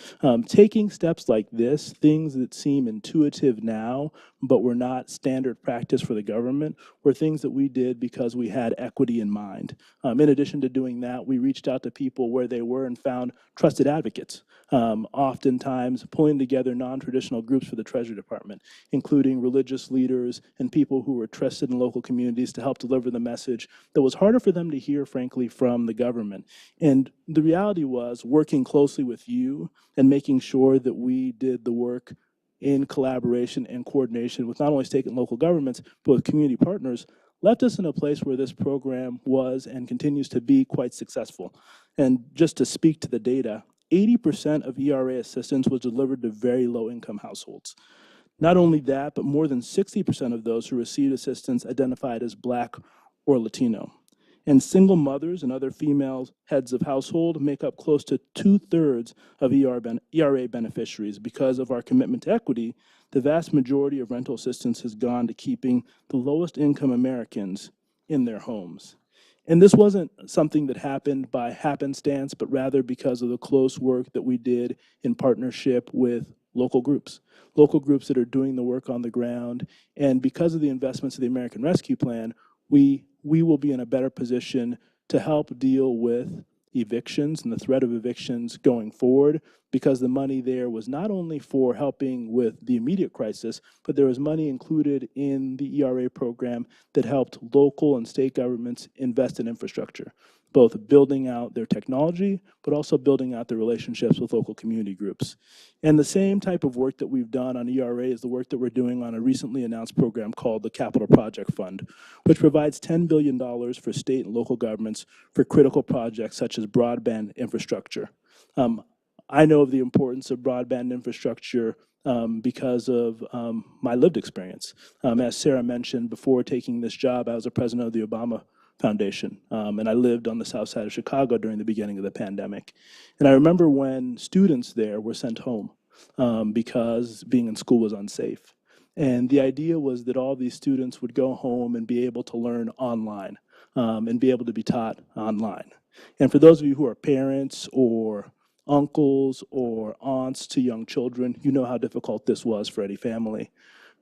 Taking steps like this, things that seem intuitive now, but were not standard practice for the government, were things that we did because we had equity in mind. In addition to doing that, we reached out to people where they were and found trusted advocates, oftentimes pulling together non-traditional groups for the Treasury Department, including religious leaders and people who were trusted in local communities to help deliver the message that was harder for them to hear, frankly, from the government. And the reality was working closely with you and making sure that we did the work in collaboration and coordination with not only state and local governments, but with community partners, left us in a place where this program was and continues to be quite successful. And just to speak to the data, 80% of ERA assistance was delivered to very low-income households. Not only that, but more than 60% of those who received assistance identified as Black or Latino. And single mothers and other female heads of household make up close to 2/3 of ERA beneficiaries. Because of our commitment to equity, the vast majority of rental assistance has gone to keeping the lowest income Americans in their homes. And this wasn't something that happened by happenstance, but rather because of the close work that we did in partnership with local groups that are doing the work on the ground. And because of the investments of the American Rescue Plan, we will be in a better position to help deal with evictions and the threat of evictions going forward, because the money there was not only for helping with the immediate crisis, but there was money included in the ERA program that helped local and state governments invest in infrastructure, both building out their technology, but also building out their relationships with local community groups. And the same type of work that we've done on ERA is the work that we're doing on a recently announced program called the Capital Project Fund, which provides $10 billion for state and local governments for critical projects such as broadband infrastructure. I know of the importance of broadband infrastructure because of my lived experience. As Sarah mentioned, before taking this job, I was a president of the Obama Foundation, and I lived on the south side of Chicago during the beginning of the pandemic. And I remember when students there were sent home because being in school was unsafe. And the idea was that all these students would go home and be able to learn online and be able to be taught online. And for those of you who are parents or uncles or aunts to young children, you know how difficult this was for any family.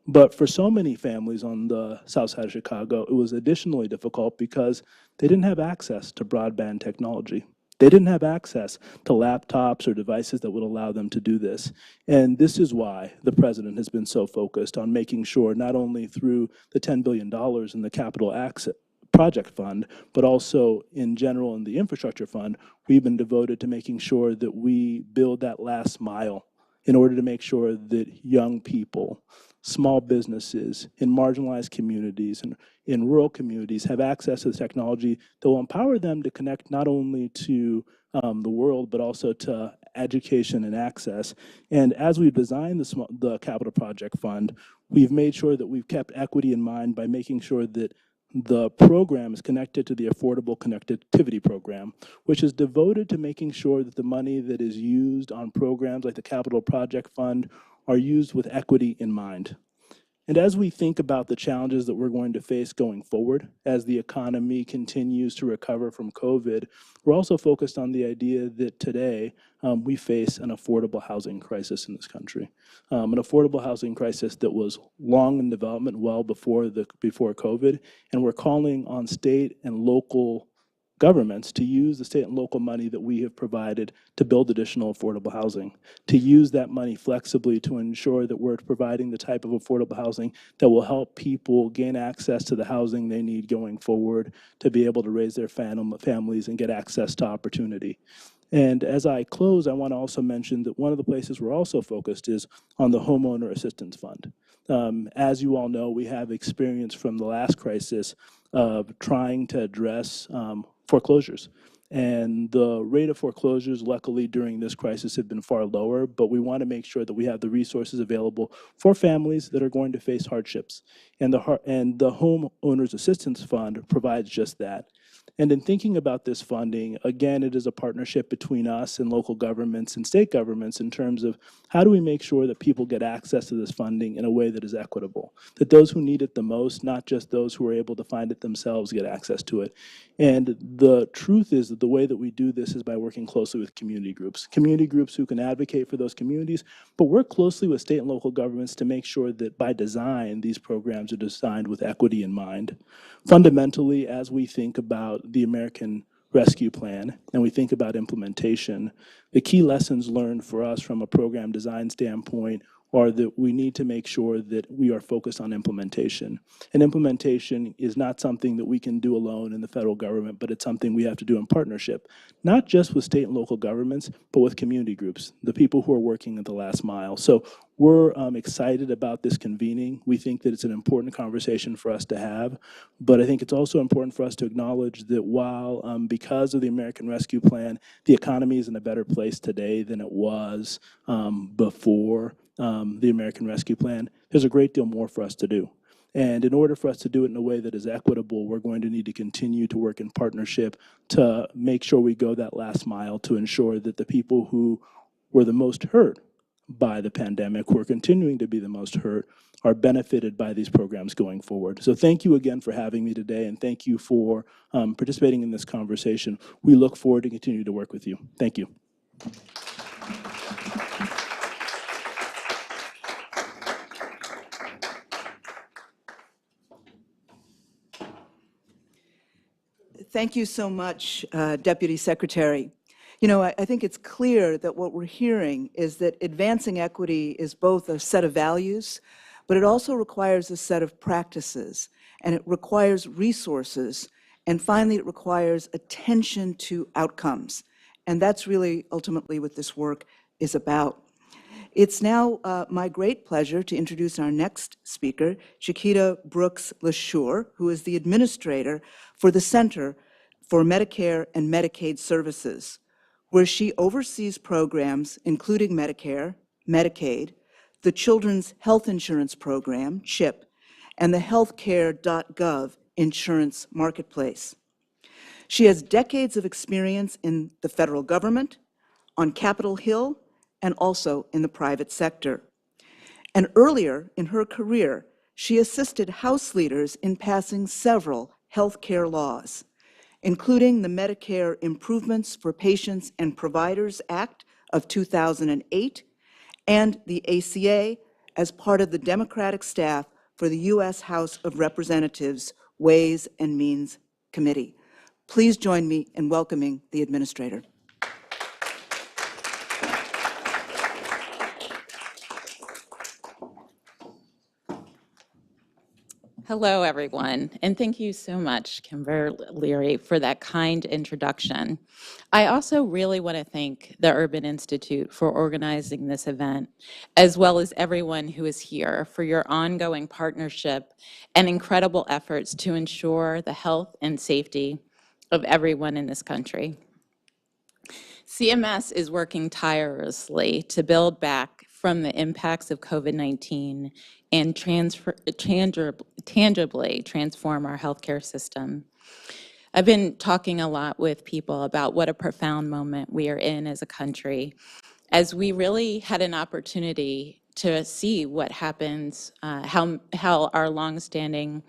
But for so many families on the south side of Chicago, it was additionally difficult because they didn't have access to broadband technology. They didn't have access to laptops or devices that would allow them to do this. And this is why the president has been so focused on making sure, not only through the $10 billion in the Capital Project Fund, but also in general in the Infrastructure Fund, we've been devoted to making sure that we build that last mile in order to make sure that young people, small businesses in marginalized communities and in rural communities have access to the technology that will empower them to connect not only to the world, but also to education and access. And as we've designed the Capital Project Fund, we've made sure that we've kept equity in mind by making sure that the program is connected to the Affordable Connectivity Program, which is devoted to making sure that the money that is used on programs like the Capital Project Fund are used with equity in mind. And as we think about the challenges that we're going to face going forward, as the economy continues to recover from COVID, we're also focused on the idea that today we face an affordable housing crisis in this country. An affordable housing crisis that was long in development, well before COVID, and we're calling on state and local governments to use the state and local money that we have provided to build additional affordable housing, to use that money flexibly to ensure that we're providing the type of affordable housing that will help people gain access to the housing they need going forward to be able to raise their families and get access to opportunity. And as I close, I want to also mention that one of the places we're also focused is on the Homeowner Assistance Fund. As you all know, we have experience from the last crisis of trying to address foreclosures. And the rate of foreclosures, luckily, during this crisis have been far lower, but we want to make sure that we have the resources available for families that are going to face hardships. And the Homeowners Assistance Fund provides just that. And in thinking about this funding, again, it is a partnership between us and local governments and state governments in terms of how do we make sure that people get access to this funding in a way that is equitable, that those who need it the most, not just those who are able to find it themselves, get access to it. And the truth is that the way that we do this is by working closely with community groups who can advocate for those communities, but work closely with state and local governments to make sure that by design, these programs are designed with equity in mind. Fundamentally, as we think about the American Rescue Plan and we think about implementation, the key lessons learned for us from a program design standpoint are that we need to make sure that we are focused on implementation. And implementation is not something that we can do alone in the federal government, but it's something we have to do in partnership, not just with state and local governments, but with community groups, the people who are working at the last mile. So we're excited about this convening. We think that it's an important conversation for us to have, but I think it's also important for us to acknowledge that while because of the American Rescue Plan, the economy is in a better place today than it was before the American Rescue Plan, there's a great deal more for us to do. And in order for us to do it in a way that is equitable, we're going to need to continue to work in partnership to make sure we go that last mile to ensure that the people who were the most hurt by the pandemic, who are continuing to be the most hurt, are benefited by these programs going forward. So thank you again for having me today, and thank you for participating in this conversation. We look forward to continue to work with you. Thank you. Thank you so much, Deputy Secretary. You know, I think it's clear that what we're hearing is that advancing equity is both a set of values, but it also requires a set of practices, and it requires resources, and finally, it requires attention to outcomes. And that's really ultimately what this work is about. It's now my great pleasure to introduce our next speaker, Chiquita Brooks-LaSure, who is the administrator for the Center for Medicare and Medicaid Services, where she oversees programs including Medicare, Medicaid, the Children's Health Insurance Program, CHIP, and the healthcare.gov insurance marketplace. She has decades of experience in the federal government, on Capitol Hill, and also in the private sector. And earlier in her career, she assisted House leaders in passing several healthcare laws, including the Medicare Improvements for Patients and Providers Act of 2008 and the ACA as part of the Democratic staff for the U.S. House of Representatives Ways and Means Committee. Please join me in welcoming the administrator. Hello, everyone, and thank you so much, Kimber Leary, for that kind introduction. I also really want to thank the Urban Institute for organizing this event, as well as everyone who is here for your ongoing partnership and incredible efforts to ensure the health and safety of everyone in this country. CMS is working tirelessly to build back from the impacts of COVID-19 and tangibly transform our healthcare system. I've been talking a lot with people about what a profound moment we are in as a country, as we really had an opportunity to see what happens, how our longstanding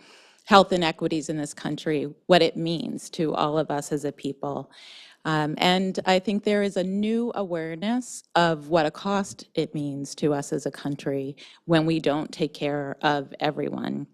health inequities in this country, what it means to all of us as a people. And I think there is a new awareness of what a cost it means to us as a country when we don't take care of everyone.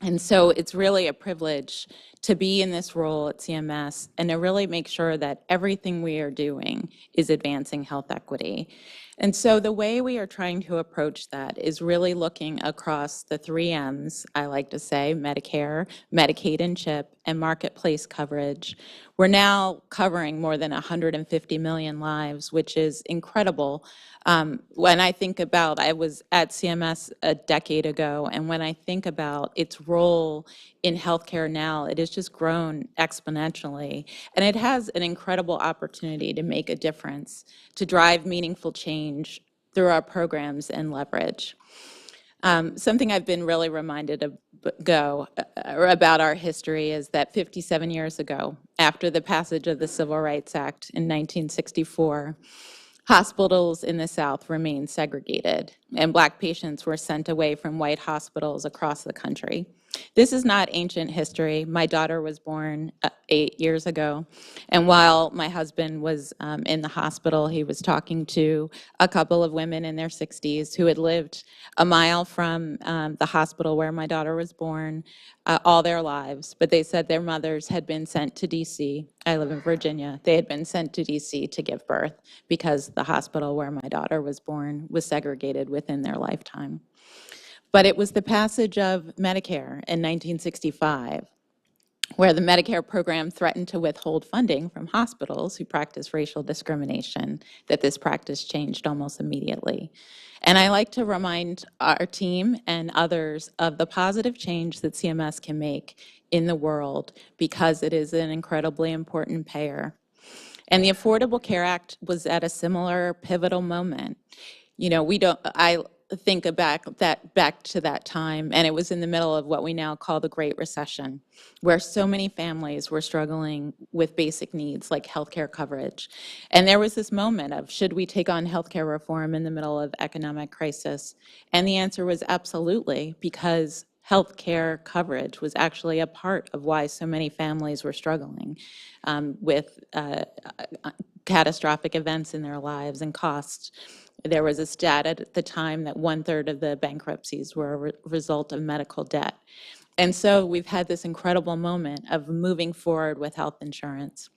And so it's really a privilege to be in this role at CMS and to really make sure that everything we are doing is advancing health equity. And so the way we are trying to approach that is really looking across the 3 M's, I like to say, Medicare, Medicaid and CHIP, and marketplace coverage. We're now covering more than 150 million lives, which is incredible. When I think about, I was at CMS a decade ago, and when I think about its role in healthcare now, it has just grown exponentially. And it has an incredible opportunity to make a difference, to drive meaningful change through our programs and leverage. Something I've been really reminded of about our history is that 57 years ago, after the passage of the Civil Rights Act in 1964, hospitals in the South remained segregated, and Black patients were sent away from white hospitals across the country. This is not ancient history. My daughter was born 8 years ago, and while my husband was in the hospital, he was talking to a couple of women in their 60s who had lived a mile from the hospital where my daughter was born all their lives, but they said their mothers had been sent to DC. I live in Virginia. They had been sent to DC to give birth because the hospital where my daughter was born was segregated within their lifetime. But it was the passage of Medicare in 1965, where the Medicare program threatened to withhold funding from hospitals who practice racial discrimination, that this practice changed almost immediately. And I like to remind our team and others of the positive change that CMS can make in the world because it is an incredibly important payer. And the Affordable Care Act was at a similar pivotal moment. You know, I think back to that time, and it was in the middle of what we now call the Great Recession, where so many families were struggling with basic needs like healthcare coverage. And there was this moment of, should we take on healthcare reform in the middle of economic crisis? And the answer was absolutely, because healthcare coverage was actually a part of why so many families were struggling with catastrophic events in their lives and costs. There was a stat at the time that 1/3 of the bankruptcies were a result of medical debt. And so we've had this incredible moment of moving forward with health insurance.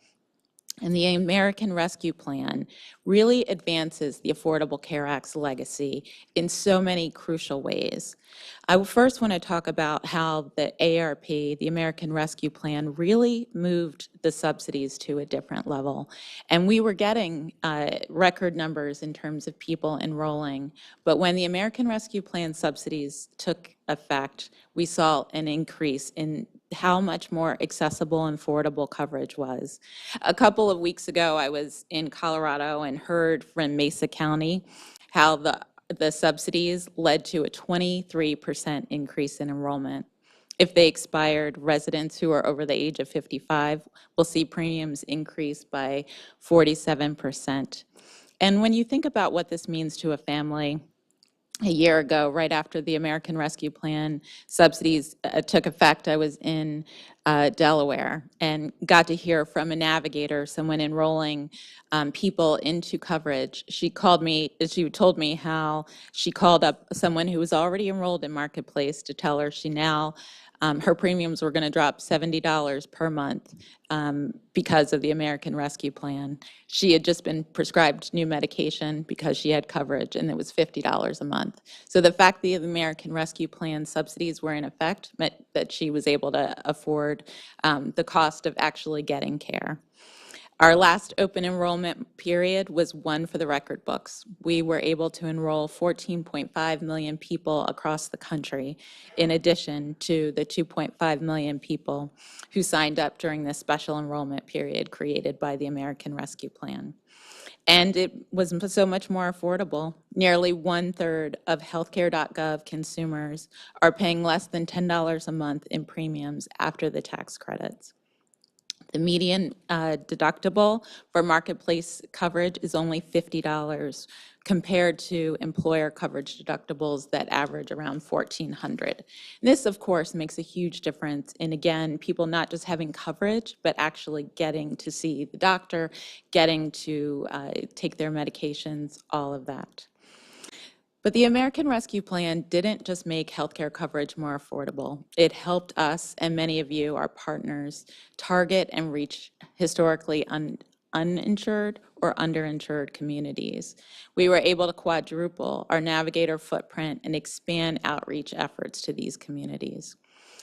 And the American Rescue Plan really advances the Affordable Care Act's legacy in so many crucial ways. I first want to talk about how the ARP, the American Rescue Plan, really moved the subsidies to a different level. And we were getting record numbers in terms of people enrolling. But when the American Rescue Plan subsidies took effect, we saw an increase in how much more accessible and affordable coverage was. A couple of weeks ago, I was in Colorado and heard from Mesa County how the subsidies led to a 23% increase in enrollment. If they expired, residents who are over the age of 55 will see premiums increase by 47%. And when you think about what this means to a family, a year ago, right after the American Rescue Plan subsidies took effect, I was in Delaware, and got to hear from a navigator, someone enrolling people into coverage. She told me how she called up someone who was already enrolled in Marketplace to tell her she now, her premiums were going to drop $70 per month because of the American Rescue Plan. She had just been prescribed new medication because she had coverage, and it was $50 a month. So the fact that the American Rescue Plan subsidies were in effect meant that she was able to afford the cost of actually getting care. Our last open enrollment period was one for the record books. We were able to enroll 14.5 million people across the country, in addition to the 2.5 million people who signed up during this special enrollment period created by the American Rescue Plan. And it was so much more affordable. Nearly 1/3 of healthcare.gov consumers are paying less than $10 a month in premiums after the tax credits. The median deductible for Marketplace coverage is only $50 compared to employer coverage deductibles that average around $1,400. This, of course, makes a huge difference in, again, people not just having coverage, but actually getting to see the doctor, getting to take their medications, all of that. But the American Rescue Plan didn't just make healthcare coverage more affordable. It helped us and many of you, our partners, target and reach historically uninsured or underinsured communities. We were able to quadruple our navigator footprint and expand outreach efforts to these communities.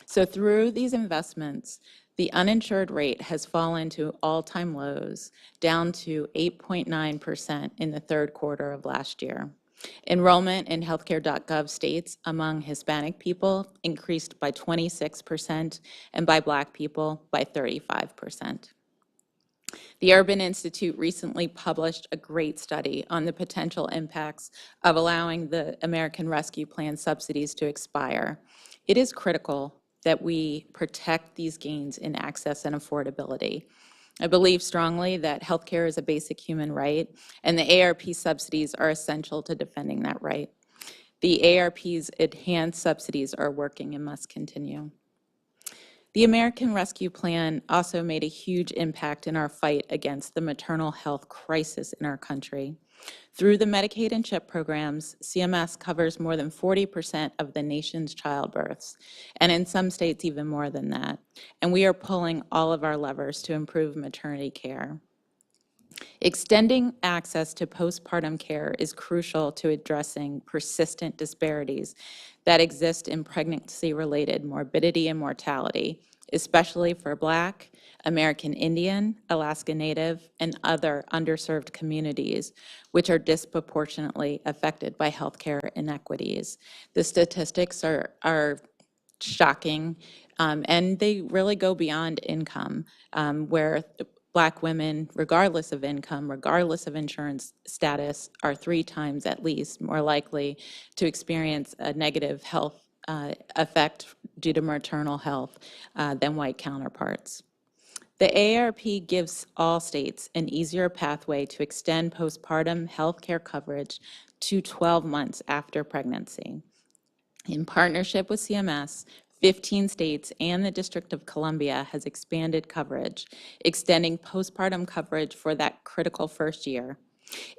So through these investments, the uninsured rate has fallen to all-time lows, down to 8.9% in the third quarter of last year. Enrollment in healthcare.gov states among Hispanic people increased by 26% and by Black people by 35%. The Urban Institute recently published a great study on the potential impacts of allowing the American Rescue Plan subsidies to expire. It is critical that we protect these gains in access and affordability. I believe strongly that healthcare is a basic human right, and the ARP subsidies are essential to defending that right. The ARP's enhanced subsidies are working and must continue. The American Rescue Plan also made a huge impact in our fight against the maternal health crisis in our country. Through the Medicaid and CHIP programs, CMS covers more than 40% of the nation's childbirths, and in some states even more than that. And we are pulling all of our levers to improve maternity care. Extending access to postpartum care is crucial to addressing persistent disparities that exist in pregnancy-related morbidity and mortality, especially for Black, American Indian, Alaska Native, and other underserved communities, which are disproportionately affected by healthcare inequities. The statistics are shocking, and they really go beyond income, where Black women, regardless of income, regardless of insurance status, are 3 times at least more likely to experience a negative health effect due to maternal health than white counterparts. The ARP gives all states an easier pathway to extend postpartum health care coverage to 12 months after pregnancy. In partnership with CMS, 15 states and the District of Columbia has expanded coverage, extending postpartum coverage for that critical first year.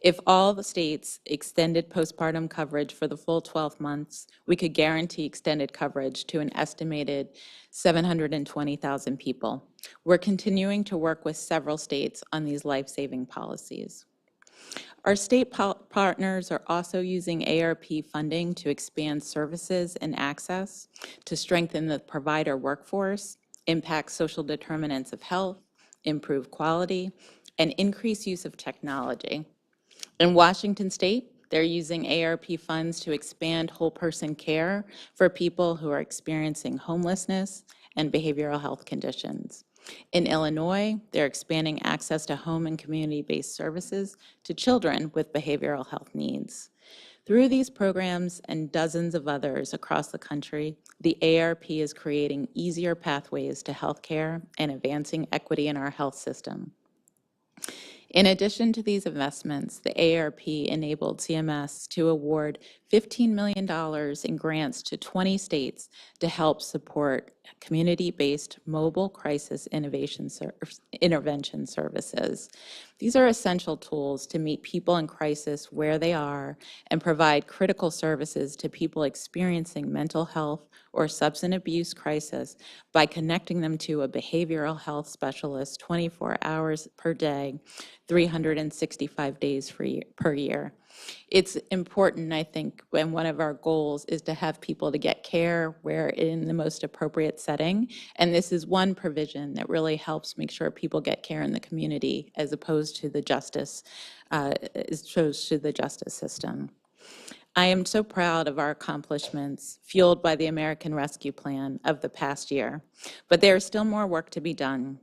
If all the states extended postpartum coverage for the full 12 months, we could guarantee extended coverage to an estimated 720,000 people. We're continuing to work with several states on these life-saving policies. Our state partners are also using ARP funding to expand services and access, to strengthen the provider workforce, impact social determinants of health, improve quality, and increase use of technology. In Washington State, they're using ARP funds to expand whole person care for people who are experiencing homelessness and behavioral health conditions. In Illinois, they're expanding access to home and community-based services to children with behavioral health needs. Through these programs and dozens of others across the country, the ARP is creating easier pathways to health care and advancing equity in our health system. In addition to these investments, the ARP enabled CMS to award $15 million in grants to 20 states to help support community-based mobile crisis intervention services. These are essential tools to meet people in crisis where they are and provide critical services to people experiencing mental health or substance abuse crisis by connecting them to a behavioral health specialist 24 hours per day, 365 days per year. It's important, I think, and one of our goals is to have people to get care where in the most appropriate setting. And this is one provision that really helps make sure people get care in the community as opposed to the justice system. I am so proud of our accomplishments fueled by the American Rescue Plan of the past year, but there is still more work to be done.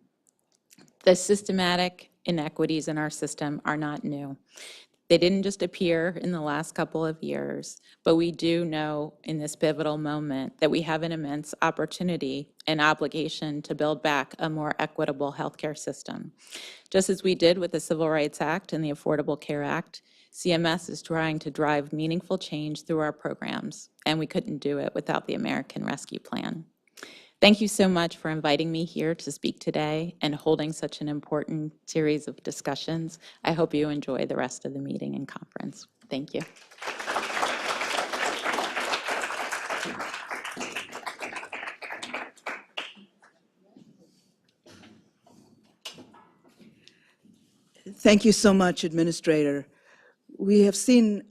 The systematic inequities in our system are not new. They didn't just appear in the last couple of years, but we do know in this pivotal moment that we have an immense opportunity and obligation to build back a more equitable healthcare system. Just as we did with the Civil Rights Act and the Affordable Care Act, CMS is trying to drive meaningful change through our programs, and we couldn't do it without the American Rescue Plan. Thank you so much for inviting me here to speak today and holding such an important series of discussions. I hope you enjoy the rest of the meeting and conference. Thank you. Thank you so much, Administrator. We have seen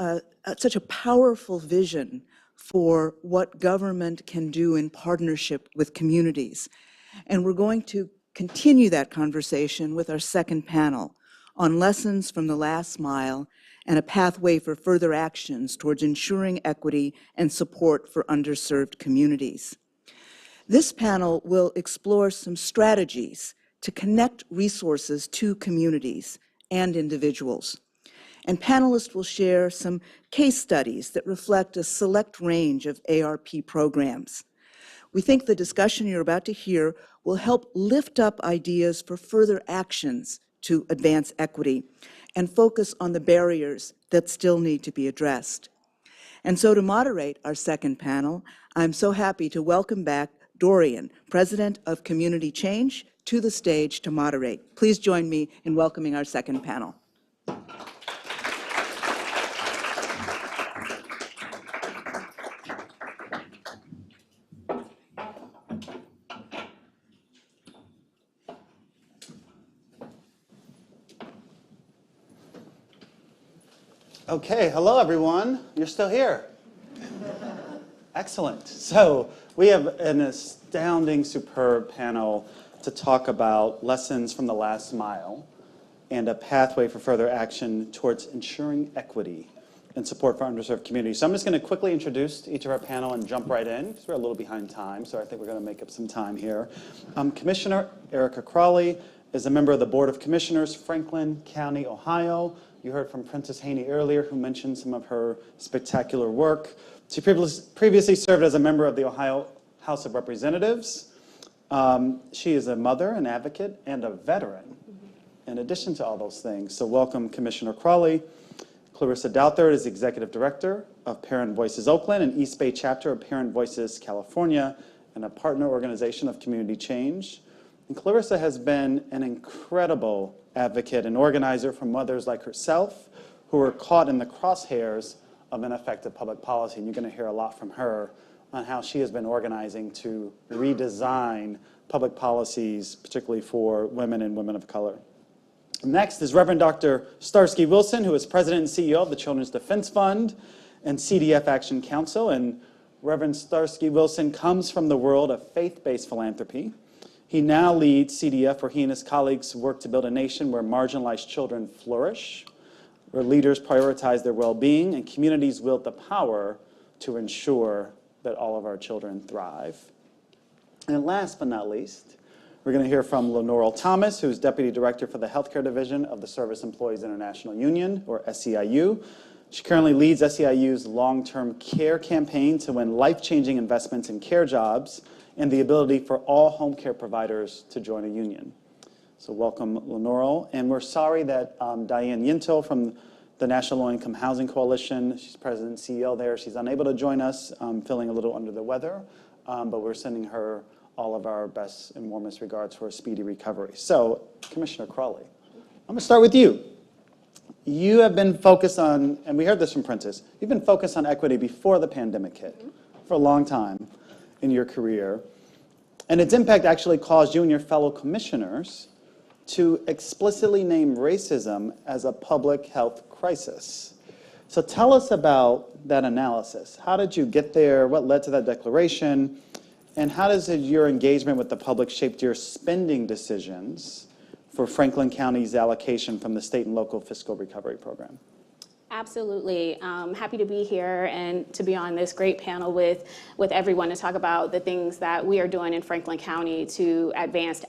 such a powerful vision for what government can do in partnership with communities. And we're going to continue that conversation with our second panel on lessons from the last mile and a pathway for further actions towards ensuring equity and support for underserved communities. This panel will explore some strategies to connect resources to communities and individuals. And panelists will share some case studies that reflect a select range of ARP programs. We think the discussion you're about to hear will help lift up ideas for further actions to advance equity and focus on the barriers that still need to be addressed. And so to moderate our second panel, I'm so happy to welcome back Dorian, President of Community Change, to the stage to moderate. Please join me in welcoming our second panel. Okay, hello everyone. You're still here. Excellent. So we have an astounding, superb panel to talk about lessons from the last mile and a pathway for further action towards ensuring equity and support for underserved communities. So I'm just going to quickly introduce each of our panel and jump right in because we're a little behind time, so I think we're going to make up some time here. Commissioner Erica Crawley is a member of the Board of Commissioners, Franklin County, Ohio. You heard from Princess Haney earlier, who mentioned some of her spectacular work. She previously served as a member of the Ohio House of Representatives. She is a mother, an advocate, and a veteran, in addition to all those things. So welcome, Commissioner Crawley. Clarissa Douthert is Executive Director of Parent Voices Oakland and East Bay Chapter of Parent Voices California and a partner organization of Community Change. And Clarissa has been an incredible advocate and organizer for mothers like herself who are caught in the crosshairs of ineffective public policy. And you're going to hear a lot from her on how she has been organizing to redesign public policies, particularly for women and women of color. Next is Reverend Dr. Starsky Wilson, who is President and CEO of the Children's Defense Fund and CDF Action Council. And Reverend Starsky Wilson comes from the world of faith-based philanthropy. He now leads CDF, where he and his colleagues work to build a nation where marginalized children flourish, where leaders prioritize their well-being, and communities wield the power to ensure that all of our children thrive. And last but not least, we're going to hear from Lenore Thomas, who's Deputy Director for the Healthcare Division of the Service Employees International Union, or SEIU. She currently leads SEIU's long-term care campaign to win life-changing investments in care jobs and the ability for all home care providers to join a union. So welcome, Lenore. And we're sorry that Diane Yintel from the National Low Income Housing Coalition, she's President and CEO there, she's unable to join us, feeling a little under the weather, but we're sending her all of our best and warmest regards for a speedy recovery. So, Commissioner Crawley, I'm going to start with you. You have been focused on, and we heard this from Prentice, you've been focused on equity before the pandemic hit for a long time in your career. And its impact actually caused you and your fellow commissioners to explicitly name racism as a public health crisis. So tell us about that analysis. How did you get there? What led to that declaration? And how does your engagement with the public shape your spending decisions for Franklin County's allocation from the state and local fiscal recovery program? Absolutely. Happy to be here and to be on this great panel with everyone to talk about the things that we are doing in Franklin County to advance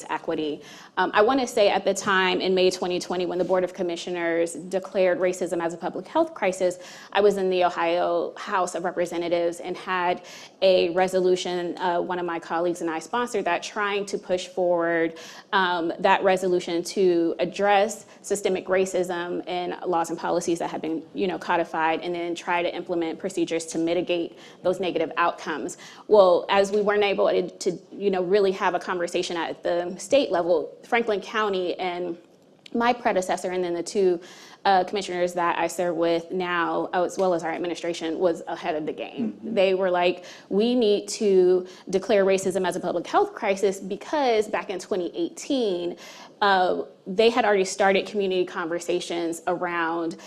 equity. I want to say at the time in May 2020, when the Board of Commissioners declared racism as a public health crisis, I was in the Ohio House of Representatives and had a resolution, one of my colleagues and I sponsored that, trying to push forward that resolution to address systemic racism in laws and policies that have been, codified, and then try to implement procedures to mitigate those negative outcomes. Well, as we weren't able to, really have a conversation at the state level, Franklin County and my predecessor, and then the two commissioners that I serve with now, as well as our administration, was ahead of the game. They were like, we need to declare racism as a public health crisis because back in 2018, they had already started community conversations around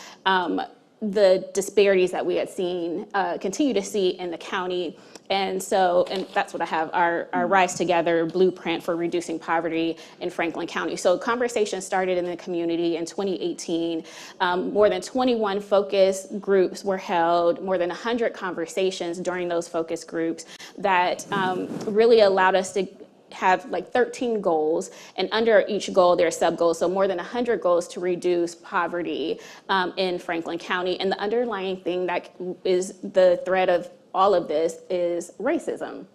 the disparities that we had seen, continue to see in the county. And that's what I have, our Rise Together blueprint for reducing poverty in Franklin County. So conversations started in the community in 2018. More than 21 focus groups were held, more than 100 conversations during those focus groups that really allowed us to have like 13 goals, and under each goal there are sub-goals, so more than 100 goals to reduce poverty in Franklin County. And the underlying thing that is the thread of all of this is racism.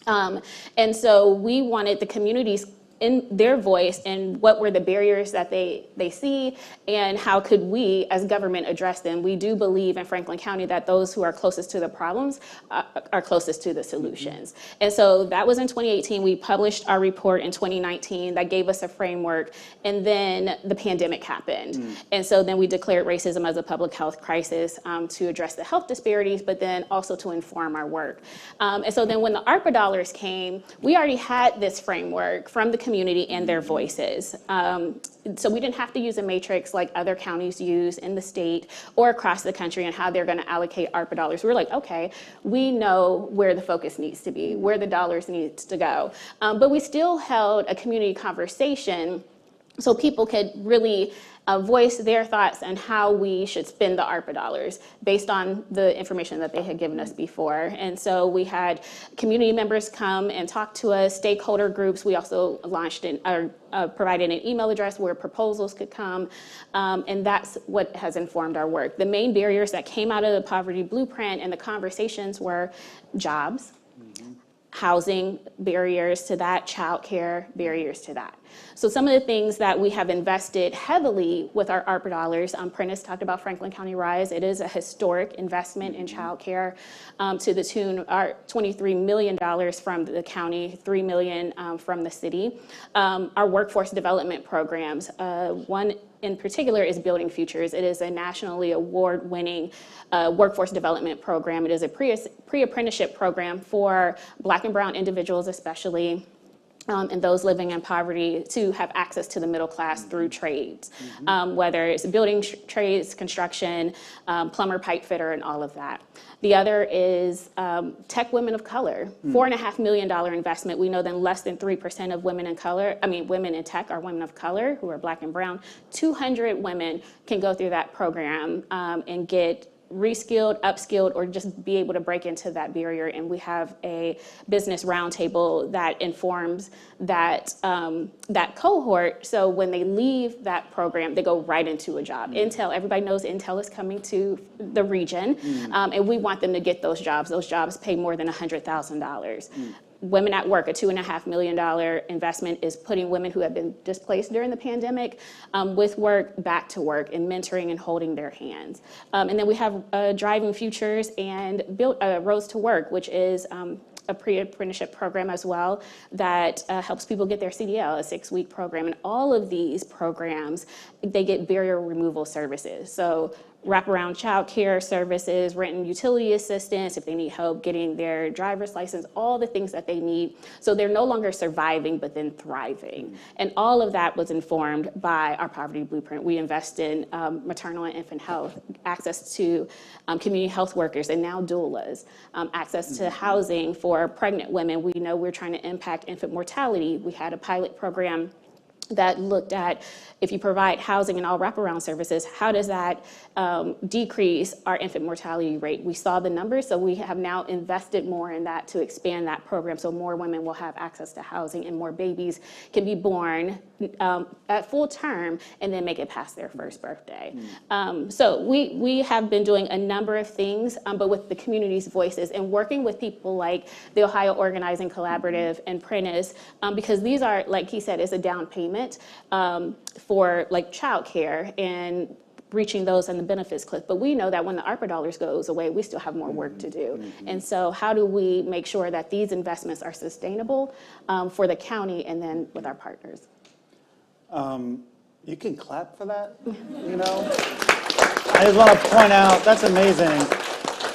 And so we wanted the communities in their voice and what were the barriers that they see and how could we as government address them. We do believe in Franklin County that those who are closest to the problems are closest to the solutions. And so that was in 2018. We published our report in 2019 that gave us a framework, and then the pandemic happened. And so then we declared racism as a public health crisis to address the health disparities, but then also to inform our work. And so then when the ARPA dollars came, we already had this framework from the community and their voices. So we didn't have to use a matrix like other counties use in the state or across the country and how they're going to allocate ARPA dollars. We're like, okay, we know where the focus needs to be, where the dollars needs to go. But we still held a community conversation so people could really voice their thoughts on how we should spend the ARPA dollars based on the information that they had given us before. And so we had community members come and talk to us, stakeholder groups. We also launched provided an email address where proposals could come, and that's what has informed our work. The main barriers that came out of the poverty blueprint and the conversations were jobs, housing barriers to that, childcare barriers to that. So some of the things that we have invested heavily with our ARPA dollars, Prentice talked about Franklin County Rise. It is a historic investment in childcare to the tune of $23 million from the county, $3 million from the city. Our workforce development programs, one in particular is Building Futures. It is a nationally award-winning workforce development program. It is a pre-apprenticeship program for Black and Brown individuals especially, and those living in poverty to have access to the middle class through trades, whether it's building trades, construction, plumber, pipe fitter, and all of that. The other is Tech Women of Color, $4.5 million investment. We know that less than 3% of women in tech are women of color who are Black and Brown. 200 women can go through that program and get reskilled, upskilled, or just be able to break into that barrier. And we have a business roundtable that informs that that cohort. So when they leave that program, they go right into a job. Intel, everybody knows Intel is coming to the region, and we want them to get those jobs. Those jobs pay more than $100,000. Women at Work, a $2.5 million investment, is putting women who have been displaced during the pandemic with work back to work and mentoring and holding their hands. And then we have Driving Futures and Roads to Work, which is a pre-apprenticeship program as well that helps people get their CDL, a 6-week program. And all of these programs, they get barrier removal services. So wraparound child care services, rent and utility assistance, if they need help getting their driver's license, all the things that they need. So they're no longer surviving, but then thriving. And all of that was informed by our poverty blueprint. We invest in maternal and infant health, access to community health workers, and now doulas, access to housing for pregnant women. We know we're trying to impact infant mortality. We had a pilot program that looked at, if you provide housing and all wraparound services, how does that decrease our infant mortality rate? We saw the numbers, so we have now invested more in that to expand that program so more women will have access to housing and more babies can be born at full term and then make it past their first birthday. So we have been doing a number of things, but with the community's voices and working with people like the Ohio Organizing Collaborative and Prentice, because these are, like he said, it's a down payment for like childcare and reaching those on the benefits cliff. But we know that when the ARPA dollars goes away, we still have more work to do. And so how do we make sure that these investments are sustainable for the county and then with our partners? You can clap for that, you know? I just want to point out, that's amazing.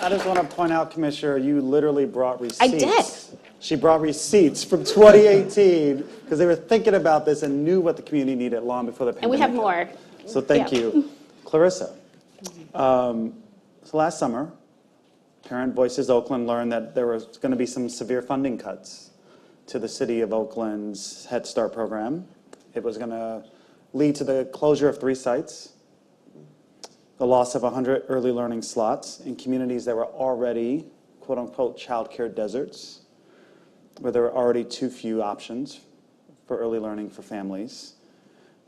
I just want to point out, Commissioner, you literally brought receipts. I did. She brought receipts from 2018 because they were thinking about this and knew what the community needed long before the pandemic. And we have more. So thank you. Clarissa, so last summer, Parent Voices Oakland learned that there was going to be some severe funding cuts to the City of Oakland's Head Start program. It was going to lead to the closure of 3 sites, the loss of 100 early learning slots in communities that were already, quote unquote, childcare deserts, where there were already too few options for early learning for families.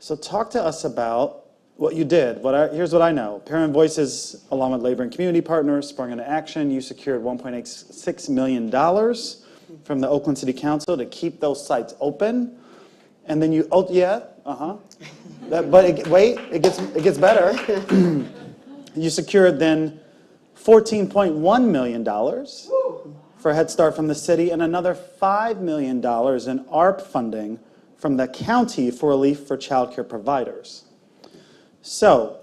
So talk to us about what you did. Here's what I know. Parent Voices, along with labor and community partners, sprung into action. You secured $1.86 million from the Oakland City Council to keep those sites open. And then you, but it gets better. You secured then $14.1 million for Head Start from the city and another $5 million in ARP funding from the county for relief for childcare providers. So,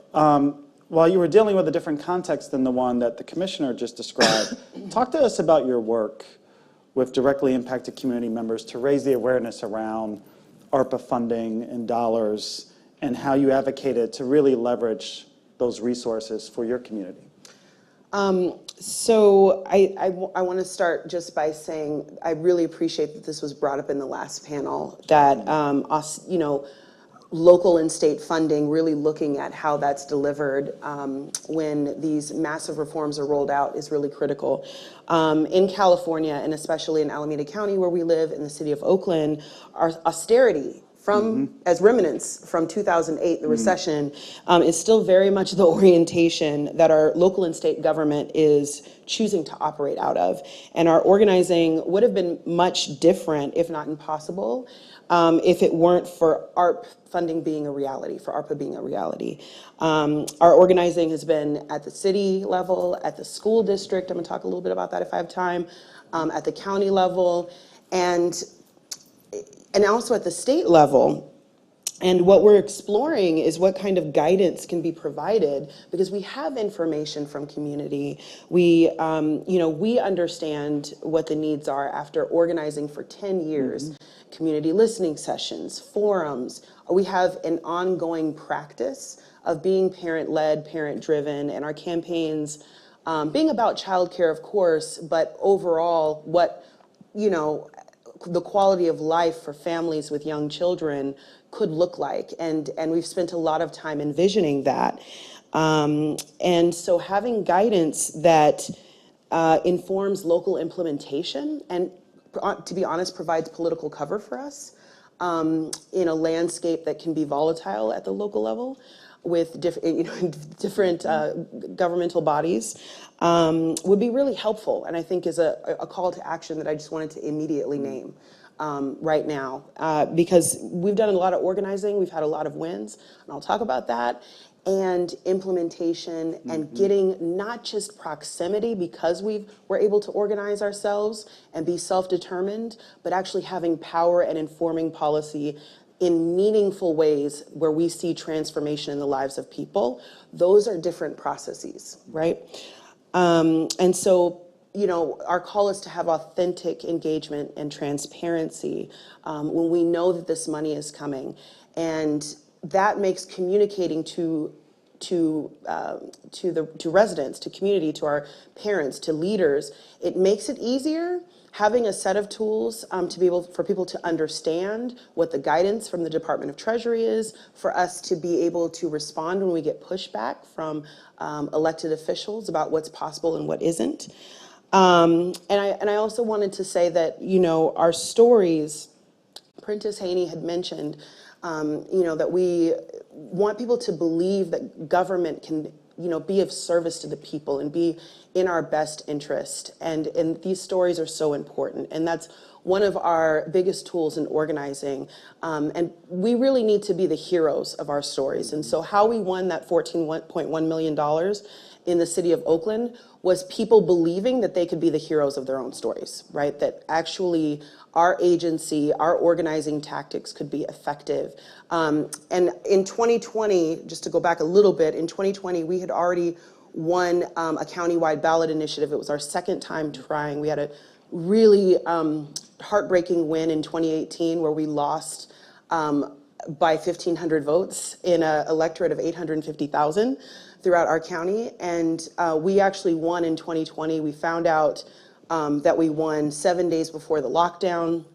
while you were dealing with a different context than the one that the commissioner just described, talk to us about your work with directly impacted community members to raise the awareness around ARPA funding and dollars and how you advocated to really leverage those resources for your community. So I want to start just by saying I really appreciate that this was brought up in the last panel, that local and state funding, really looking at how that's delivered when these massive reforms are rolled out is really critical. In California, and especially in Alameda County where we live, in the city of Oakland, our austerity as remnants from 2008, the recession, is still very much the orientation that our local and state government is choosing to operate out of. And our organizing would have been much different, if not impossible, if it weren't for ARP funding being a reality, for ARPA being a reality. Our organizing has been at the city level, at the school district, I'm gonna talk a little bit about that if I have time, at the county level, and also at the state level. And what we're exploring is what kind of guidance can be provided, because we have information from community. We understand what the needs are after organizing for 10 years, community listening sessions, forums. We have an ongoing practice of being parent-led, parent-driven, and our campaigns being about childcare, of course, but overall, what, the quality of life for families with young children could look like. And we've spent a lot of time envisioning that. And so having guidance that informs local implementation and, to be honest, provides political cover for us in a landscape that can be volatile at the local level with different governmental bodies would be really helpful, and I think is a call to action that I just wanted to immediately name right now, because we've done a lot of organizing, we've had a lot of wins, and I'll talk about that, and implementation and getting not just proximity because we're able to organize ourselves and be self-determined, but actually having power and informing policy in meaningful ways where we see transformation in the lives of people. Those are different processes, right? And so, you know, our call is to have authentic engagement and transparency when we know that this money is coming. And that makes communicating to residents, to community, to our parents, to leaders, it makes it easier having a set of tools for people to understand what the guidance from the Department of Treasury is, for us to be able to respond when we get pushback from elected officials about what's possible and what isn't. And I also wanted to say that, you know, our stories, Prentice Haney had mentioned, you know, that we want people to believe that government can, you know, be of service to the people and be in our best interest. And these stories are so important. And that's one of our biggest tools in organizing. And we really need to be the heroes of our stories. And so how we won that $14.1 million in the city of Oakland was people believing that they could be the heroes of their own stories, right? That actually our agency, our organizing tactics could be effective. And in 2020, just to go back a little bit, in 2020, we had already won a countywide ballot initiative. It was our second time trying. We had a really heartbreaking win in 2018 where we lost by 1,500 votes in an electorate of 850,000 throughout our county. And we actually won in 2020. We found out that we won 7 days before the lockdown.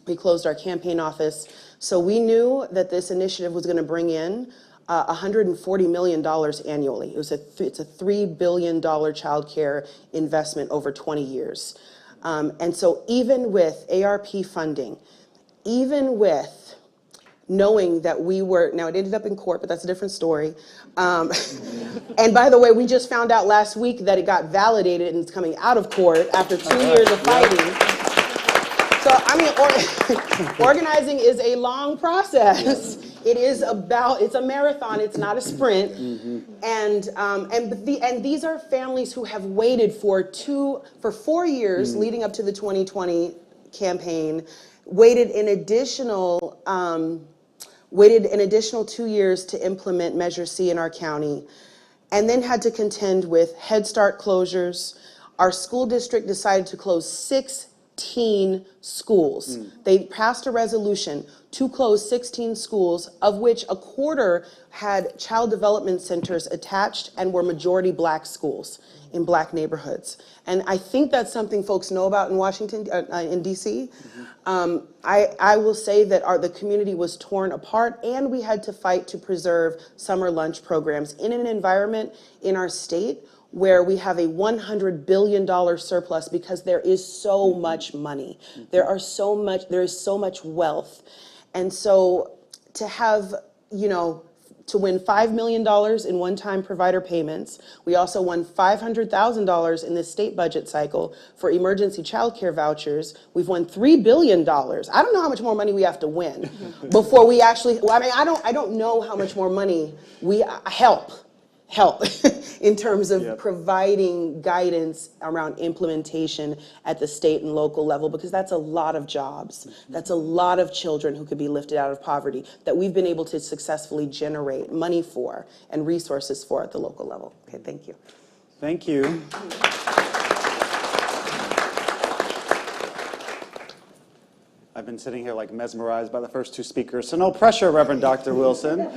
We closed our campaign office. So we knew that this initiative was going to bring in $140 million annually. It's a $3 billion child care investment over 20 years. And so even with ARP funding, even with knowing that we were, now it ended up in court, but that's a different story. And by the way, we just found out last week that it got validated and it's coming out of court after 2 years of fighting. So, I mean, organizing is a long process. It is it's a marathon, it's not a sprint. And these are families who have waited for 4 years leading up to the 2020 campaign, waited an additional 2 years to implement Measure C in our county, and then had to contend with Head Start closures. Our school district decided to close 16 schools. They passed a resolution to close 16 schools, of which a quarter had child development centers attached and were majority Black schools in Black neighborhoods. And I think that's something folks know about in Washington, in DC. I will say that the community was torn apart, and we had to fight to preserve summer lunch programs in an environment in our state where we have a $100 billion surplus because there is so much money. There is so much wealth. And so to have, you know, to win $5 million in one-time provider payments. We also won $500,000 in this state budget cycle for emergency child care vouchers. We've won $3 billion. I don't know how much more money we have to win before we actually, well, I mean, I don't know how much more money we help in terms of providing guidance around implementation at the state and local level, because that's a lot of jobs. That's a lot of children who could be lifted out of poverty that we've been able to successfully generate money for and resources for at the local level. Okay, thank you. Thank you. I've been sitting here like mesmerized by the first two speakers, so no pressure, Reverend Dr. Wilson.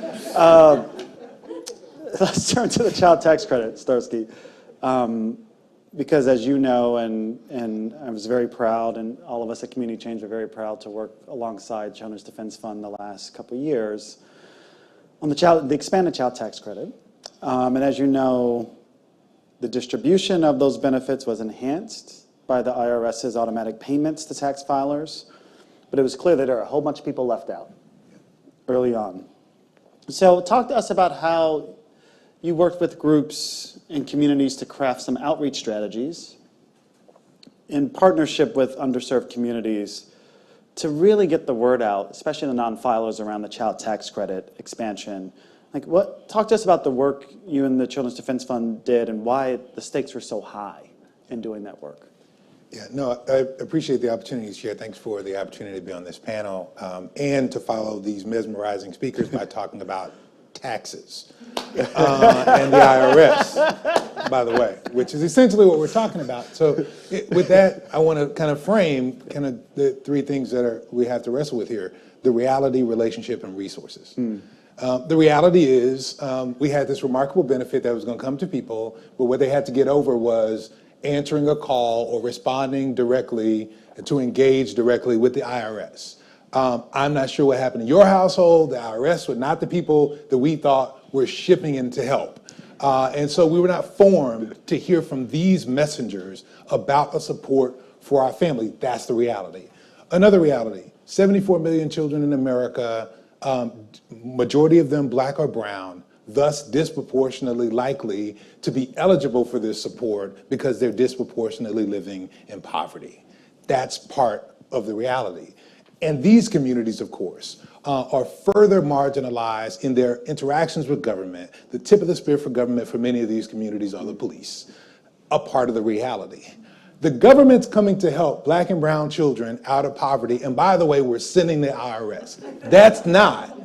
Let's turn to the child tax credit, Starsky, because as you know, and I was very proud, and all of us at Community Change are very proud to work alongside Children's Defense Fund the last couple of years on the expanded child tax credit. And as you know, the distribution of those benefits was enhanced by the IRS's automatic payments to tax filers, but it was clear that there are a whole bunch of people left out early on. So talk to us about how you worked with groups and communities to craft some outreach strategies in partnership with underserved communities to really get the word out, especially the non-filers, around the child tax credit expansion, Talk to us about the work you and the Children's Defense Fund did and why the stakes were so high in doing that work. Yeah, no, I appreciate the opportunity to share. Thanks for the opportunity to be on this panel and to follow these mesmerizing speakers by talking about taxes and the IRS, by the way, which is essentially what we're talking about. So with that, I want to kind of frame the three things that we have to wrestle with here: the reality, relationship, and resources. The reality is we had this remarkable benefit that was going to come to people, but what they had to get over was answering a call or responding directly to engage directly with the IRS. I'm not sure what happened in your household. The IRS were not the people that we thought were shipping in to help. And so we were not formed to hear from these messengers about a support for our family. That's the reality. Another reality, 74 million children in America, majority of them black or brown, thus disproportionately likely to be eligible for this support because they're disproportionately living in poverty. That's part of the reality. And these communities, of course, are further marginalized in their interactions with government. The tip of the spear for government for many of these communities are the police, a part of the reality. The government's coming to help black and brown children out of poverty, and by the way, we're sending the IRS. That's not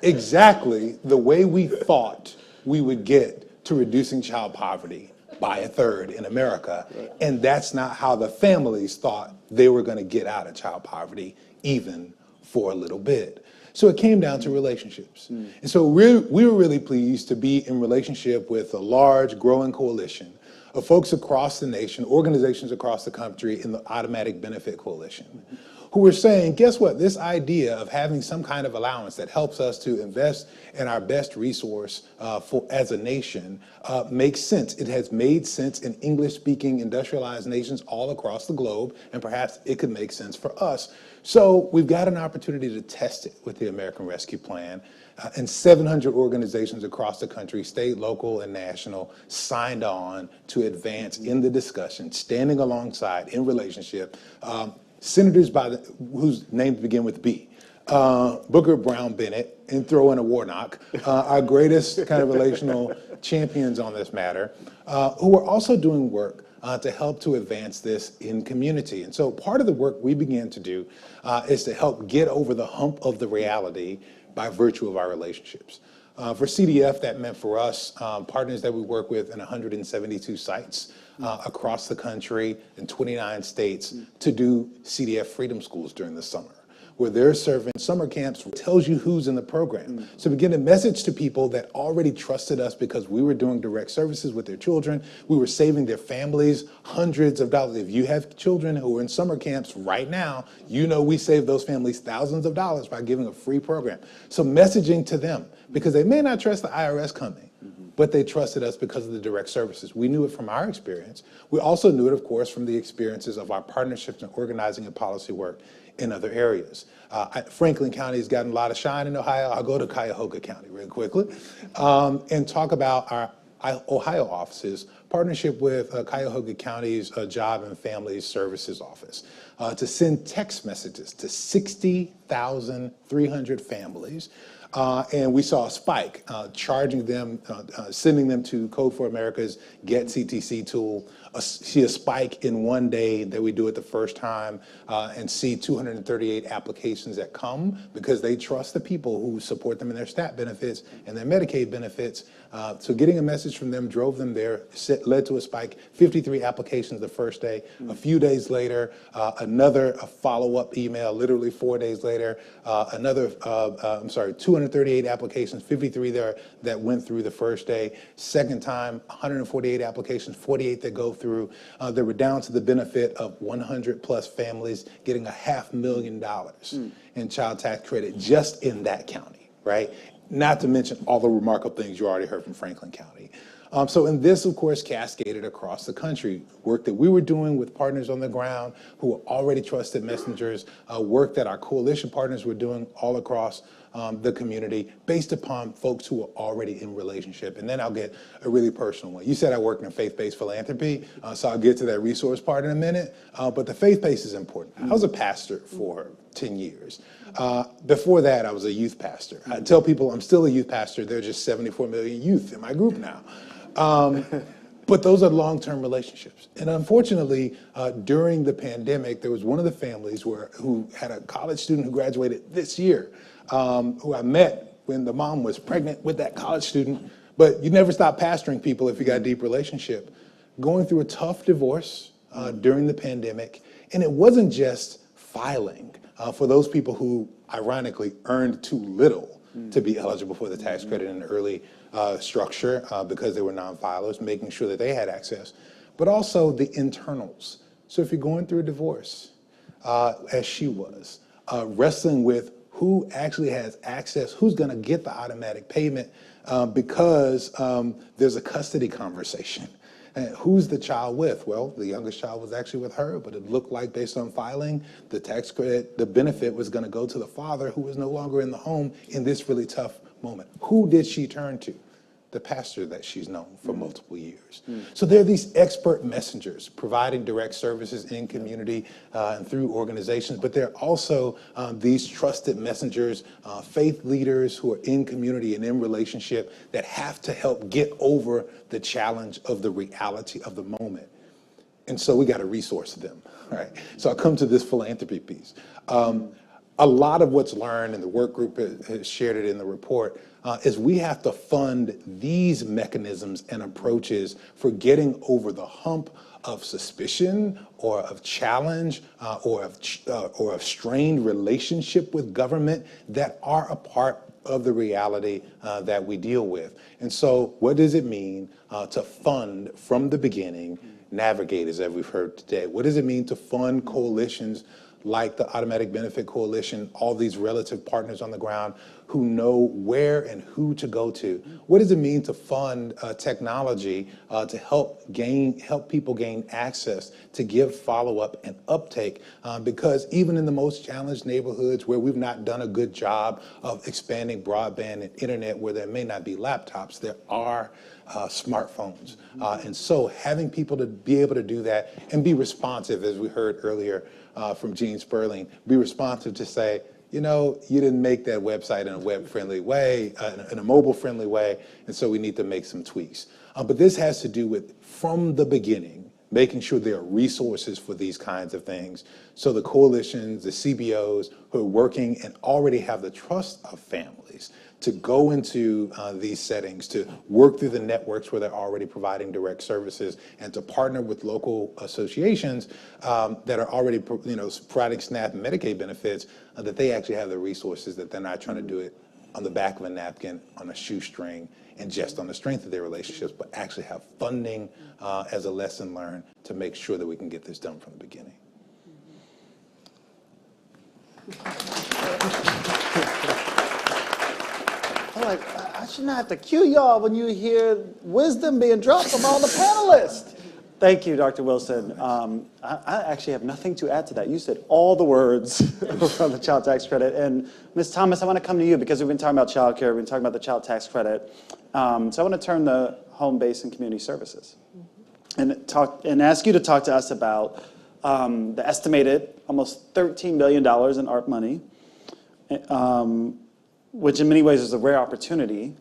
exactly the way we thought we would get to reducing child poverty by a third in America. And that's not how the families thought they were going to get out of child poverty, even for a little bit. So it came down to relationships. And so we were really pleased to be in relationship with a large, growing coalition of folks across the nation, organizations across the country in the Automatic Benefit Coalition, who were saying, guess what? This idea of having some kind of allowance that helps us to invest in our best resource as a nation makes sense. It has made sense in English-speaking industrialized nations all across the globe, and perhaps it could make sense for us. So we've got an opportunity to test it with the American Rescue Plan. And 700 organizations across the country, state, local, and national, signed on to advance in the discussion, standing alongside in relationship, senators whose names begin with B, Booker, Brown, Bennett, and throw in a Warnock, our greatest kind of relational champions on this matter, who are also doing work to help to advance this in community. And so part of the work we began to do is to help get over the hump of the reality by virtue of our relationships. For CDF, that meant for us, partners that we work with in 172 sites across the country in 29 states to do CDF Freedom Schools during the summer, where they're serving summer camps, tells you who's in the program. So begin a message to people that already trusted us because we were doing direct services with their children. We were saving their families hundreds of dollars. If you have children who are in summer camps right now, you know we save those families thousands of dollars by giving a free program. So messaging to them, because they may not trust the IRS coming, but they trusted us because of the direct services. We knew it from our experience. We also knew it, of course, from the experiences of our partnerships and organizing and policy work in other areas. Franklin County has gotten a lot of shine in Ohio. I'll go to Cuyahoga County real quickly and talk about our Ohio office's partnership with Cuyahoga County's Job and Family Services Office to send text messages to 60,300 families. And we saw a spike, charging them, sending them to Code for America's Get CTC tool. See a spike in one day that we do it the first time and see 238 applications that come because they trust the people who support them in their STAT benefits and their Medicaid benefits. So getting a message from them drove them there, led to a spike, 53 applications the first day. A few days later, another follow-up email, literally 4 days later, 238 applications, 53 there that went through the first day. Second time, 148 applications, 48 that go through. They were down to the benefit of 100 plus families getting $500,000 in child tax credit just in that county, right? Not to mention all the remarkable things you already heard from Franklin County. So in this, of course, cascaded across the country, work that we were doing with partners on the ground who were already trusted messengers, work that our coalition partners were doing all across the community based upon folks who are already in relationship. And then I'll get a really personal one. You said I work in faith-based philanthropy, so I'll get to that resource part in a minute. But the faith-based is important. I was a pastor for 10 years. Before that, I was a youth pastor. I tell people I'm still a youth pastor. There are just 74 million youth in my group now. But those are long-term relationships. And unfortunately, during the pandemic, there was one of the families who had a college student who graduated this year, who I met when the mom was pregnant with that college student. But you never stop pastoring people if you got a deep relationship. Going through a tough divorce during the pandemic. And it wasn't just filing for those people who, ironically, earned too little to be eligible for the tax credit in the early structure because they were non-filers, making sure that they had access, but also the internals. So if you're going through a divorce, as she was, wrestling with who actually has access, who's going to get the automatic payment because there's a custody conversation. And who's the child with? Well, the youngest child was actually with her, but it looked like based on filing, the tax credit, the benefit was going to go to the father who was no longer in the home in this really tough moment. Who did she turn to? The pastor that she's known for multiple years. So there are these expert messengers providing direct services in community and through organizations, but there are also these trusted messengers, faith leaders who are in community and in relationship that have to help get over the challenge of the reality of the moment. And so we got to resource them, right? So I come to this philanthropy piece. A lot of what's learned, and the work group has shared it in the report, is we have to fund these mechanisms and approaches for getting over the hump of suspicion or of challenge or of strained relationship with government that are a part of the reality that we deal with. And so what does it mean to fund from the beginning navigators, as we've heard today? What does it mean to fund coalitions like the Automatic Benefit Coalition, all these relative partners on the ground who know where and who to go to? What does it mean to fund technology to help people gain access, to give follow-up and uptake? Because even in the most challenged neighborhoods where we've not done a good job of expanding broadband and internet, where there may not be laptops, there are smartphones. And so having people to be able to do that and be responsive, as we heard earlier from Gene Sperling, be responsive to say, you know, you didn't make that website in a web-friendly way, in a mobile-friendly way, and so we need to make some tweaks. But this has to do with, from the beginning, making sure there are resources for these kinds of things. So the coalitions, the CBOs who are working and already have the trust of families to go into these settings, to work through the networks where they're already providing direct services, and to partner with local associations that are already providing SNAP and Medicaid benefits, that they actually have the resources, that they're not trying to do it on the back of a napkin, on a shoestring, and just on the strength of their relationships, but actually have funding as a lesson learned to make sure that we can get this done from the beginning. I'm like, I shouldn't have to cue y'all when you hear wisdom being dropped from all the panelists. Thank you, Dr. Wilson. I actually have nothing to add to that. You said all the words from the child tax credit. And Ms. Thomas, I want to come to you because we've been talking about child care, we've been talking about the child tax credit. So I want to turn to home-based and community services and ask you to talk to us about the estimated almost $13 billion in ARP money, which in many ways is a rare opportunity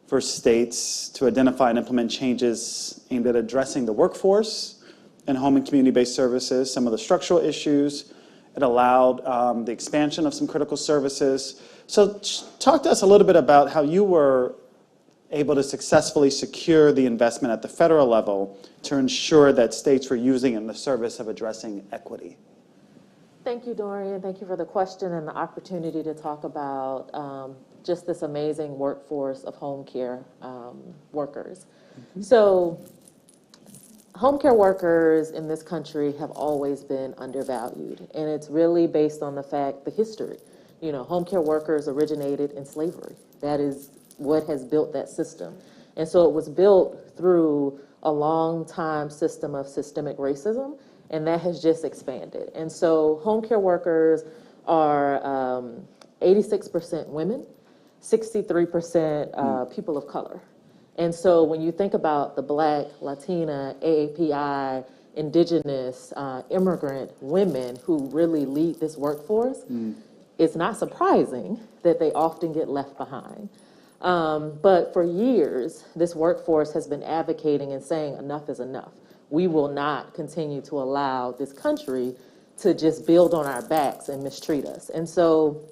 for states to identify and implement changes aimed at addressing the workforce and home and community-based services, some of the structural issues. It allowed the expansion of some critical services. So talk to us a little bit about how you were able to successfully secure the investment at the federal level to ensure that states were using it in the service of addressing equity. Thank you, Dorian. Thank you for the question and the opportunity to talk about just this amazing workforce of home care workers. So home care workers in this country have always been undervalued, and it's really based on the history. You know, home care workers originated in slavery. That is what has built that system. And so it was built through a long time system of systemic racism, and that has just expanded. And so home care workers are 86% women. 63% people of color. And so when you think about the Black, Latina, AAPI, Indigenous, immigrant women who really lead this workforce, it's not surprising that they often get left behind. But for years, this workforce has been advocating and saying enough is enough. We will not continue to allow this country to just build on our backs and mistreat us. And so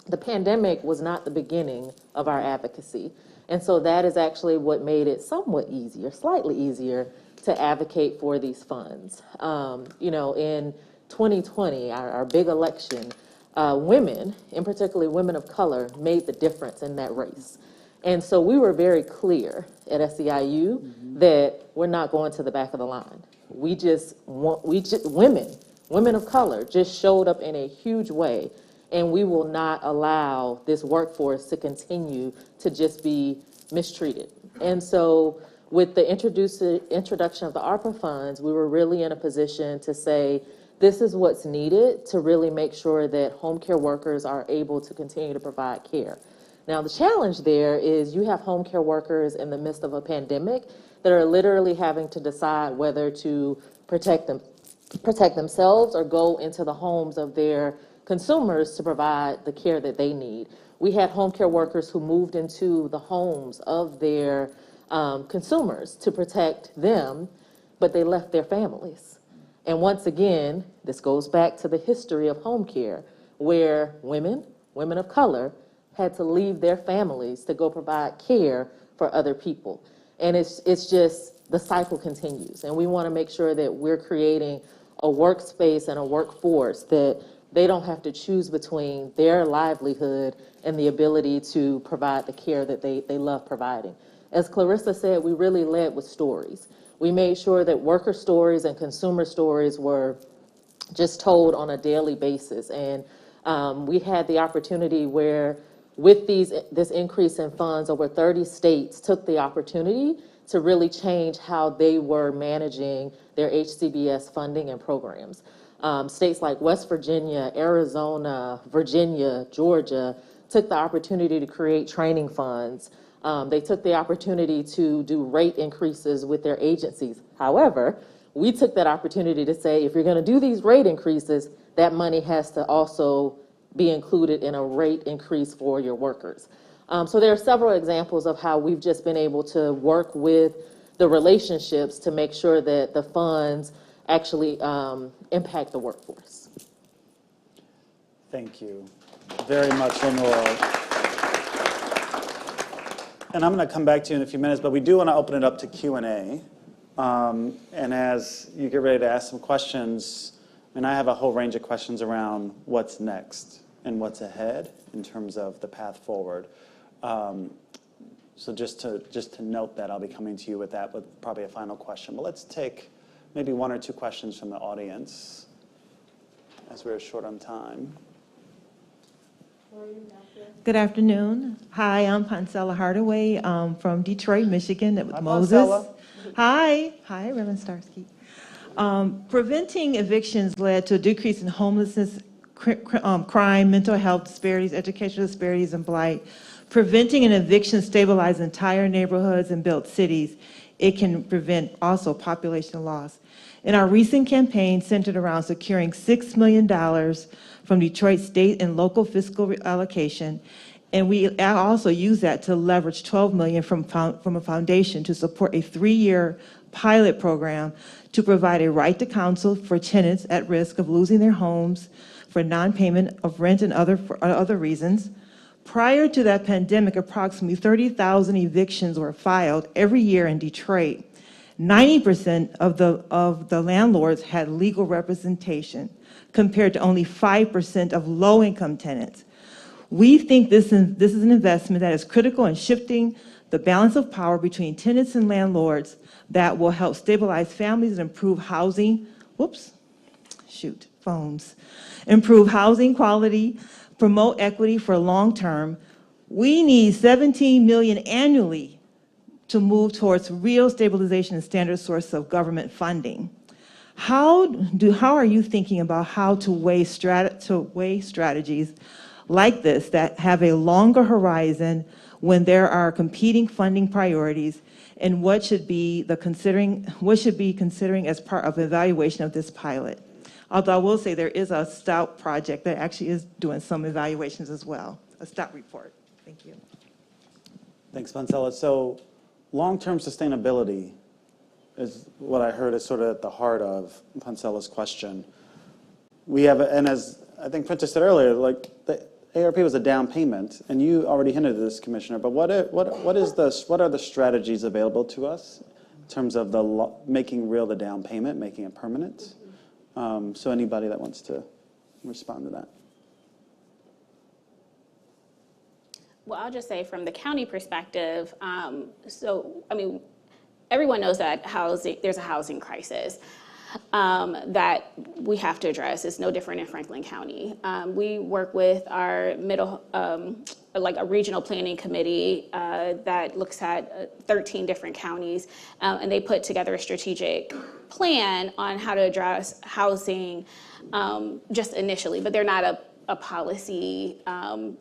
the pandemic was not the beginning of our advocacy. And so that is actually what made it somewhat easier, slightly easier, to advocate for these funds. You know, in 2020, our big election, women, and particularly women of color, made the difference in that race. And so we were very clear at SEIU that we're not going to the back of the line. We just want, women of color just showed up in a huge way, and we will not allow this workforce to continue to just be mistreated. And so with the introduction of the ARPA funds, we were really in a position to say, this is what's needed to really make sure that home care workers are able to continue to provide care. Now, the challenge there is you have home care workers in the midst of a pandemic that are literally having to decide whether to protect themselves or go into the homes of their consumers to provide the care that they need. We had home care workers who moved into the homes of their consumers to protect them, but they left their families. And once again, this goes back to the history of home care, where women of color, had to leave their families to go provide care for other people. And it's just, the cycle continues. And we want to make sure that we're creating a workspace and a workforce that they don't have to choose between their livelihood and the ability to provide the care that they love providing. As Clarissa said, we really led with stories. We made sure that worker stories and consumer stories were just told on a daily basis. And we had the opportunity where, with this increase in funds, over 30 states took the opportunity to really change how they were managing their HCBS funding and programs. States like West Virginia, Arizona, Virginia, Georgia took the opportunity to create training funds. They took the opportunity to do rate increases with their agencies. However, we took that opportunity to say, if you're going to do these rate increases, that money has to also be included in a rate increase for your workers. So there are several examples of how we've just been able to work with the relationships to make sure that the funds actually impact the workforce. Thank you very much, Lenore. And I'm going to come back to you in a few minutes, but we do want to open it up to Q&A. And as you get ready to ask some questions, and I have a whole range of questions around what's next and what's ahead in terms of the path forward. So just to note that, I'll be coming to you with that with probably a final question. But let's take maybe one or two questions from the audience as we're short on time. Good afternoon. Hi, I'm Pancella Hardaway from Detroit, Michigan with Hi, Moses. Pancella. Hi, Reverend Starsky. Preventing evictions led to a decrease in homelessness, crime, mental health disparities, educational disparities, and blight. Preventing an eviction stabilizes entire neighborhoods and built cities. It can prevent also population loss. In our recent campaign centered around securing $6 million from Detroit state and local fiscal allocation, and we also use that to leverage $12 million from a foundation to support a 3-year pilot program to provide a right to counsel for tenants at risk of losing their homes for non-payment of rent and for other reasons. Prior to that pandemic, approximately 30,000 evictions were filed every year in Detroit. 90% of the landlords had legal representation, compared to only 5% of low-income tenants. We think this is an investment that is critical in shifting the balance of power between tenants and landlords that will help stabilize families and improve housing. Improve housing quality, promote equity for long term. We need $17 million annually to move towards real stabilization and standard source of government funding. How are you thinking about how to weigh strategies like this that have a longer horizon when there are competing funding priorities, and what should be considering as part of evaluation of this pilot. Although I will say there is a STOUT project that actually is doing some evaluations as well, a STOUT report. Thank you. Thanks, Poncella. So long-term sustainability is what I heard is sort of at the heart of Poncella's question. We have, and as I think Prentice said earlier, like the ARP was a down payment, and you already hinted at this, Commissioner, but what are the strategies available to us in terms of making real the down payment, making it permanent? So anybody that wants to respond to that. Well, I'll just say from the county perspective, everyone knows that there's a housing crisis that we have to address. It's no different in Franklin County. We work with our a regional planning committee that looks at 13 different counties, and they put together a strategic plan on how to address housing just initially, but they're not a policy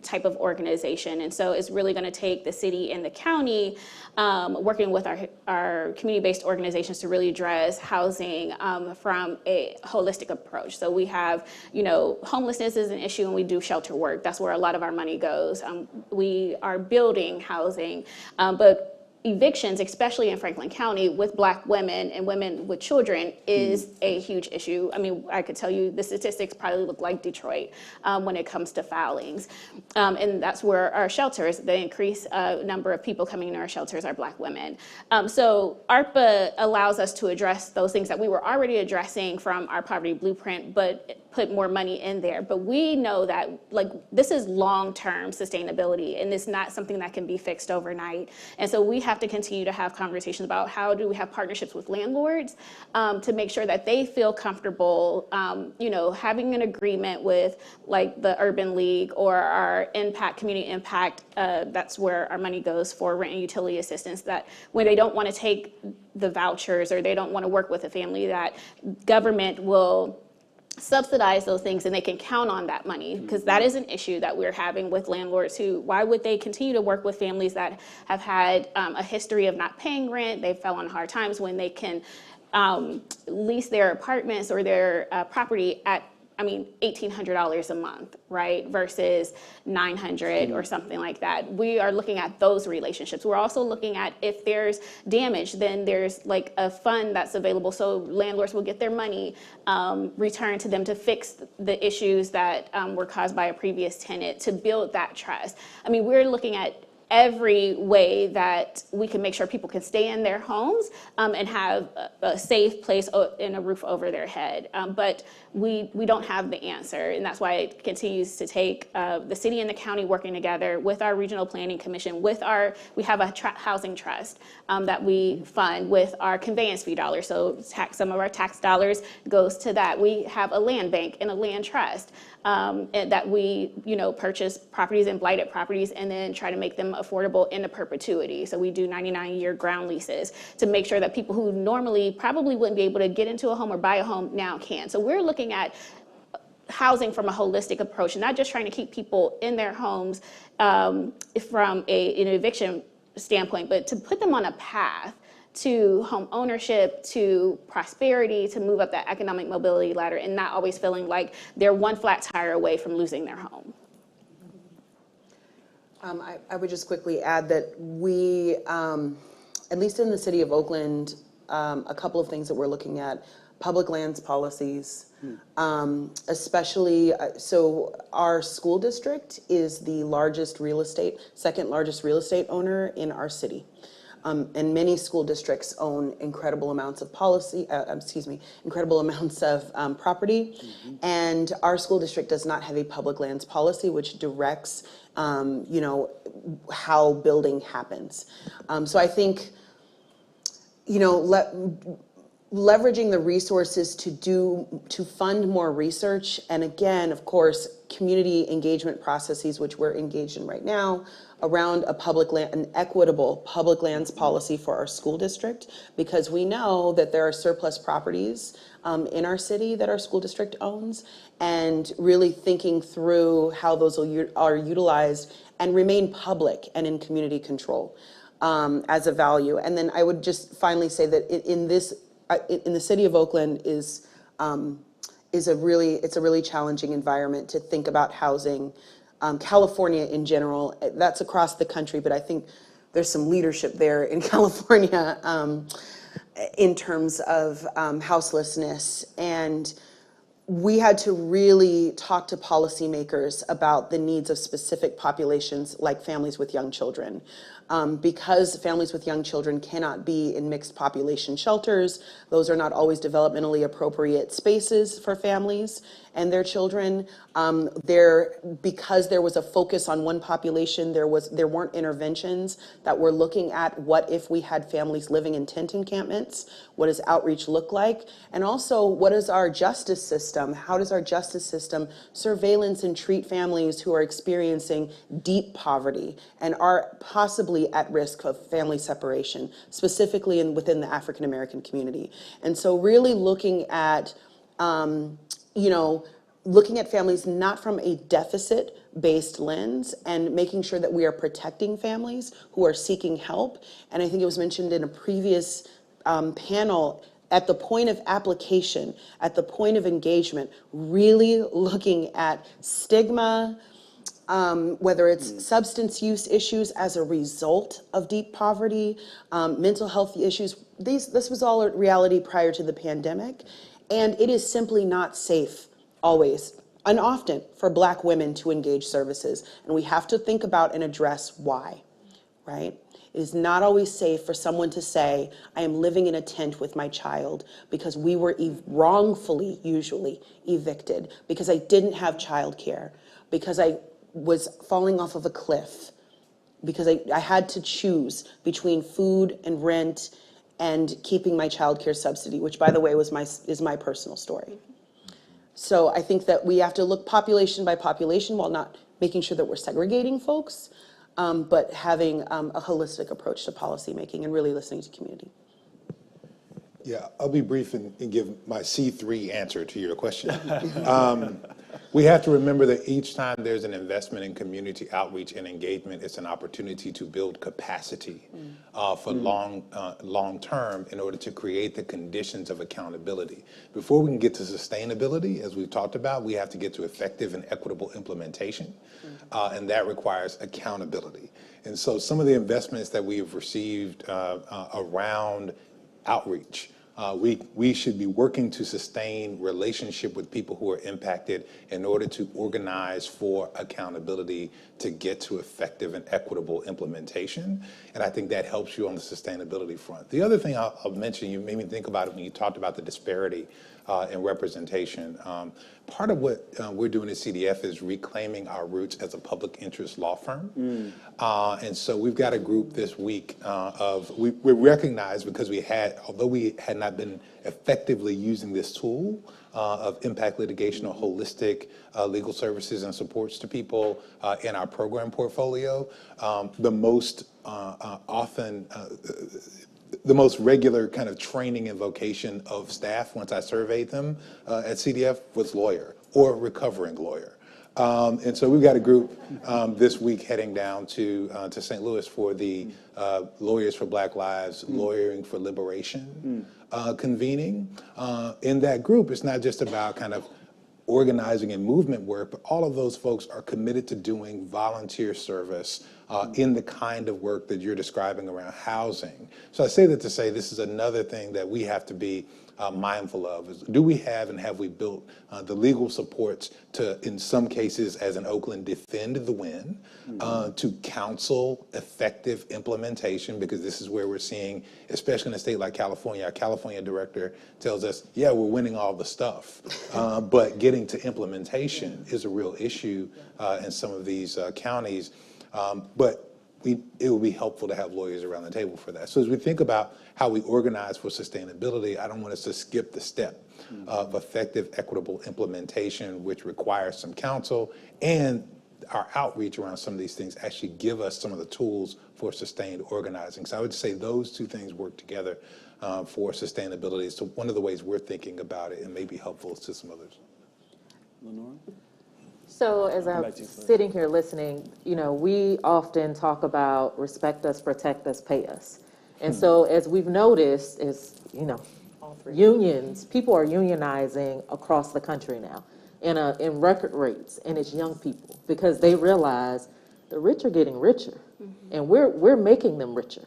type of organization. And so it's really going to take the city and the county working with our community-based organizations to really address housing from a holistic approach. So we have, homelessness is an issue, and we do shelter work. That's where a lot of our money goes. We are building housing, but evictions, especially in Franklin County, with Black women and women with children is a huge issue. I mean, I could tell you the statistics probably look like Detroit when it comes to filings. And that's where our shelters, the increased number of people coming into our shelters are Black women. So ARPA allows us to address those things that we were already addressing from our poverty blueprint, but put more money in there. But we know that this is long-term sustainability, and it's not something that can be fixed overnight. And so we have to continue to have conversations about how do we have partnerships with landlords to make sure that they feel comfortable, having an agreement with the Urban League or our community impact, that's where our money goes for rent and utility assistance, that when they don't want to take the vouchers or they don't want to work with a family, that government will subsidize those things and they can count on that money, because that is an issue that we're having with landlords who, why would they continue to work with families that have had a history of not paying rent? They fell on hard times when they can lease their apartments or their property at $1,800 a month, right? Versus $900 or something like that. We are looking at those relationships. We're also looking at if there's damage, then there's a fund that's available so landlords will get their money returned to them to fix the issues that were caused by a previous tenant, to build that trust. We're looking at every way that we can make sure people can stay in their homes and have a safe place and a roof over their head. But we don't have the answer, and that's why it continues to take the city and the county working together with our regional planning commission, we have a housing trust that we fund with our conveyance fee dollars. So some of our tax dollars goes to that. We have a land bank and a land trust that we purchase properties and blighted properties and then try to make them affordable into perpetuity. So we do 99-year ground leases to make sure that people who normally probably wouldn't be able to get into a home or buy a home now can. So we're looking at housing from a holistic approach, not just trying to keep people in their homes from an eviction standpoint, but to put them on a path to home ownership, to prosperity, to move up that economic mobility ladder, and not always feeling like they're one flat tire away from losing their home. I would just quickly add that we, at least in the city of Oakland, a couple of things that we're looking at: public lands policies, especially, so our school district is the second largest real estate owner in our city. And many school districts own incredible amounts of property. And our school district does not have a public lands policy which directs, how building happens. So I think, leveraging the resources to fund more research, and again, of course, community engagement processes, which we're engaged in right now, around an equitable public lands policy for our school district, because we know that there are surplus properties in our city that our school district owns, and really thinking through how those are utilized and remain public and in community control as a value. And then I would just finally say that in the city of Oakland is a really challenging environment to think about housing. California in general, that's across the country, but I think there's some leadership there in California in terms of houselessness. And we had to really talk to policymakers about the needs of specific populations like families with young children. Because families with young children cannot be in mixed population shelters, those are not always developmentally appropriate spaces for families and their children. Because there was a focus on one population, there weren't interventions that were looking at what if we had families living in tent encampments, what does outreach look like, and also what is our justice system? How does our justice system surveillance and treat families who are experiencing deep poverty and are possibly at risk of family separation, specifically within the African American community? And so really looking at looking at families not from a deficit-based lens and making sure that we are protecting families who are seeking help. And I think it was mentioned in a previous panel, at the point of application, at the point of engagement, really looking at stigma, whether it's substance use issues as a result of deep poverty, mental health issues. This was all a reality prior to the pandemic, and it is simply not safe always and often for Black women to engage services. And we have to think about and address why, right? It is not always safe for someone to say, I am living in a tent with my child because we were wrongfully, usually, evicted, because I didn't have childcare, because I was falling off of a cliff, because I had to choose between food and rent and keeping my childcare subsidy, which, by the way, is my personal story. So I think that we have to look population by population while not making sure that we're segregating folks, but having a holistic approach to policymaking and really listening to community. Yeah, I'll be brief and give my C3 answer to your question. We have to remember that each time there's an investment in community outreach and engagement, it's an opportunity to build capacity for long term in order to create the conditions of accountability. Before we can get to sustainability, as we've talked about, we have to get to effective and equitable implementation, and that requires accountability. And so some of the investments that we have received around outreach, we should be working to sustain relationship with people who are impacted in order to organize for accountability to get to effective and equitable implementation. And I think that helps you on the sustainability front. The other thing I'll mention, you made me think about it when you talked about the disparity in representation. Part of what we're doing at CDF is reclaiming our roots as a public interest law firm. And so we've got a group this week we recognize, because although we had not been effectively using this tool of impact litigation or holistic legal services and supports to people in our program portfolio, the most regular kind of training and vocation of staff, once I surveyed them at CDF, was lawyer or recovering lawyer. And so we've got a group this week heading down to St. Louis for the Lawyers for Black Lives, Lawyering for Liberation convening. In that group, it's not just about kind of organizing and movement work, but all of those folks are committed to doing volunteer service in the kind of work that you're describing around housing. So I say that to say this is another thing that we have to be mindful of. Is, do we have and have we built the legal supports to, in some cases, as in Oakland, defend the win, to counsel effective implementation, because this is where we're seeing, especially in a state like California, our California director tells us, yeah, we're winning all the stuff, but getting to implementation is a real issue in some of these counties. But it would be helpful to have lawyers around the table for that. So as we think about how we organize for sustainability, I don't want us to skip the step of effective, equitable implementation, which requires some counsel. And our outreach around some of these things actually give us some of the tools for sustained organizing. So I would say those two things work together for sustainability. So one of the ways we're thinking about it and may be helpful to some others. Lenora? So as I'm sitting here listening, we often talk about respect us, protect us, pay us. And so as we've noticed is, unions, people are unionizing across the country now in record rates, and it's young people because they realize the rich are getting richer and we're making them richer.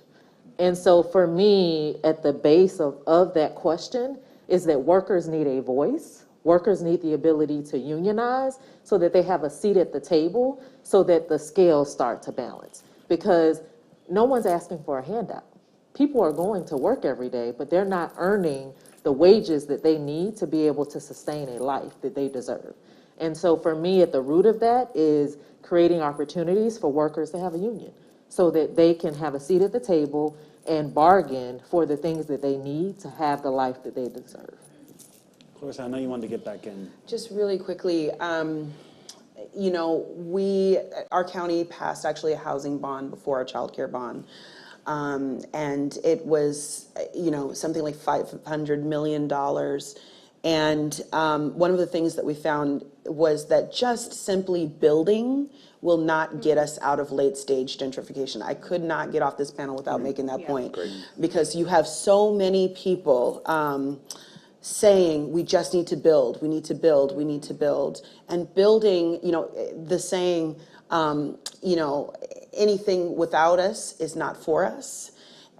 And so for me, at the base of that question is that workers need a voice. Workers need the ability to unionize so that they have a seat at the table so that the scales start to balance. Because no one's asking for a handout. People are going to work every day, but they're not earning the wages that they need to be able to sustain a life that they deserve. And so for me, at the root of that is creating opportunities for workers to have a union so that they can have a seat at the table and bargain for the things that they need to have the life that they deserve. Clarissa, I know you wanted to get back in. Just really quickly, our county passed actually a housing bond before our child care bond. And it was, something like $500 million. And one of the things that we found was that just simply building will not get us out of late stage gentrification. I could not get off this panel without making that point. Because you have so many people saying we just need to build, we need to build, we need to build. And building, the saying, anything without us is not for us.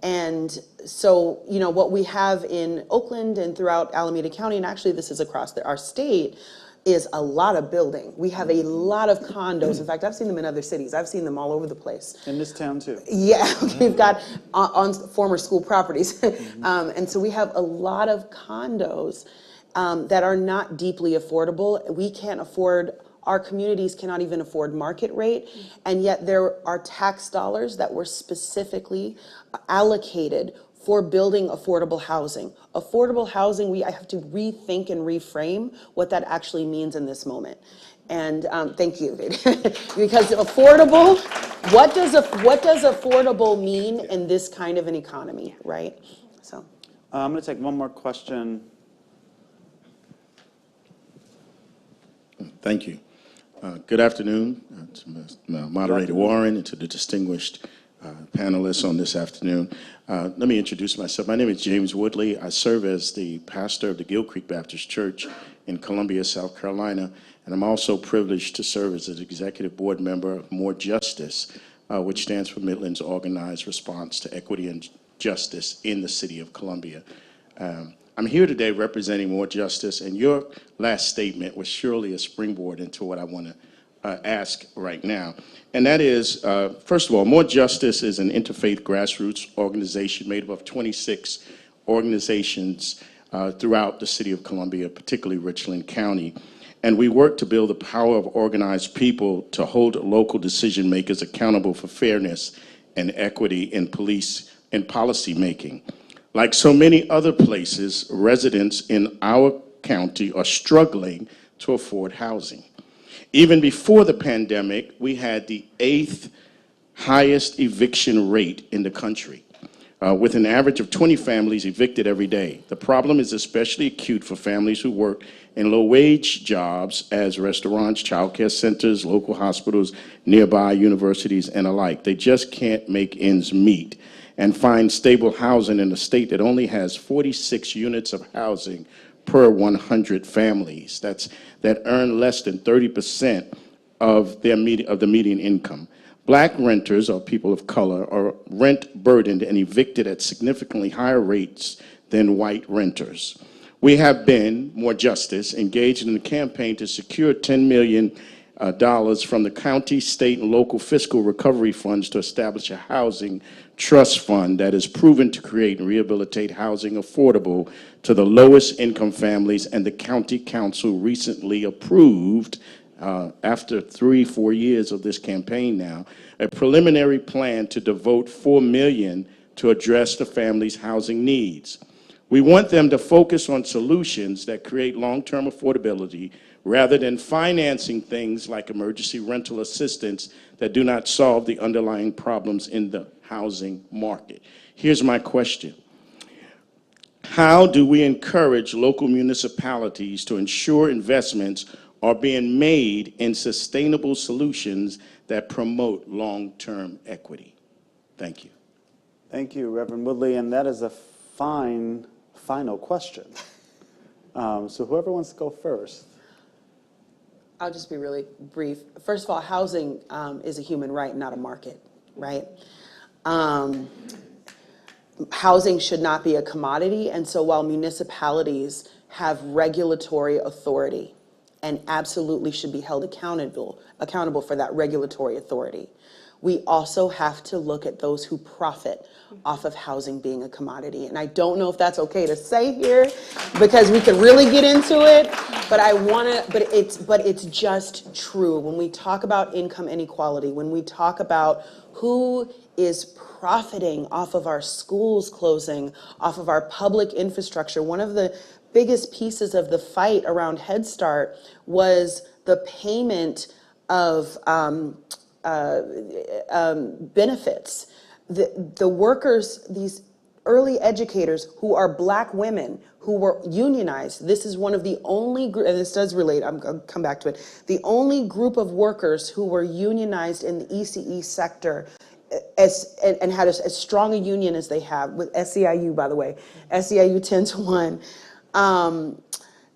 And so, what we have in Oakland and throughout Alameda County, and actually this is across our state, is a lot of building. We have a lot of condos. In fact, I've seen them in other cities. I've seen them all over the place. In this town too. Yeah, we've got on former school properties. And so we have a lot of condos that are not deeply affordable. We can't afford, our communities cannot even afford market rate. And yet there are tax dollars that were specifically allocated for building affordable housing. Affordable housing, I have to rethink and reframe what that actually means in this moment. And thank you, because affordable, what does affordable mean in this kind of an economy, right? So I'm going to take one more question. Thank you. Good afternoon to Moderator Warren and to the distinguished panelists on this afternoon. Let me introduce myself. My name is James Woodley. I serve as the pastor of the Gill Creek Baptist Church in Columbia, South Carolina, and I'm also privileged to serve as an executive board member of More Justice, which stands for Midland's Organized Response to Equity and Justice in the City of Columbia. I'm here today representing More Justice, and your last statement was surely a springboard into what I want to ask right now. And that is, first of all, More Justice is an interfaith grassroots organization made up of 26 organizations throughout the City of Columbia, particularly Richland County. And we work to build the power of organized people to hold local decision makers accountable for fairness and equity in police and policy making. Like so many other places, residents in our county are struggling to afford housing. Even before the pandemic, we had the 8th highest eviction rate in the country, with an average of 20 families evicted every day. The problem is especially acute for families who work in low-wage jobs as restaurants, childcare centers, local hospitals, nearby universities, and alike. They just can't make ends meet and find stable housing in a state that only has 46 units of housing per 100 families. That earn less than 30% of the median income. Black renters, or people of color, are rent burdened and evicted at significantly higher rates than white renters. We have been, More Justice, engaged in a campaign to secure $10 million from the county, state, and local fiscal recovery funds to establish a housing trust fund that is proven to create and rehabilitate housing affordable to the lowest income families, and the county council recently approved, after 3-4 years of this campaign now, a preliminary plan to devote $4 million to address the family's housing needs. We want them to focus on solutions that create long-term affordability rather than financing things like emergency rental assistance that do not solve the underlying problems in the housing market. Here's my question. How do we encourage local municipalities to ensure investments are being made in sustainable solutions that promote long-term equity? Thank you. Thank you, Reverend Woodley, and that is a fine, final question. So whoever wants to go first. I'll just be really brief. First of all, housing is a human right, not a market, right? Housing should not be a commodity, and so while municipalities have regulatory authority and absolutely should be held accountable for that regulatory authority, we also have to look at those who profit off of housing being a commodity. And I don't know if that's okay to say here because we could really get into it, but it's just true. When we talk about income inequality, when we talk about who is profiting off of our schools closing, off of our public infrastructure, one of the biggest pieces of the fight around Head Start was the payment of benefits. The workers, these early educators who are Black women who were unionized, this is one of the only, and this does relate, I'm going to come back to it, the only group of workers who were unionized in the ECE sector and had as strong a union as they have, with SEIU, by the way, SEIU 10-1.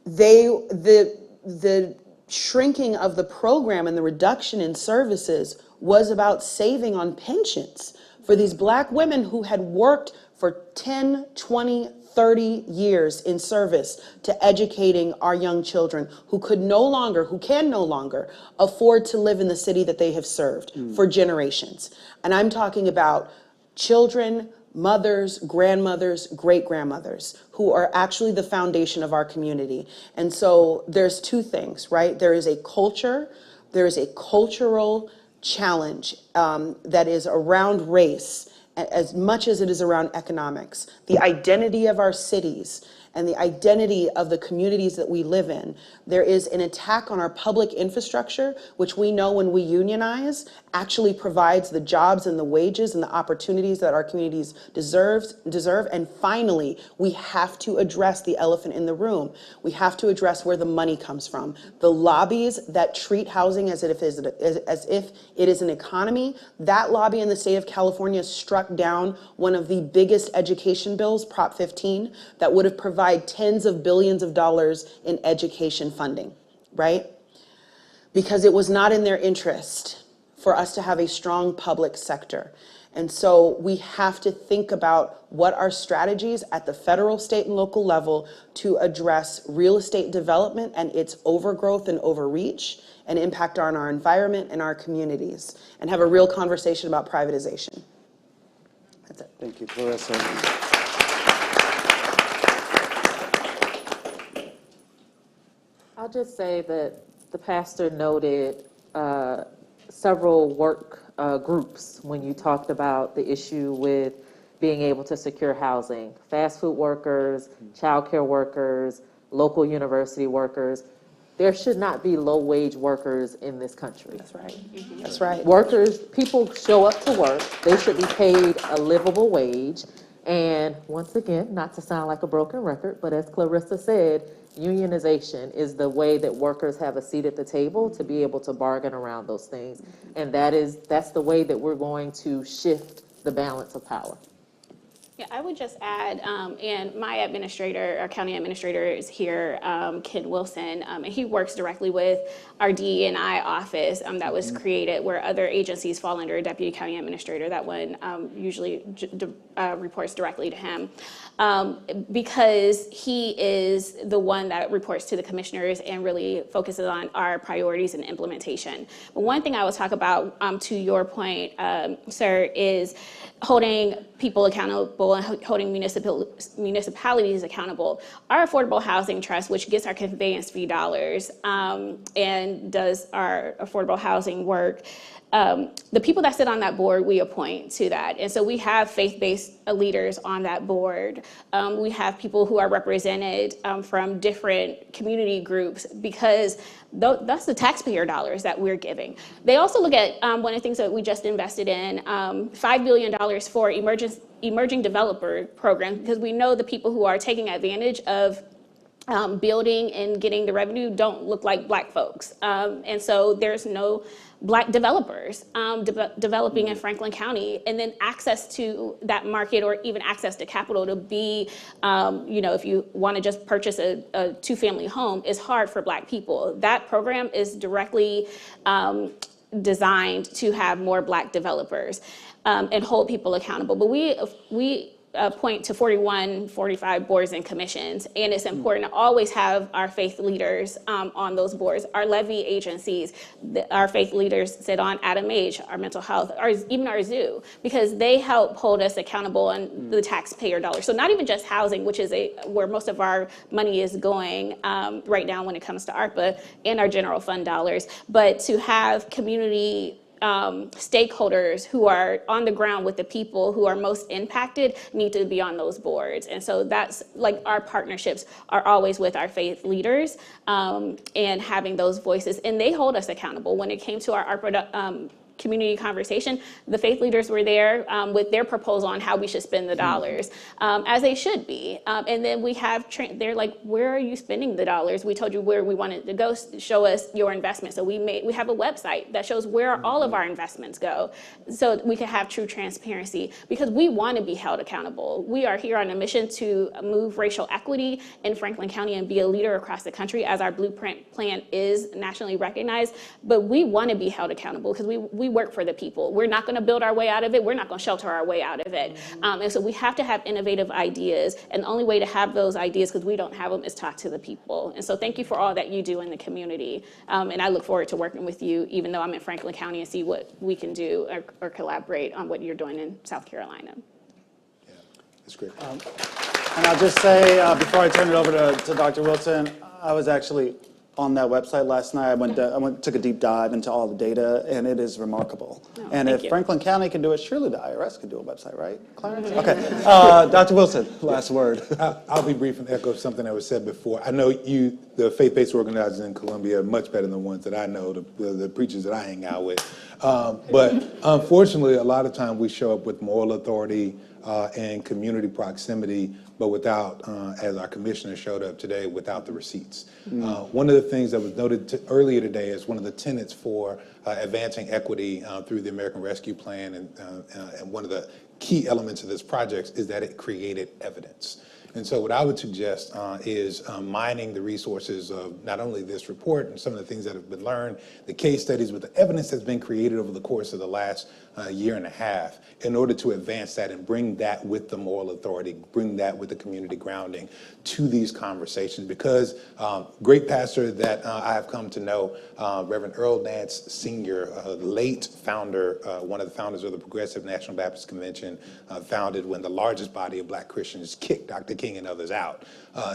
The shrinking of the program and the reduction in services was about saving on pensions for these Black women who had worked for 10, 20, 30 years in service to educating our young children who can no longer afford to live in the city that they have served for generations. And I'm talking about children, mothers, grandmothers, great-grandmothers, who are actually the foundation of our community. And so there's two things, right? There is a cultural challenge that is around race as much as it is around economics. The identity of our cities and the identity of the communities that we live in. There is an attack on our public infrastructure, which we know when we unionize actually provides the jobs and the wages and the opportunities that our communities deserve. And finally, we have to address the elephant in the room. We have to address where the money comes from. The lobbies that treat housing as if it is an economy, that lobby in the state of California struck down one of the biggest education bills, Prop 15, that would have provided tens of billions of dollars in education funding, right? Because it was not in their interest for us to have a strong public sector. And so we have to think about what our strategies at the federal, state, and local level to address real estate development and its overgrowth and overreach and impact on our environment and our communities, and have a real conversation about privatization. That's it. Thank you, Clarissa. I'll just say that the pastor noted several work groups when you talked about the issue with being able to secure housing. Fast food workers, childcare workers, local university workers. There should not be low-wage workers in this country. That's right. That's right. People show up to work. They should be paid a livable wage. And once again, not to sound like a broken record, but as Clarissa said, unionization is the way that workers have a seat at the table to be able to bargain around those things. And that's the way that we're going to shift the balance of power. Yeah, I would just add, and my administrator, our county administrator is here, Ken Wilson, and he works directly with our DE&I office that was created where other agencies fall under a deputy county administrator. That one usually reports directly to him because he is the one that reports to the commissioners and really focuses on our priorities and implementation. But one thing I will talk about, to your point, sir, is holding people accountable accountable and holding municipalities accountable. Our Affordable Housing Trust, which gets our conveyance fee dollars and does our affordable housing work, the people that sit on that board, we appoint to that. And so we have faith-based leaders on that board. We have people who are represented from different community groups because that's the taxpayer dollars that we're giving. They also look at one of the things that we just invested in, $5 billion for emerging developer program, because we know the people who are taking advantage of building and getting the revenue don't look like Black folks. And so there's no Black developers developing in Franklin County, and then access to that market or even access to capital to be, if you want to just purchase a two-family home is hard for Black people. That program is directly designed to have more Black developers and hold people accountable. But we point to 45 boards and commissions, and it's important to always have our faith leaders on those boards. Our levy agencies, our faith leaders sit on Adeyemo, our mental health, even our zoo, because they help hold us accountable on the taxpayer dollars. So not even just housing, which is where most of our money is going right now when it comes to ARPA and our general fund dollars, but to have community stakeholders who are on the ground with the people who are most impacted need to be on those boards. And so that's like our partnerships are always with our faith leaders and having those voices. And they hold us accountable. When it came to our ARPA community conversation, the faith leaders were there with their proposal on how we should spend the dollars, as they should be. And then we have, they're like, where are you spending the dollars? We told you where we wanted to go, show us your investment. So we have a website that shows where all of our investments go, so we can have true transparency, because we want to be held accountable. We are here on a mission to move racial equity in Franklin County and be a leader across the country, as our blueprint plan is nationally recognized. But we want to be held accountable because we work for the people. We're not going to build our way out of it. We're not going to shelter our way out of it. And so we have to have innovative ideas. And the only way to have those ideas, because we don't have them, is talk to the people. And so thank you for all that you do in the community. And I look forward to working with you, even though I'm in Franklin County, and see what we can do or collaborate on what you're doing in South Carolina. Yeah, that's great. And I'll just say, before I turn it over to Dr. Wilson, I was actually on that website last night. I took a deep dive into all the data, and it is remarkable. And if Franklin County can do it, surely the IRS can do a website, right, Clarence? Okay. Dr. Wilson, last word. I'll be brief and echo something that was said before. I know the faith-based organizers in Columbia, are much better than the ones that I know, the preachers that I hang out with. But unfortunately, a lot of times we show up with moral authority and community proximity, but without, as our commissioner showed up today, without the receipts. One of the things that was noted earlier today is one of the tenets for advancing equity through the American Rescue Plan, and one of the key elements of this project is that it created evidence. And so what I would suggest is mining the resources of not only this report and some of the things that have been learned, the case studies, but the evidence that's been created over the course of the last year and a half, in order to advance that and bring that with the moral authority, bring that with the community grounding to these conversations. Because great pastor that I have come to know, Reverend Earl Nance Sr., late founder, one of the founders of the Progressive National Baptist Convention, founded when the largest body of Black Christians kicked Dr. King and others out,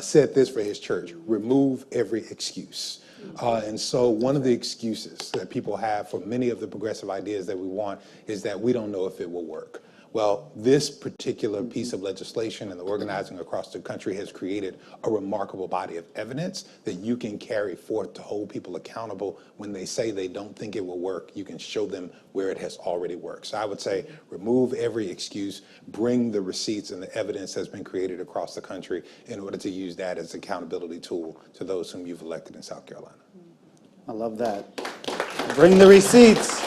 said this for his church: remove every excuse. And so one of the excuses that people have for many of the progressive ideas that we want is that we don't know if it will work. Well, this particular piece of legislation and the organizing across the country has created a remarkable body of evidence that you can carry forth to hold people accountable when they say they don't think it will work. You can show them where it has already worked. So I would say remove every excuse, bring the receipts and the evidence that's been created across the country in order to use that as an accountability tool to those whom you've elected in South Carolina. I love that. Bring the receipts.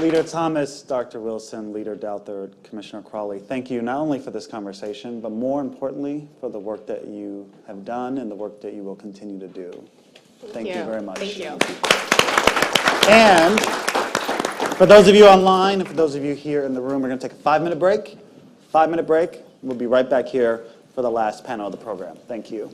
Leader Thomas, Dr. Wilson, Leader Douthert, Commissioner Crawley, thank you not only for this conversation, but more importantly for the work that you have done and the work that you will continue to do. Thank you very much. Thank you. And for those of you online and for those of you here in the room, we're going to take a 5-minute break. 5-minute break. We'll be right back here for the last panel of the program. Thank you.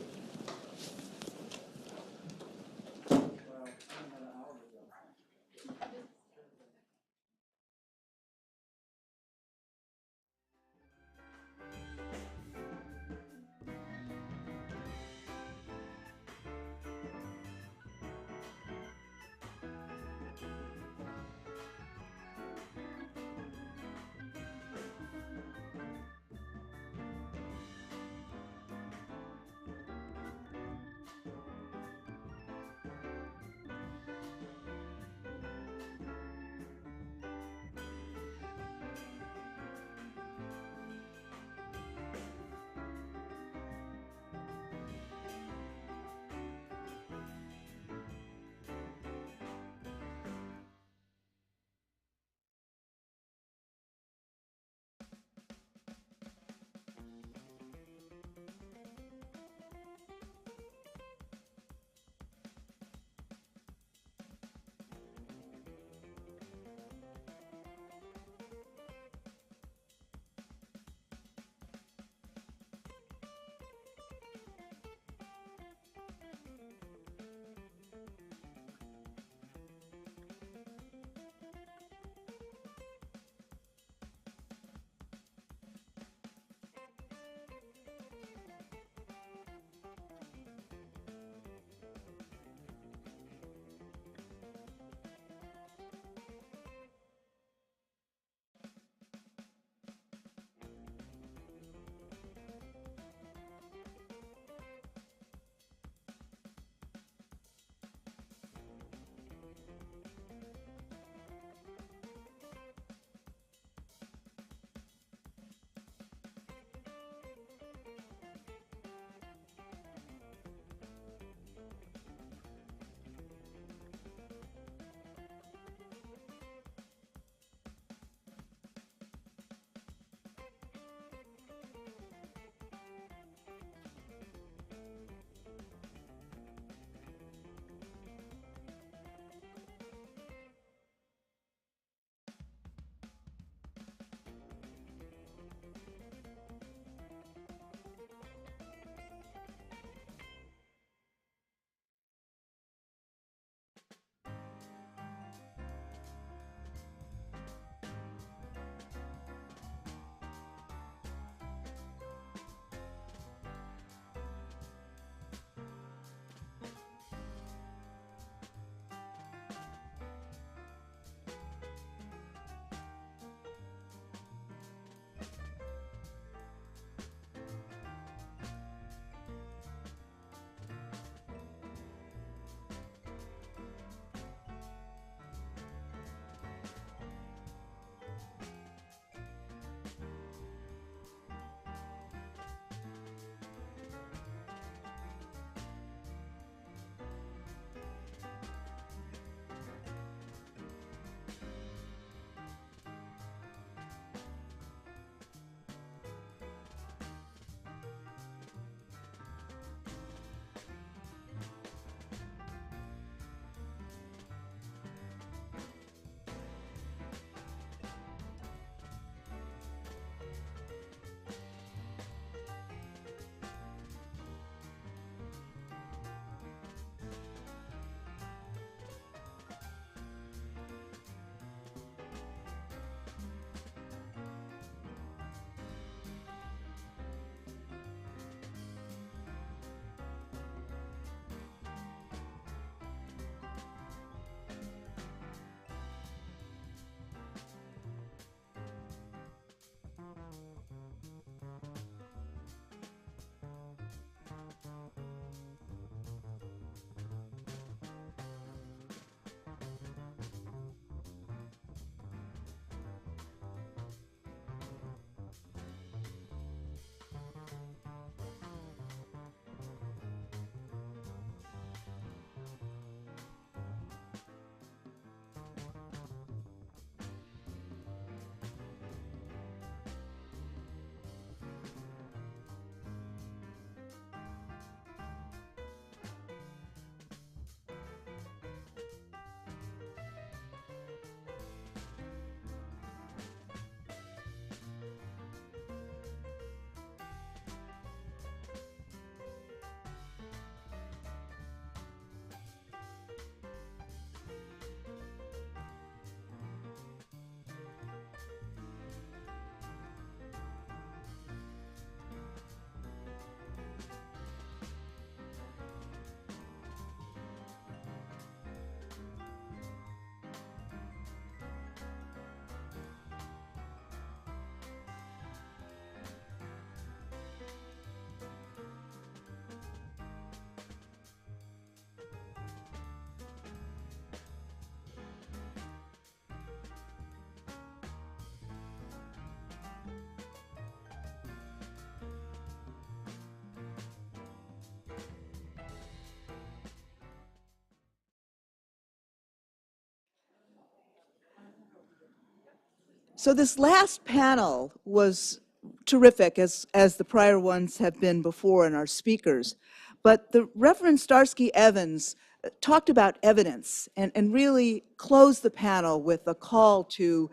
So this last panel was terrific, as the prior ones have been before in our speakers. But the Reverend Starsky-Evans talked about evidence and really closed the panel with a call to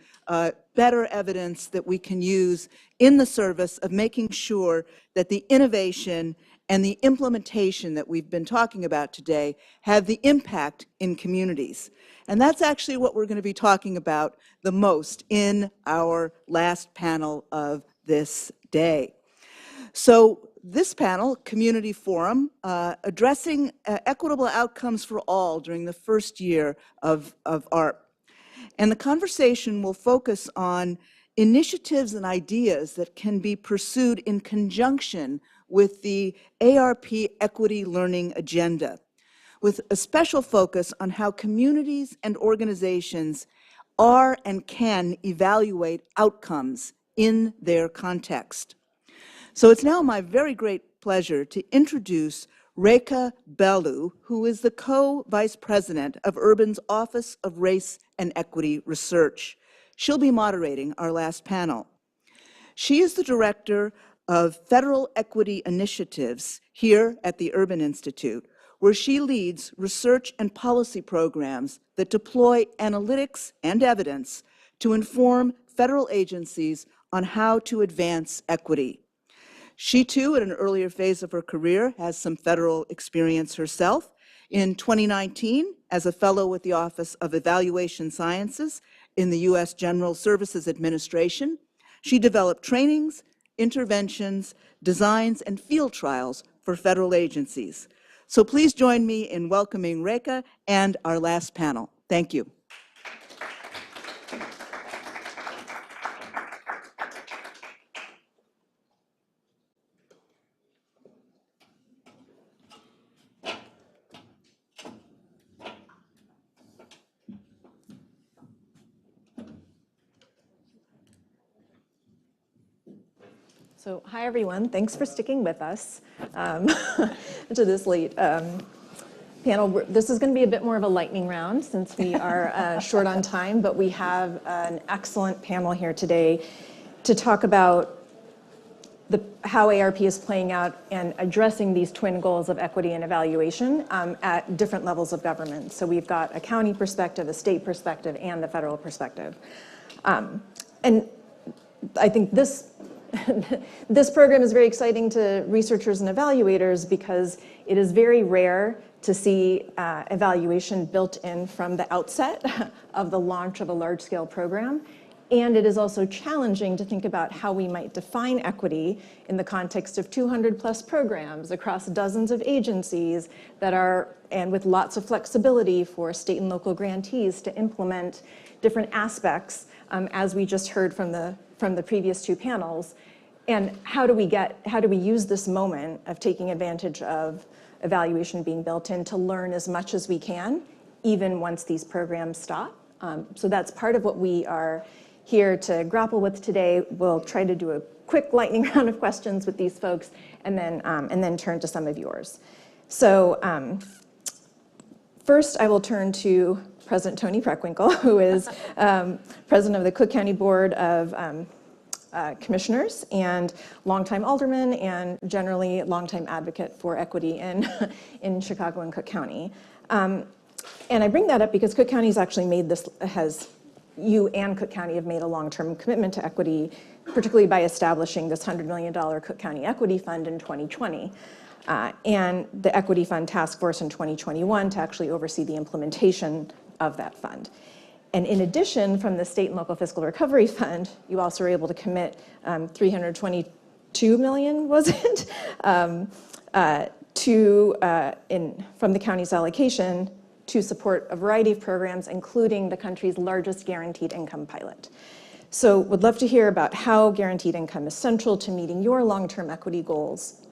better evidence that we can use in the service of making sure that the innovation and the implementation that we've been talking about today have the impact in communities. And that's actually what we're going to be talking about the most in our last panel of this day. So this panel, Community Forum, addressing equitable outcomes for all during the first year of ARP. And the conversation will focus on initiatives and ideas that can be pursued in conjunction with the ARP Equity Learning Agenda, with a special focus on how communities and organizations are and can evaluate outcomes in their context. So it's now my very great pleasure to introduce Rekha Bellu, who is the co-vice president of Urban's Office of Race and Equity Research. She'll be moderating our last panel. She is the director of Federal Equity Initiatives here at the Urban Institute, where she leads research and policy programs that deploy analytics and evidence to inform federal agencies on how to advance equity. She, too, at an earlier phase of her career, has some federal experience herself. In 2019, as a fellow with the Office of Evaluation Sciences in the U.S. General Services Administration, she developed trainings, interventions, designs, and field trials for federal agencies. So please join me in welcoming Rekha and our last panel. Thank you. So, hi everyone, thanks for sticking with us to this late panel. This is going to be a bit more of a lightning round since we are short on time, but we have an excellent panel here today to talk about how ARP is playing out and addressing these twin goals of equity and evaluation at different levels of government. So we've got a county perspective, a state perspective, and the federal perspective. And I think this program is very exciting to researchers and evaluators because it is very rare to see evaluation built in from the outset of the launch of a large-scale program. And it is also challenging to think about how we might define equity in the context of 200+ programs across dozens of agencies that are, and with lots of flexibility for state and local grantees to implement different aspects, as we just heard from the previous two panels. And how do we use this moment of taking advantage of evaluation being built in to learn as much as we can, even once these programs stop? So that's part of what we are here to grapple with today. We'll try to do a quick lightning round of questions with these folks and then turn to some of yours. So first I will turn to President Tony Preckwinkle, who is president of the Cook County Board of Commissioners and longtime alderman and generally longtime advocate for equity in Chicago and Cook County. And I bring that up because Cook County's actually made this, you and Cook County have made a long-term commitment to equity, particularly by establishing this $100 million Cook County Equity Fund in 2020. And the Equity Fund Task Force in 2021 to actually oversee the implementation of that fund. And in addition, from the State and Local Fiscal Recovery Fund, you also were able to commit $322 million, was it, from the county's allocation to support a variety of programs, including the country's largest guaranteed income pilot. So would love to hear about how guaranteed income is central to meeting your long-term equity goals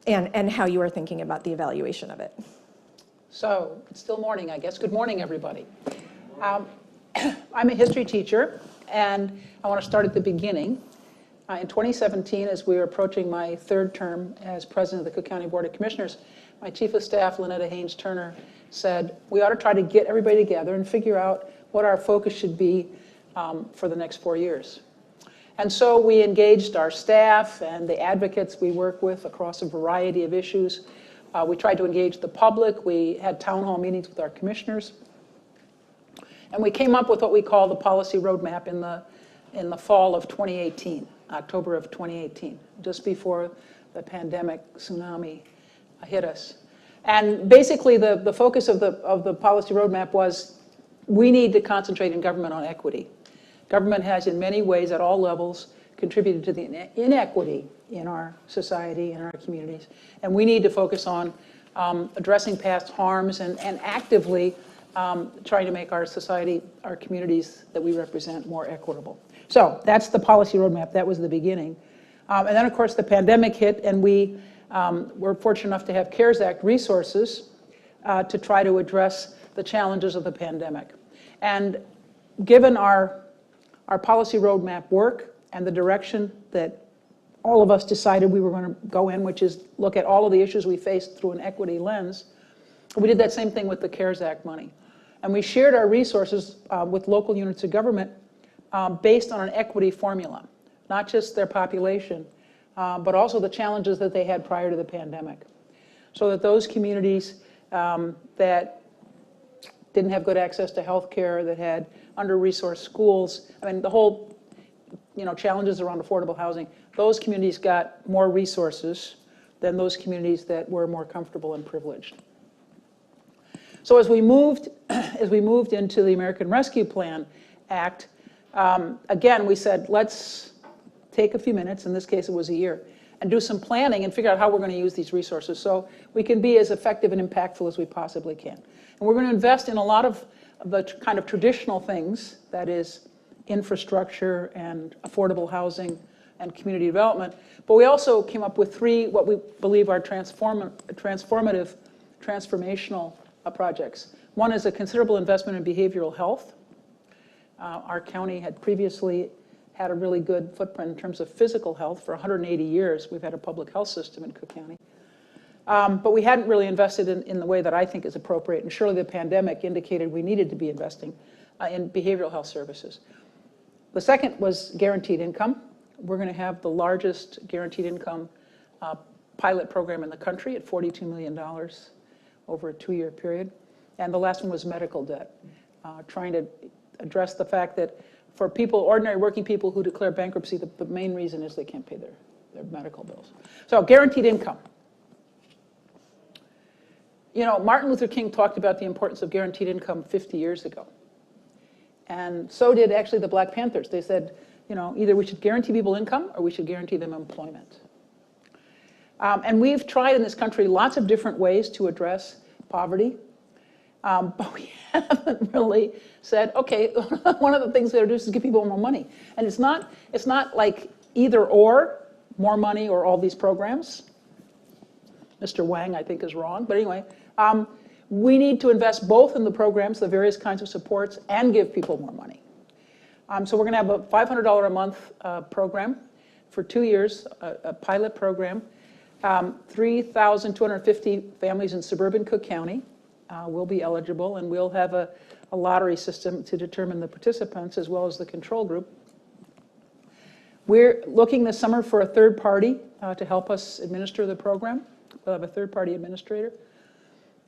and how you are thinking about the evaluation of it. So it's still morning, I guess. Good morning, everybody. I'm a history teacher, and I want to start at the beginning. In 2017, as we were approaching my third term as president of the Cook County Board of Commissioners, my chief of staff, Lynetta Haynes-Turner, said we ought to try to get everybody together and figure out what our focus should be for the next 4 years. And so we engaged our staff and the advocates we work with across a variety of issues. We tried to engage the public. We had town hall meetings with our commissioners. And we came up with what we call the policy roadmap in the fall of 2018, October of 2018, just before the pandemic tsunami hit us. And basically the focus of the policy roadmap was we need to concentrate in government on equity. Government has in many ways at all levels contributed to the inequity in our society and our communities. And we need to focus on addressing past harms and actively trying to make our society, our communities that we represent more equitable. So that's the policy roadmap. That was the beginning. And then, of course, the pandemic hit, and we were fortunate enough to have CARES Act resources to try to address the challenges of the pandemic. And given our policy roadmap work and the direction that all of us decided we were going to go in, which is look at all of the issues we faced through an equity lens, we did that same thing with the CARES Act money. And we shared our resources with local units of government based on an equity formula, not just their population, but also the challenges that they had prior to the pandemic. So that those communities that didn't have good access to health care, that had under-resourced schools, I mean, the whole challenges around affordable housing, those communities got more resources than those communities that were more comfortable and privileged. So as we moved into the American Rescue Plan Act, again, we said, let's take a few minutes, in this case it was a year, and do some planning and figure out how we're going to use these resources so we can be as effective and impactful as we possibly can. And we're going to invest in a lot of the kind of traditional things, that is infrastructure and affordable housing and community development. But we also came up with 3 what we believe are transformational projects. One is a considerable investment in behavioral health. Our county had previously had a really good footprint in terms of physical health. For 180 years, we've had a public health system in Cook County. But we hadn't really invested in the way that I think is appropriate, and surely the pandemic indicated we needed to be investing in behavioral health services. The second was guaranteed income. We're going to have the largest guaranteed income pilot program in the country at $42 million over a 2-year period. And the last one was medical debt, trying to address the fact that for people, ordinary working people who declare bankruptcy, the main reason is they can't pay their medical bills. So guaranteed income. Martin Luther King talked about the importance of guaranteed income 50 years ago. And so did actually the Black Panthers. They said, either we should guarantee people income or we should guarantee them employment. And we've tried in this country lots of different ways to address poverty. But we haven't really said, okay, one of the things we ought to do is give people more money. And it's not like either or, more money or all these programs. Mr. Wang, I think, is wrong. But anyway, we need to invest both in the programs, the various kinds of supports, and give people more money. So we're going to have a $500 a month program for 2 years, a pilot program. 3,250 families in suburban Cook County will be eligible, and we'll have a lottery system to determine the participants as well as the control group. We're looking this summer for a third party to help us administer the program. We'll have a third party administrator.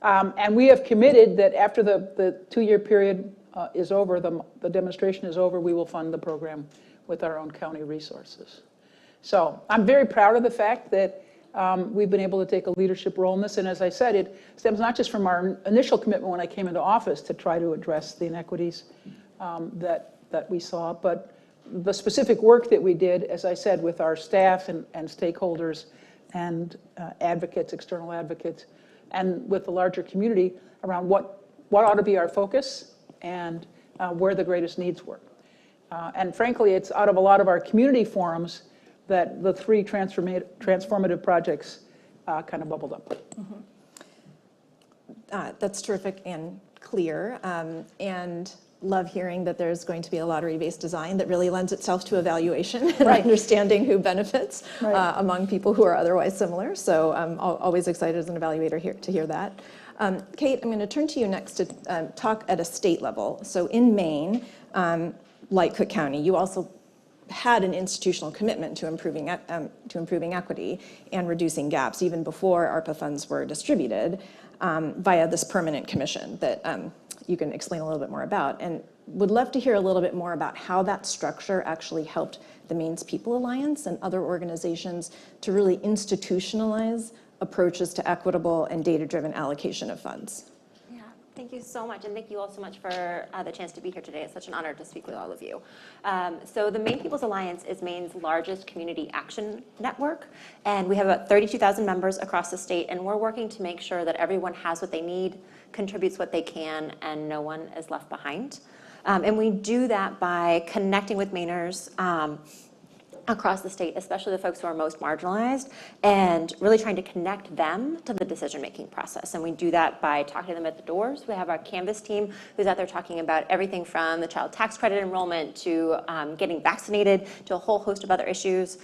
And we have committed that after the 2-year period is over, the demonstration is over, we will fund the program with our own county resources. So I'm very proud of the fact that we've been able to take a leadership role in this. And as I said, it stems not just from our initial commitment when I came into office to try to address the inequities that we saw, but the specific work that we did, as I said, with our staff and stakeholders and advocates, external advocates, and with the larger community around what ought to be our focus and where the greatest needs were. And frankly, it's out of a lot of our community forums that the 3 transformative projects kind of bubbled up. Mm-hmm. That's terrific and clear, and love hearing that there's going to be a lottery-based design that really lends itself to evaluation and understanding who benefits among people who are otherwise similar. So I'm always excited as an evaluator to hear that. Kate, I'm going to turn to you next to talk at a state level. So in Maine, like Cook County, you also had an institutional commitment to improving equity and reducing gaps even before ARPA funds were distributed via this permanent commission that you can explain a little bit more about. And would love to hear a little bit more about how that structure actually helped the Maine's People Alliance and other organizations to really institutionalize approaches to equitable and data-driven allocation of funds. Yeah, thank you so much, and thank you all so much for the chance to be here today. It's such an honor to speak with all of you. So the Maine People's Alliance is Maine's largest community action network, and we have about 32,000 members across the state, and we're working to make sure that everyone has what they need, contributes what they can, and no one is left behind. And we do that by connecting with Mainers across the state, especially the folks who are most marginalized, and really trying to connect them to the decision-making process. And we do that by talking to them at the doors. We have our Canvas team who's out there talking about everything from the child tax credit enrollment to getting vaccinated to a whole host of other issues.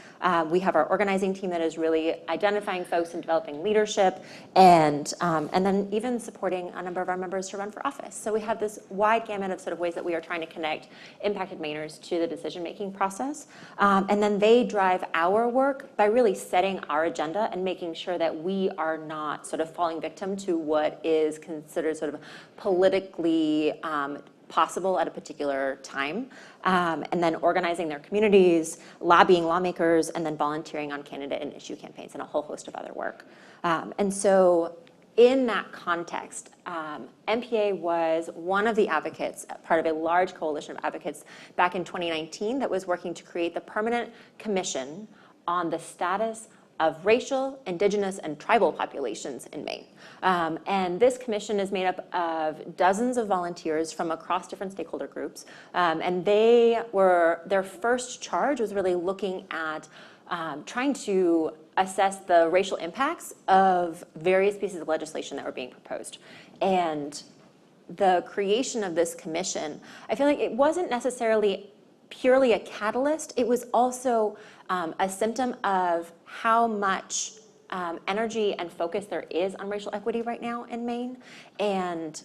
We have our organizing team that is really identifying folks and developing leadership, and then even supporting a number of our members to run for office. So we have this wide gamut of sort of ways that we are trying to connect impacted Mainers to the decision-making process. And then they drive our work by really setting our agenda and making sure that we are not sort of falling victim to what is considered sort of politically possible at a particular time, and then organizing their communities, lobbying lawmakers, and then volunteering on candidate and issue campaigns and a whole host of other work. And so in that context, MPA was one of the advocates, part of a large coalition of advocates back in 2019 that was working to create the Permanent Commission on the Status of Racial, Indigenous, and Tribal Populations in Maine. And this commission is made up of dozens of volunteers from across different stakeholder groups. And their first charge was really looking at trying to assess the racial impacts of various pieces of legislation that were being proposed. And the creation of this commission, I feel like it wasn't necessarily purely a catalyst. It was also a symptom of how much energy and focus there is on racial equity right now in Maine. And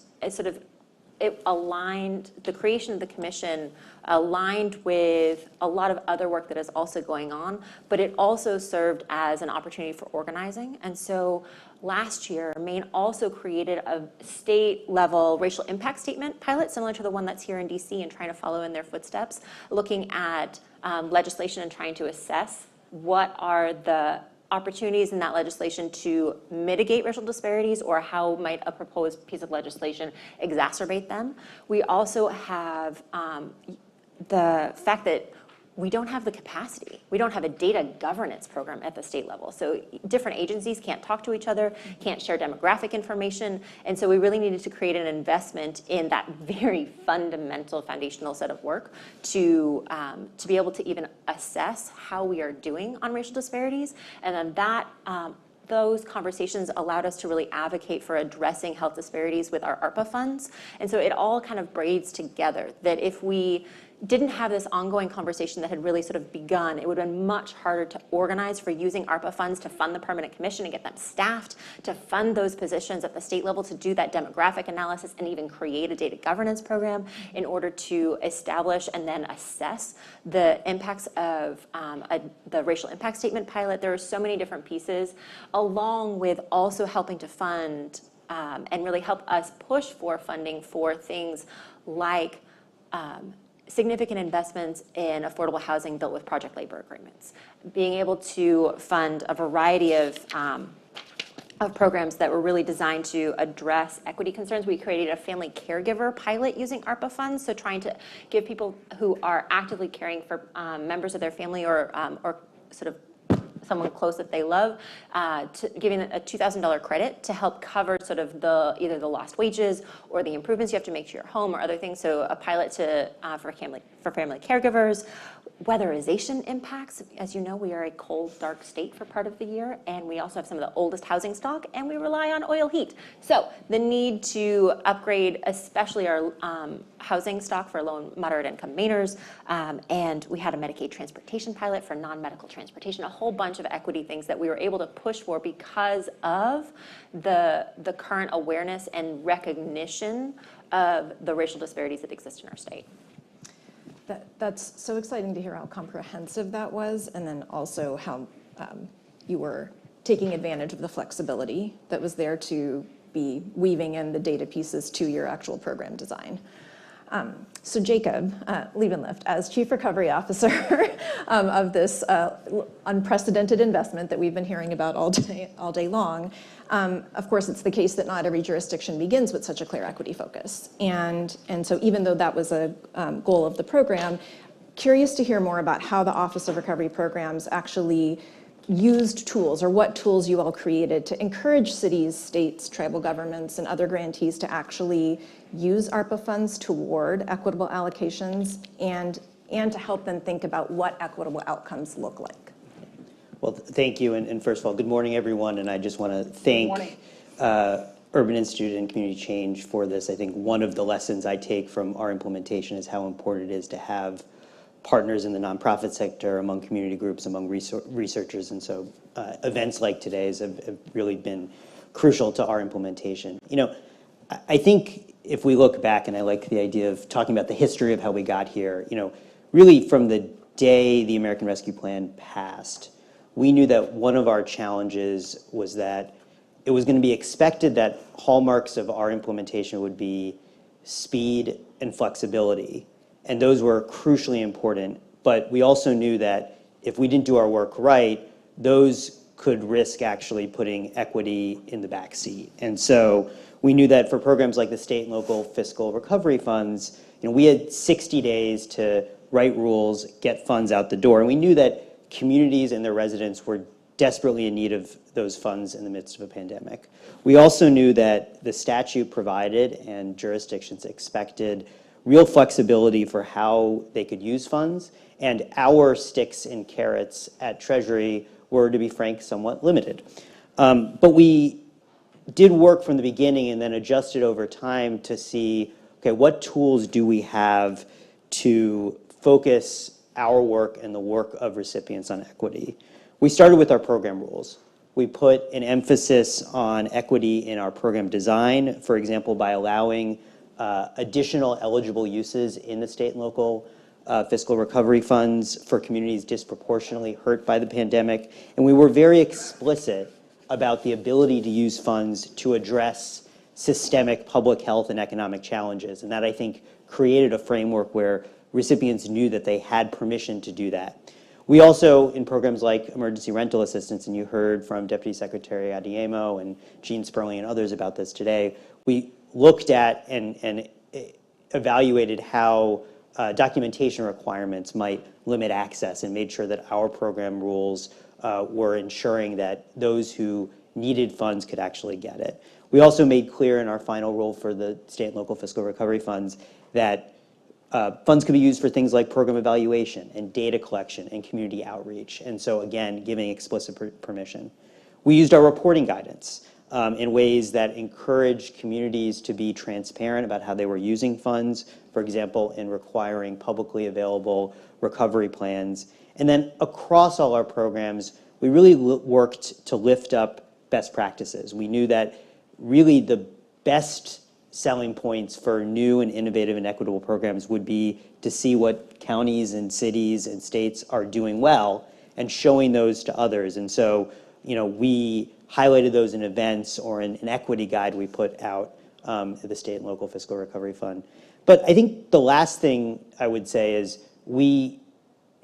it aligned, the creation of the commission aligned with a lot of other work that is also going on, but it also served as an opportunity for organizing. And so last year, Maine also created a state-level racial impact statement pilot, similar to the one that's here in DC, and trying to follow in their footsteps, looking at legislation and trying to assess what are the opportunities in that legislation to mitigate racial disparities, or how might a proposed piece of legislation exacerbate them. We also have the fact that we don't have the capacity. We don't have a data governance program at the state level. So different agencies can't talk to each other, can't share demographic information. And so we really needed to create an investment in that very fundamental foundational set of work to be able to even assess how we are doing on racial disparities. And then those conversations allowed us to really advocate for addressing health disparities with our ARPA funds. And so it all kind of braids together, that if we didn't have this ongoing conversation that had really sort of begun, it would have been much harder to organize for using ARPA funds to fund the permanent commission and get them staffed, to fund those positions at the state level, to do that demographic analysis, and even create a data governance program in order to establish and then assess the impacts of the racial impact statement pilot. There are so many different pieces, along with also helping to fund and really help us push for funding for things like significant investments in affordable housing built with project labor agreements, being able to fund a variety of programs that were really designed to address equity concerns. We created a family caregiver pilot using ARPA funds, so trying to give people who are actively caring for members of their family or sort of someone close that they love, giving a $2,000 credit to help cover sort of either the lost wages or the improvements you have to make to your home or other things. So a pilot for family caregivers. Weatherization impacts. As you know, we are a cold, dark state for part of the year, and we also have some of the oldest housing stock, and we rely on oil heat. So the need to upgrade, especially our housing stock for low and moderate income Mainers, and we had a Medicaid transportation pilot for non-medical transportation, a whole bunch of equity things that we were able to push for because of the current awareness and recognition of the racial disparities that exist in our state. That's so exciting to hear how comprehensive that was, and then also how you were taking advantage of the flexibility that was there to be weaving in the data pieces to your actual program design. So Jacob Liebenlift, as Chief Recovery Officer of this unprecedented investment that we've been hearing about all day long, of course, it's the case that not every jurisdiction begins with such a clear equity focus. And so even though that was a goal of the program, curious to hear more about how the Office of Recovery Programs actually used tools, or what tools you all created to encourage cities, states, tribal governments, and other grantees to actually use ARPA funds toward equitable allocations and to help them think about what equitable outcomes look like. Well, thank you, and first of all, good morning, everyone, and I just want to thank Urban Institute and Community Change for this. I think one of the lessons I take from our implementation is how important it is to have partners in the nonprofit sector, among community groups, among researchers, and so events like today's have really been crucial to our implementation. You know, I think if we look back, and I like the idea of talking about the history of how we got here, you know, really from the day the American Rescue Plan passed, we knew that one of our challenges was that it was going to be expected that hallmarks of our implementation would be speed and flexibility. And those were crucially important, but we also knew that if we didn't do our work right, those could risk actually putting equity in the back seat. And so we knew that for programs like the state and local fiscal recovery funds, you know, we had 60 days to write rules, get funds out the door, and we knew that communities and their residents were desperately in need of those funds in the midst of a pandemic. We also knew that the statute provided and jurisdictions expected real flexibility for how they could use funds, and our sticks and carrots at Treasury were, to be frank, somewhat limited. But we did work from the beginning and then adjusted over time to see, okay, what tools do we have to focus our work and the work of recipients on equity? We started with our program rules. We put an emphasis on equity in our program design, for example, by allowing additional eligible uses in the state and local fiscal recovery funds for communities disproportionately hurt by the pandemic. And we were very explicit about the ability to use funds to address systemic public health and economic challenges. And that, I think, created a framework where recipients knew that they had permission to do that. We also, in programs like emergency rental assistance, and you heard from Deputy Secretary Adeyemo and Jean Sperling and others about this today, we looked at and evaluated how documentation requirements might limit access and made sure that our program rules were ensuring that those who needed funds could actually get it. We also made clear in our final rule for the state and local fiscal recovery funds that funds could be used for things like program evaluation and data collection and community outreach. And so, again, giving explicit permission. We used our reporting guidance in ways that encourage communities to be transparent about how they were using funds, for example, in requiring publicly available recovery plans. And then across all our programs, we really worked to lift up best practices. We knew that really the best selling points for new and innovative and equitable programs would be to see what counties and cities and states are doing well and showing those to others. And so, you know, we highlighted those in events or in an equity guide we put out at the State and Local Fiscal Recovery Fund. But I think the last thing I would say is we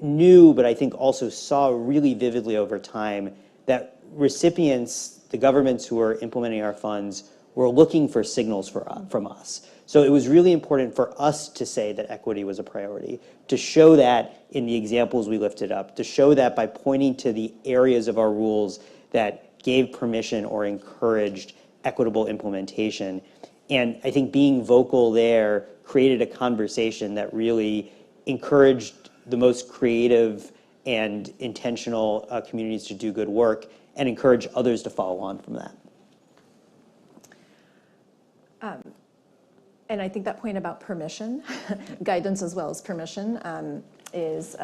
knew, but I think also saw really vividly over time that recipients, the governments who are implementing our funds, were looking for signals from us. So it was really important for us to say that equity was a priority, to show that in the examples we lifted up, to show that by pointing to the areas of our rules that gave permission or encouraged equitable implementation. And I think being vocal there created a conversation that really encouraged the most creative and intentional communities to do good work and encourage others to follow on from that. And I think that point about permission, guidance as well as permission, is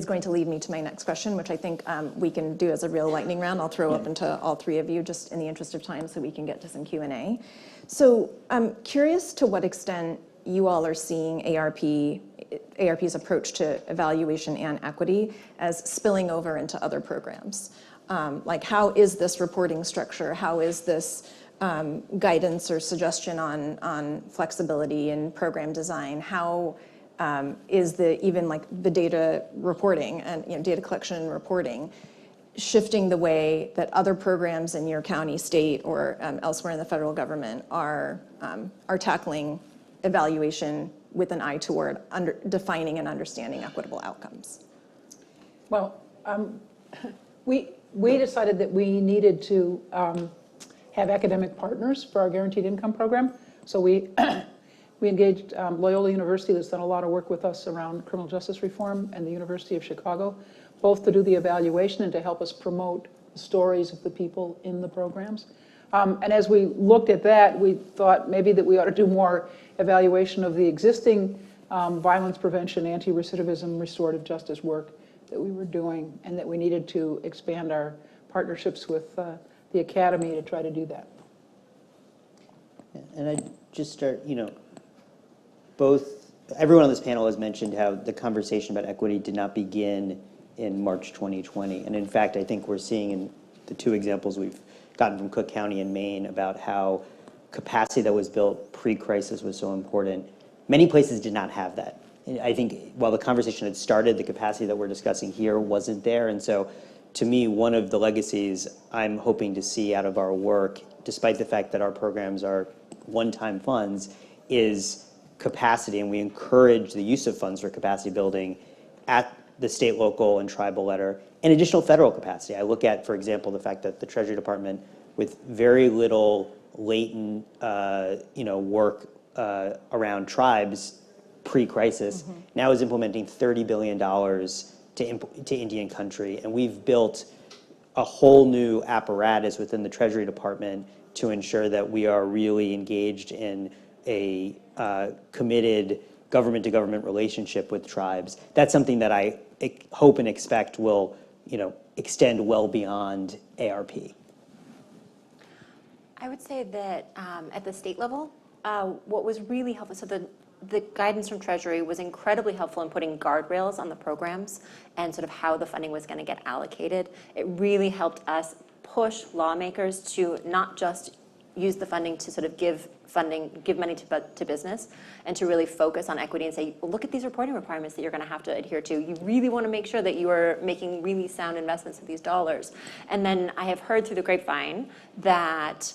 going to lead me to my next question, which I think we can do as a real lightning round. I'll throw up into all three of you just in the interest of time so we can get to some Q&A. So I'm curious to what extent you all are seeing ARP's approach to evaluation and equity as spilling over into other programs. Like, how is this reporting structure? How is this guidance or suggestion on flexibility in program design? How is even like the data reporting and data collection and reporting shifting the way that other programs in your county, state, or elsewhere in the federal government are tackling evaluation with an eye toward defining and understanding equitable outcomes? Well, we decided that we needed to have academic partners for our guaranteed income program. So we engaged Loyola University, that's done a lot of work with us around criminal justice reform, and the University of Chicago, both to do the evaluation and to help us promote the stories of the people in the programs. And as we looked at that, we thought maybe that we ought to do more evaluation of the existing violence prevention, anti-recidivism, restorative justice work that we were doing, and that we needed to expand our partnerships with the academy to try to do that. And I just start, everyone on this panel has mentioned how the conversation about equity did not begin in March 2020. And in fact, I think we're seeing in the two examples we've gotten from Cook County and Maine about how capacity that was built pre-crisis was so important. Many places did not have that. I think while the conversation had started, the capacity that we're discussing here wasn't there. And so to me, one of the legacies I'm hoping to see out of our work, despite the fact that our programs are one-time funds, is capacity. And we encourage the use of funds for capacity building at the state, local, and tribal letter, and additional federal capacity. I look at, for example, the fact that the Treasury Department, with very little latent, work around tribes pre-crisis, now is implementing $30 billion to Indian country, and we've built a whole new apparatus within the Treasury Department to ensure that we are really engaged in a committed government-to-government relationship with tribes. That's something that I hope and expect will, extend well beyond ARP. I would say that at the state level, what was really helpful, so the guidance from Treasury was incredibly helpful in putting guardrails on the programs and sort of how the funding was going to get allocated. It really helped us push lawmakers to not just use the funding to sort of give money to business, and to really focus on equity and say, look at these reporting requirements that you're going to have to adhere to. You really want to make sure that you are making really sound investments with these dollars. And then I have heard through the grapevine that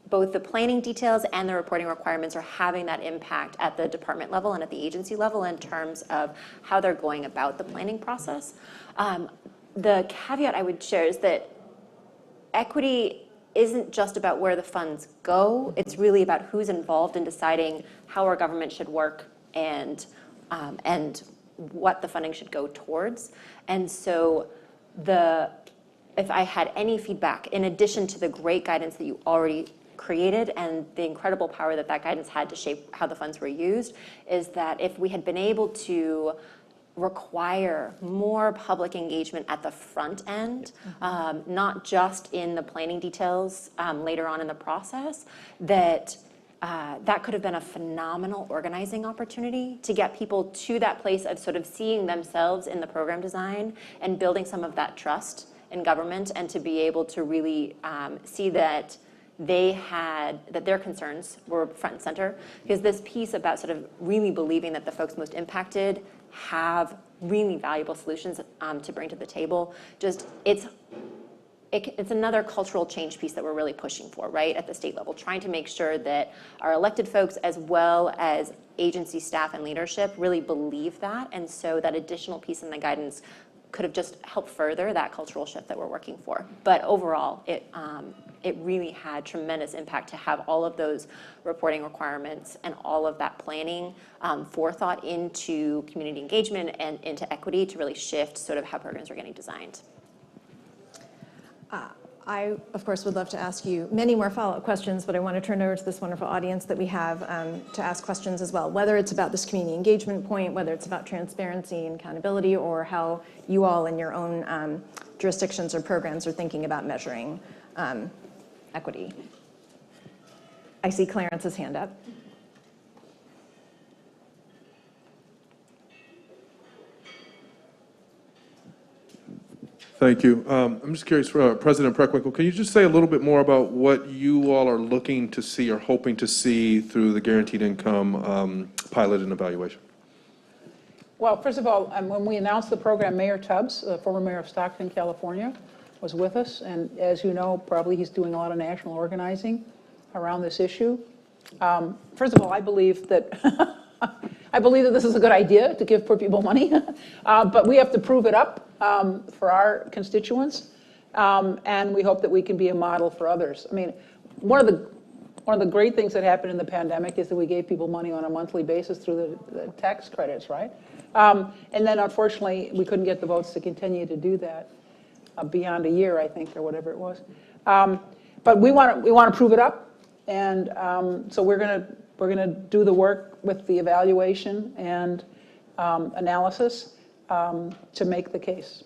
both the planning details and the reporting requirements are having that impact at the department level and at the agency level in terms of how they're going about the planning process. The caveat I would share is that equity isn't just about where the funds go. It's really about who's involved in deciding how our government should work and what the funding should go towards. And so if I had any feedback, in addition to the great guidance that you already created and the incredible power that guidance had to shape how the funds were used, is that if we had been able to require more public engagement at the front end, not just in the planning details later on in the process, that could have been a phenomenal organizing opportunity to get people to that place of sort of seeing themselves in the program design and building some of that trust in government, and to be able to really see that that their concerns were front and center. Because this piece about sort of really believing that the folks most impacted have really valuable solutions to bring to the table, it's another cultural change piece that we're really pushing for, right, at the state level, trying to make sure that our elected folks as well as agency staff and leadership really believe that. And so that additional piece in the guidance could have just helped further that cultural shift that we're working for. But overall, it really had tremendous impact to have all of those reporting requirements and all of that planning forethought into community engagement and into equity to really shift sort of how programs are getting designed. I, of course, would love to ask you many more follow-up questions, but I want to turn over to this wonderful audience that we have to ask questions as well, whether it's about this community engagement point, whether it's about transparency and accountability, or how you all in your own jurisdictions or programs are thinking about measuring equity. I see Clarence's hand up. Thank you. I'm just curious, President Preckwinkle, can you just say a little bit more about what you all are looking to see or hoping to see through the guaranteed income pilot and evaluation? Well, first of all, when we announced the program, Mayor Tubbs, former mayor of Stockton, California, was with us. And as you know, probably he's doing a lot of national organizing around this issue. First of all, I believe that I believe that this is a good idea to give poor people money, but we have to prove it up for our constituents, and we hope that we can be a model for others. I mean, one of the great things that happened in the pandemic is that we gave people money on a monthly basis through the tax credits, right? And then unfortunately, we couldn't get the votes to continue to do that beyond a year, I think, or whatever it was. But we want to prove it up, and so we're gonna do the work with the evaluation and analysis to make the case.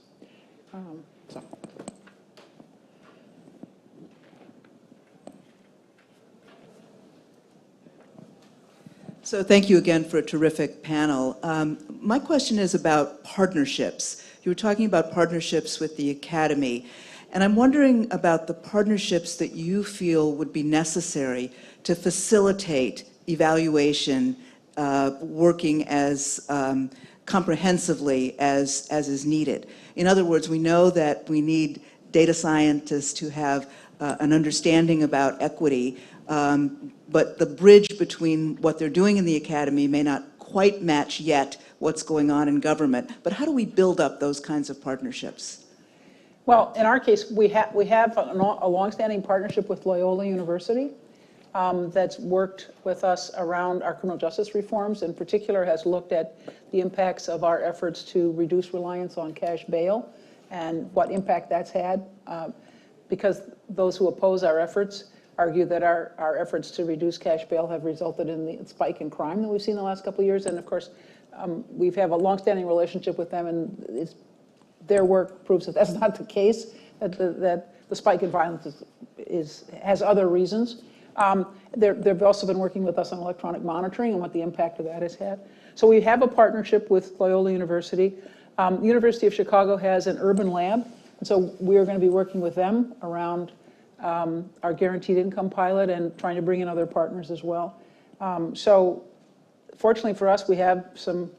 So thank you again for a terrific panel. My question is about partnerships. You were talking about partnerships with the Academy, and I'm wondering about the partnerships that you feel would be necessary to facilitate evaluation working as comprehensively as is needed. In other words, we know that we need data scientists to have an understanding about equity, but the bridge between what they're doing in the Academy may not quite match yet what's going on in government. But how do we build up those kinds of partnerships? Well, in our case, we have a longstanding partnership with Loyola University that's worked with us around our criminal justice reforms. In particular, has looked at the impacts of our efforts to reduce reliance on cash bail and what impact that's had, because those who oppose our efforts argue that our efforts to reduce cash bail have resulted in the spike in crime that we've seen the last couple of years. And of course, we have a longstanding relationship with them, and their work proves that that's not the case, that the spike in violence has other reasons. They've also been working with us on electronic monitoring and what the impact of that has had. So we have a partnership with Loyola University. The University of Chicago has an urban lab, and so we are going to be working with them around our guaranteed income pilot and trying to bring in other partners as well. So fortunately for us, we have some,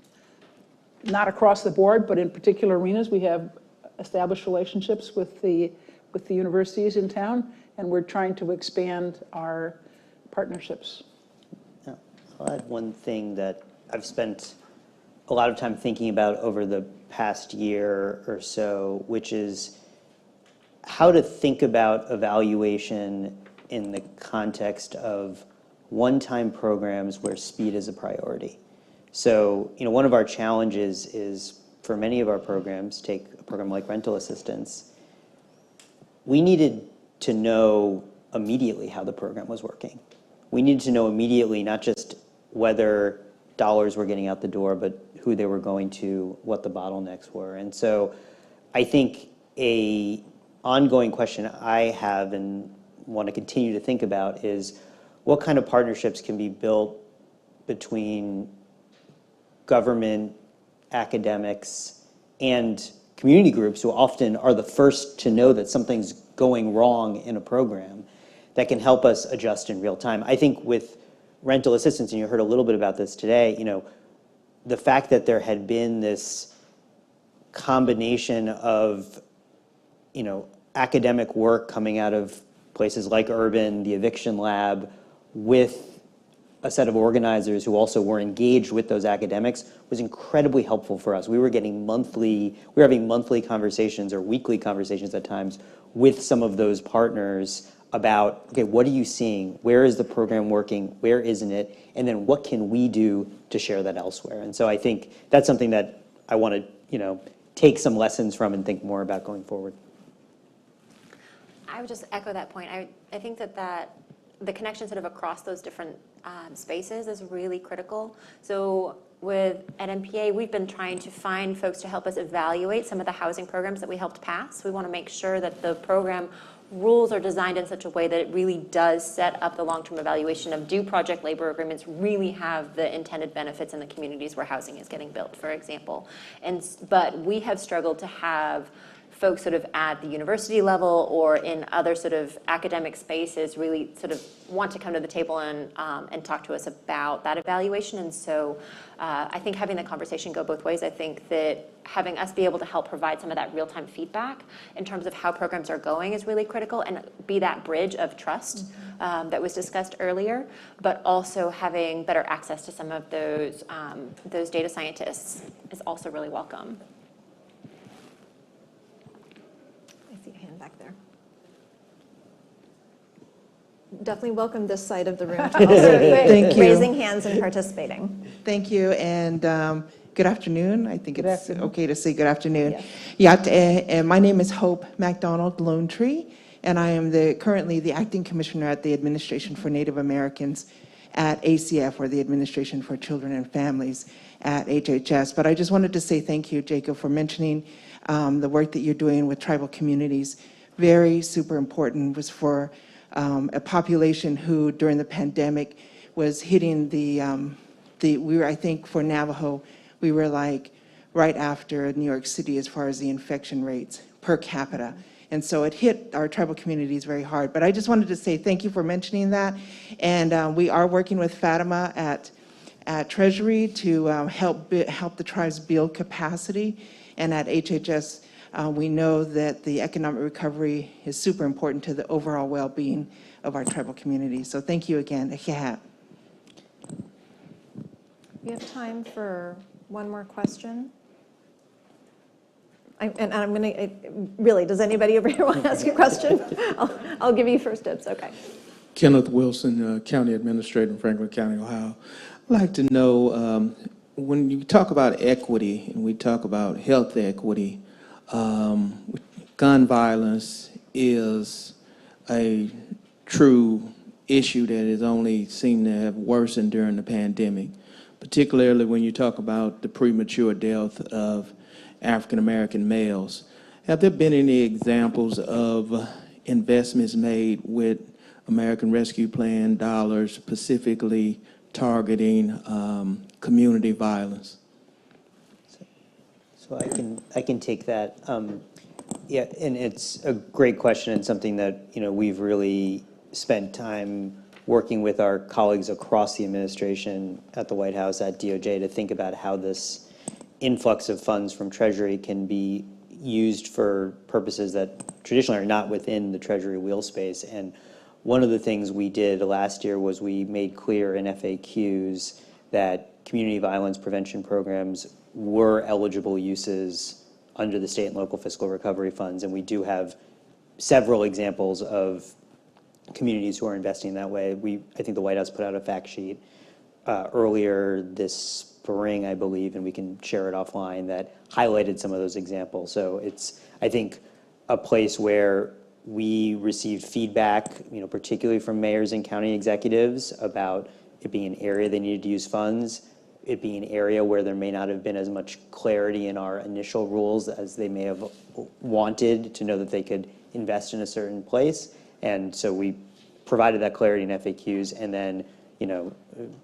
not across the board, but in particular arenas, we have established relationships with the universities in town, and we're trying to expand our partnerships. Yeah. I'll add one thing that I've spent a lot of time thinking about over the past year or so, which is how to think about evaluation in the context of one-time programs where speed is a priority. So, one of our challenges is for many of our programs, take a program like rental assistance, we needed to know immediately how the program was working. We needed to know immediately not just whether dollars were getting out the door, but who they were going to, what the bottlenecks were. And so I think a ongoing question I have and want to continue to think about is what kind of partnerships can be built between government, academics, and community groups who often are the first to know that something's going wrong in a program that can help us adjust in real time. I think with rental assistance, and you heard a little bit about this today, the fact that there had been this combination of, academic work coming out of places like Urban, the Eviction Lab, with a set of organizers who also were engaged with those academics was incredibly helpful for us. We were having monthly conversations or weekly conversations at times with some of those partners about, okay, what are you seeing? Where is the program working? Where isn't it? And then what can we do to share that elsewhere? And so I think that's something that I want to, take some lessons from and think more about going forward. I would just echo that point. I think that the connection sort of across those different spaces is really critical. So at MPA, we've been trying to find folks to help us evaluate some of the housing programs that we helped pass. We want to make sure that the program rules are designed in such a way that it really does set up the long-term evaluation of do project labor agreements really have the intended benefits in the communities where housing is getting built, for example. But we have struggled to have folks sort of at the university level or in other sort of academic spaces really sort of want to come to the table and talk to us about that evaluation. And so I think having the conversation go both ways, I think that having us be able to help provide some of that real-time feedback in terms of how programs are going is really critical, and be that bridge of trust that was discussed earlier, but also having better access to some of those data scientists is also really welcome. I see a hand back there. Definitely welcome this side of the room to also be raising hands and participating. Thank you, and good afternoon. I think it's okay to say good afternoon. And my name is Hope MacDonald Lone Tree, and I am currently the acting commissioner at the Administration for Native Americans at ACF, or the Administration for Children and Families at HHS. But I just wanted to say thank you, Jacob, for mentioning the work that you're doing with tribal communities. Very super important, was for a population who during the pandemic was hitting we were, I think for Navajo, we were like right after New York City as far as the infection rates per capita. And so it hit our tribal communities very hard. But I just wanted to say thank you for mentioning that. And we are working with Fatima at Treasury to help the tribes build capacity. And at HHS, we know that the economic recovery is super important to the overall well-being of our tribal communities. So thank you again. We have time for one more question. And I'm going to, really, does anybody over here want to ask a question? I'll give you first dibs, okay. Kenneth Wilson, County Administrator in Franklin County, Ohio. I'd like to know, when you talk about equity and we talk about health equity, gun violence is a true issue that has only seemed to have worsened during the pandemic, particularly when you talk about the premature death of African-American males. Have there been any examples of investments made with American Rescue Plan dollars specifically targeting community violence? So I can take that. Yeah, and it's a great question and something that we've really spent time working with our colleagues across the administration at the White House, at DOJ, to think about how this influx of funds from Treasury can be used for purposes that traditionally are not within the Treasury wheel space. And one of the things we did last year was we made clear in FAQs that community violence prevention programs were eligible uses under the state and local fiscal recovery funds. And we do have several examples of communities who are investing that way. I think the White House put out a fact sheet earlier this spring, I believe, and we can share it offline, that highlighted some of those examples. So it's, I think, a place where we received feedback, particularly from mayors and county executives, about it being an area they needed to use funds, it being an area where there may not have been as much clarity in our initial rules as they may have wanted to know that they could invest in a certain place. And so we provided that clarity in FAQs, and then,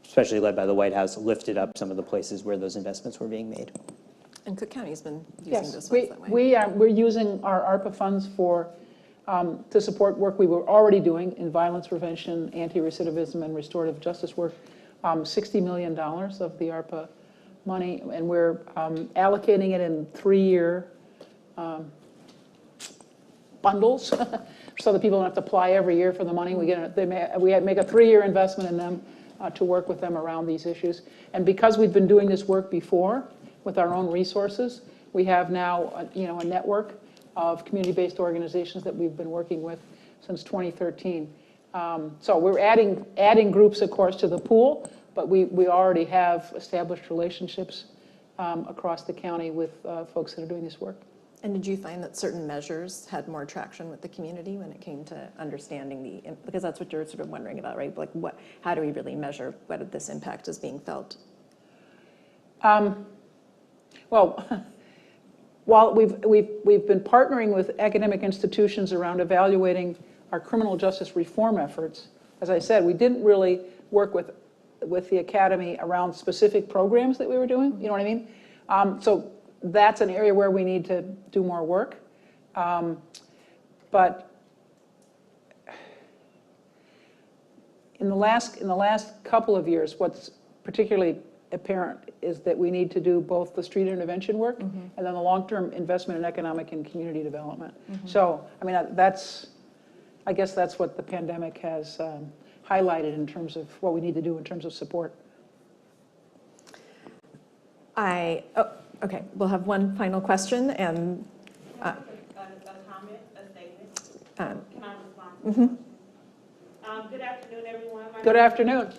especially led by the White House, lifted up some of the places where those investments were being made. And Cook County's been using those funds that way. We're using our ARPA funds to support work we were already doing in violence prevention, anti-recidivism, and restorative justice work. $60 million of the ARPA money, and we're allocating it in 3-year bundles, so that people don't have to apply every year for the money. We make a 3-year investment in them to work with them around these issues. And because we've been doing this work before with our own resources, we have now a network of community-based organizations that we've been working with since 2013. So we're adding groups, of course, to the pool, but we already have established relationships across the county with folks that are doing this work. And did you find that certain measures had more traction with the community when it came to understanding because that's what you're sort of wondering about, right? Like how do we really measure whether this impact is being felt? Well, while we've been partnering with academic institutions around evaluating our criminal justice reform efforts, as I said, we didn't really work with the academy around specific programs that we were doing, you know what I mean? So that's an area where we need to do more work. But in the last couple of years, what's particularly apparent is that we need to do both the street intervention work and then the long-term investment in economic and community development. So, I mean, I guess that's what the pandemic has highlighted in terms of what we need to do in terms of support. Okay, we'll have one final question and. A comment, a statement. Can I respond? Mm-hmm. Good afternoon, everyone. Good afternoon.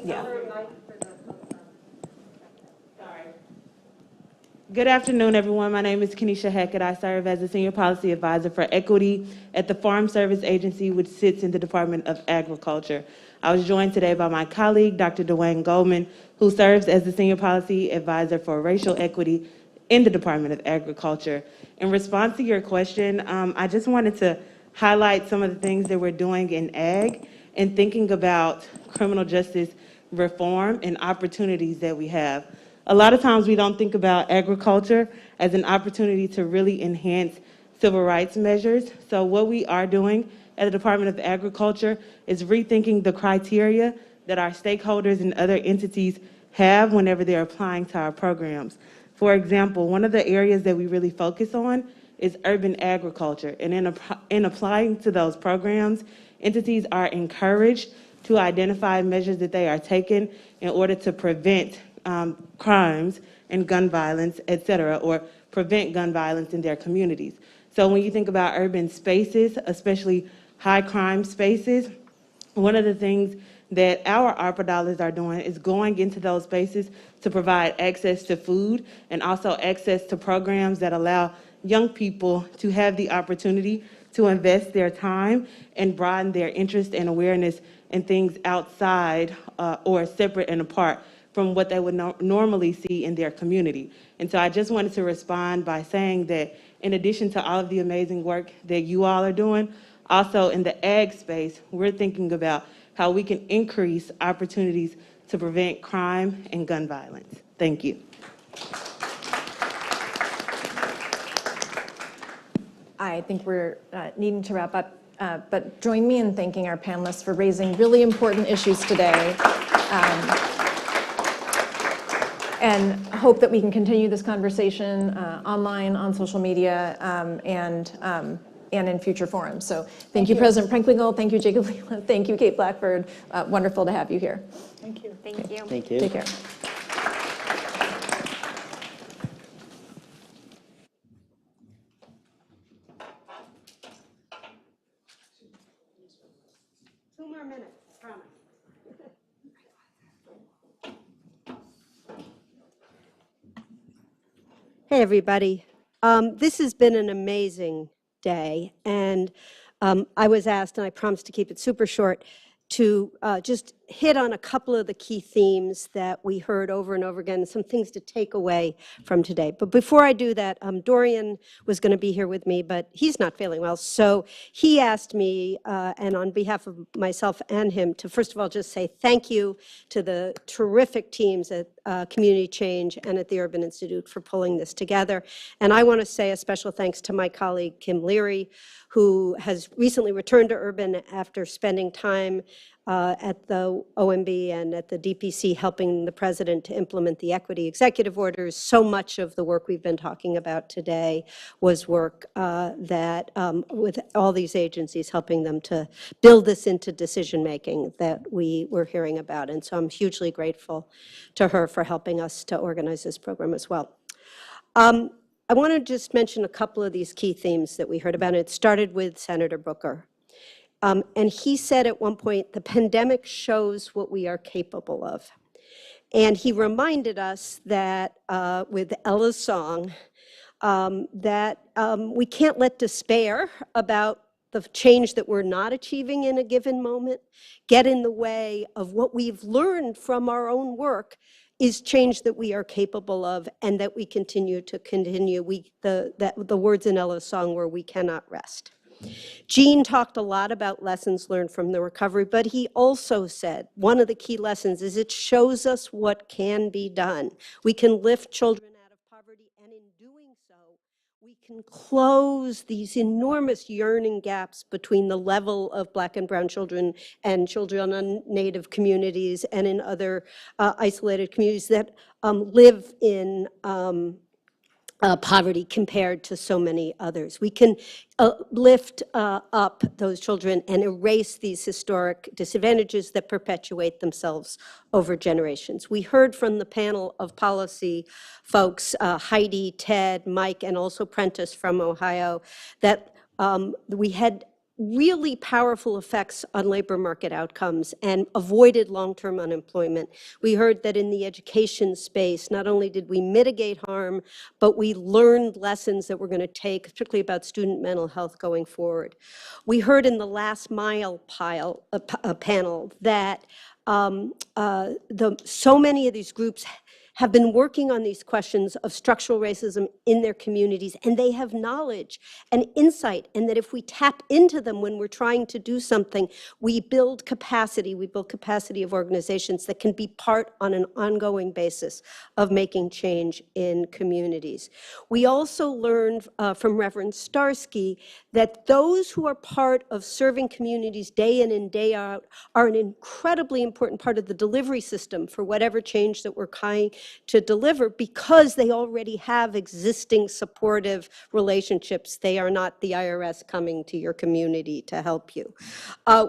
Yeah. Good afternoon, everyone. My name is Kenesha Hackett. I serve as a Senior Policy Advisor for Equity at the Farm Service Agency, which sits in the Department of Agriculture. I was joined today by my colleague, Dr. Dwayne Goldman, who serves as the Senior Policy Advisor for Racial Equity in the Department of Agriculture. In response to your question, I just wanted to highlight some of the things that we're doing in ag and thinking about criminal justice reform and opportunities that we have. A lot of times we don't think about agriculture as an opportunity to really enhance civil rights measures. So what we are doing at the Department of Agriculture is rethinking the criteria that our stakeholders and other entities have whenever they're applying to our programs. For example, one of the areas that we really focus on is urban agriculture. And in applying to those programs, entities are encouraged to identify measures that they are taking in order to prevent crimes and gun violence, et cetera, or prevent gun violence in their communities. So when you think about urban spaces, especially high crime spaces, one of the things that our ARPA dollars are doing is going into those spaces to provide access to food and also access to programs that allow young people to have the opportunity to invest their time and broaden their interest and awareness in things outside or separate and apart from what they would normally see in their community. And so I just wanted to respond by saying that in addition to all of the amazing work that you all are doing, also in the ag space, we're thinking about how we can increase opportunities to prevent crime and gun violence. Thank you. I think we're needing to wrap up, but join me in thanking our panelists for raising really important issues today. And hope that we can continue this conversation online, on social media, and in future forums. So thank you, President Prenkwinkle. Thank you, Jacob Leland. Thank you, Kate Blackford. Wonderful to have you here. Thank you. Thank you. Thank you. Take care. Two more minutes, promise. Hey, everybody. This has been an amazing day, and I was asked, and I promised to keep it super short, to just hit on a couple of the key themes that we heard over and over again, some things to take away from today. But before I do that, Dorian was going to be here with me, but he's not feeling well. So he asked me, and on behalf of myself and him, to first of all just say thank you to the terrific teams at Community Change and at the Urban Institute for pulling this together. And I want to say a special thanks to my colleague, Kim Leary, who has recently returned to Urban after spending time at the OMB and at the DPC helping the president to implement the equity executive orders. So much of the work we've been talking about today was work that with all these agencies helping them to build this into decision making that we were hearing about. And so I'm hugely grateful to her for helping us to organize this program as well. I want to just mention a couple of these key themes that we heard about. It started with Senator Booker. And he said at one point, the pandemic shows what we are capable of. And he reminded us that with Ella's song, that we can't let despair about the change that we're not achieving in a given moment get in the way of what we've learned from our own work is change that we are capable of and that we continue to continue. The words in Ella's song were, "We cannot rest." Gene talked a lot about lessons learned from the recovery, but he also said one of the key lessons is it shows us what can be done. We can lift children out of poverty, and in doing so, we can close these enormous yearning gaps between the level of Black and brown children and children on Native communities and in other isolated communities that live in poverty compared to so many others. We can lift up those children and erase these historic disadvantages that perpetuate themselves over generations. We heard from the panel of policy folks, Heidi, Ted, Mike, and also Prentice from Ohio, that we had really powerful effects on labor market outcomes and avoided long-term unemployment. We heard that in the education space, not only did we mitigate harm, but we learned lessons that we're going to take, particularly about student mental health going forward. We heard in the last mile panel that so many of these groups have been working on these questions of structural racism in their communities, and they have knowledge and insight, and that if we tap into them when we're trying to do something, we build capacity of organizations that can be part on an ongoing basis of making change in communities. We also learned from Reverend Starsky that those who are part of serving communities day in and day out are an incredibly important part of the delivery system for whatever change that we're trying to deliver, because they already have existing supportive relationships. They are not the IRS coming to your community to help you.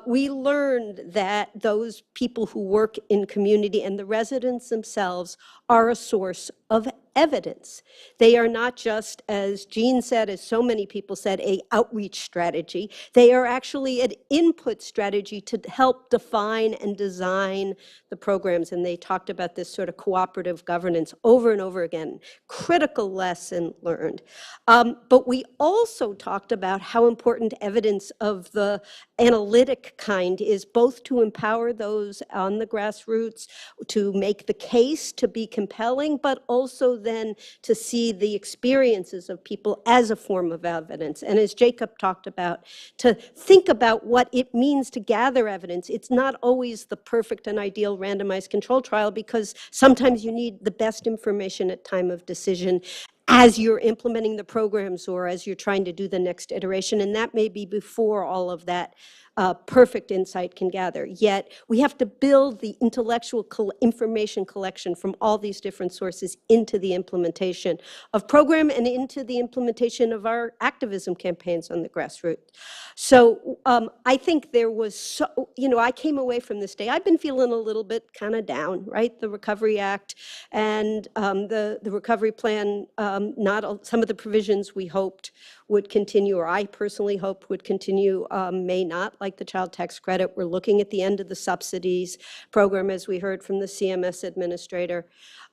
We learned that those people who work in community and the residents themselves are a source of evidence. They are not just, as Jean said, as so many people said, an outreach strategy. They are actually an input strategy to help define and design the programs. And they talked about this sort of cooperative governance over and over again. Critical lesson learned. But we also talked about how important evidence of the analytic kind is, both to empower those on the grassroots, to make the case to be compelling, but also then to see the experiences of people as a form of evidence. And as Jacob talked about, to think about what it means to gather evidence. It's not always the perfect and ideal randomized control trial, because sometimes you need the best information at time of decision as you're implementing the programs or as you're trying to do the next iteration. And that may be before all of that perfect insight can gather. Yet we have to build the intellectual information collection from all these different sources into the implementation of program and into the implementation of our activism campaigns on the grassroots. So I think there was, I came away from this day, I've been feeling a little bit kind of down, right? The Recovery Act and the recovery plan, some of the provisions we hoped would continue, or I personally hoped would continue, may not, like the child tax credit. We're looking at the end of the subsidies program, as we heard from the CMS administrator.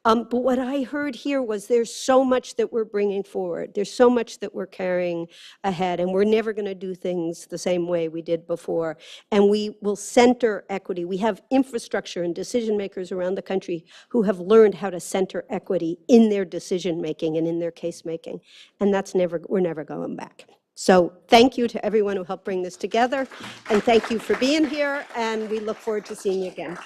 But what I heard here was there's so much that we're bringing forward. There's so much that we're carrying ahead, and we're never going to do things the same way we did before. And we will center equity. We have infrastructure and decision makers around the country who have learned how to center equity in their decision making and in their case making. And we're never going back. So thank you to everyone who helped bring this together, and thank you for being here, and we look forward to seeing you again.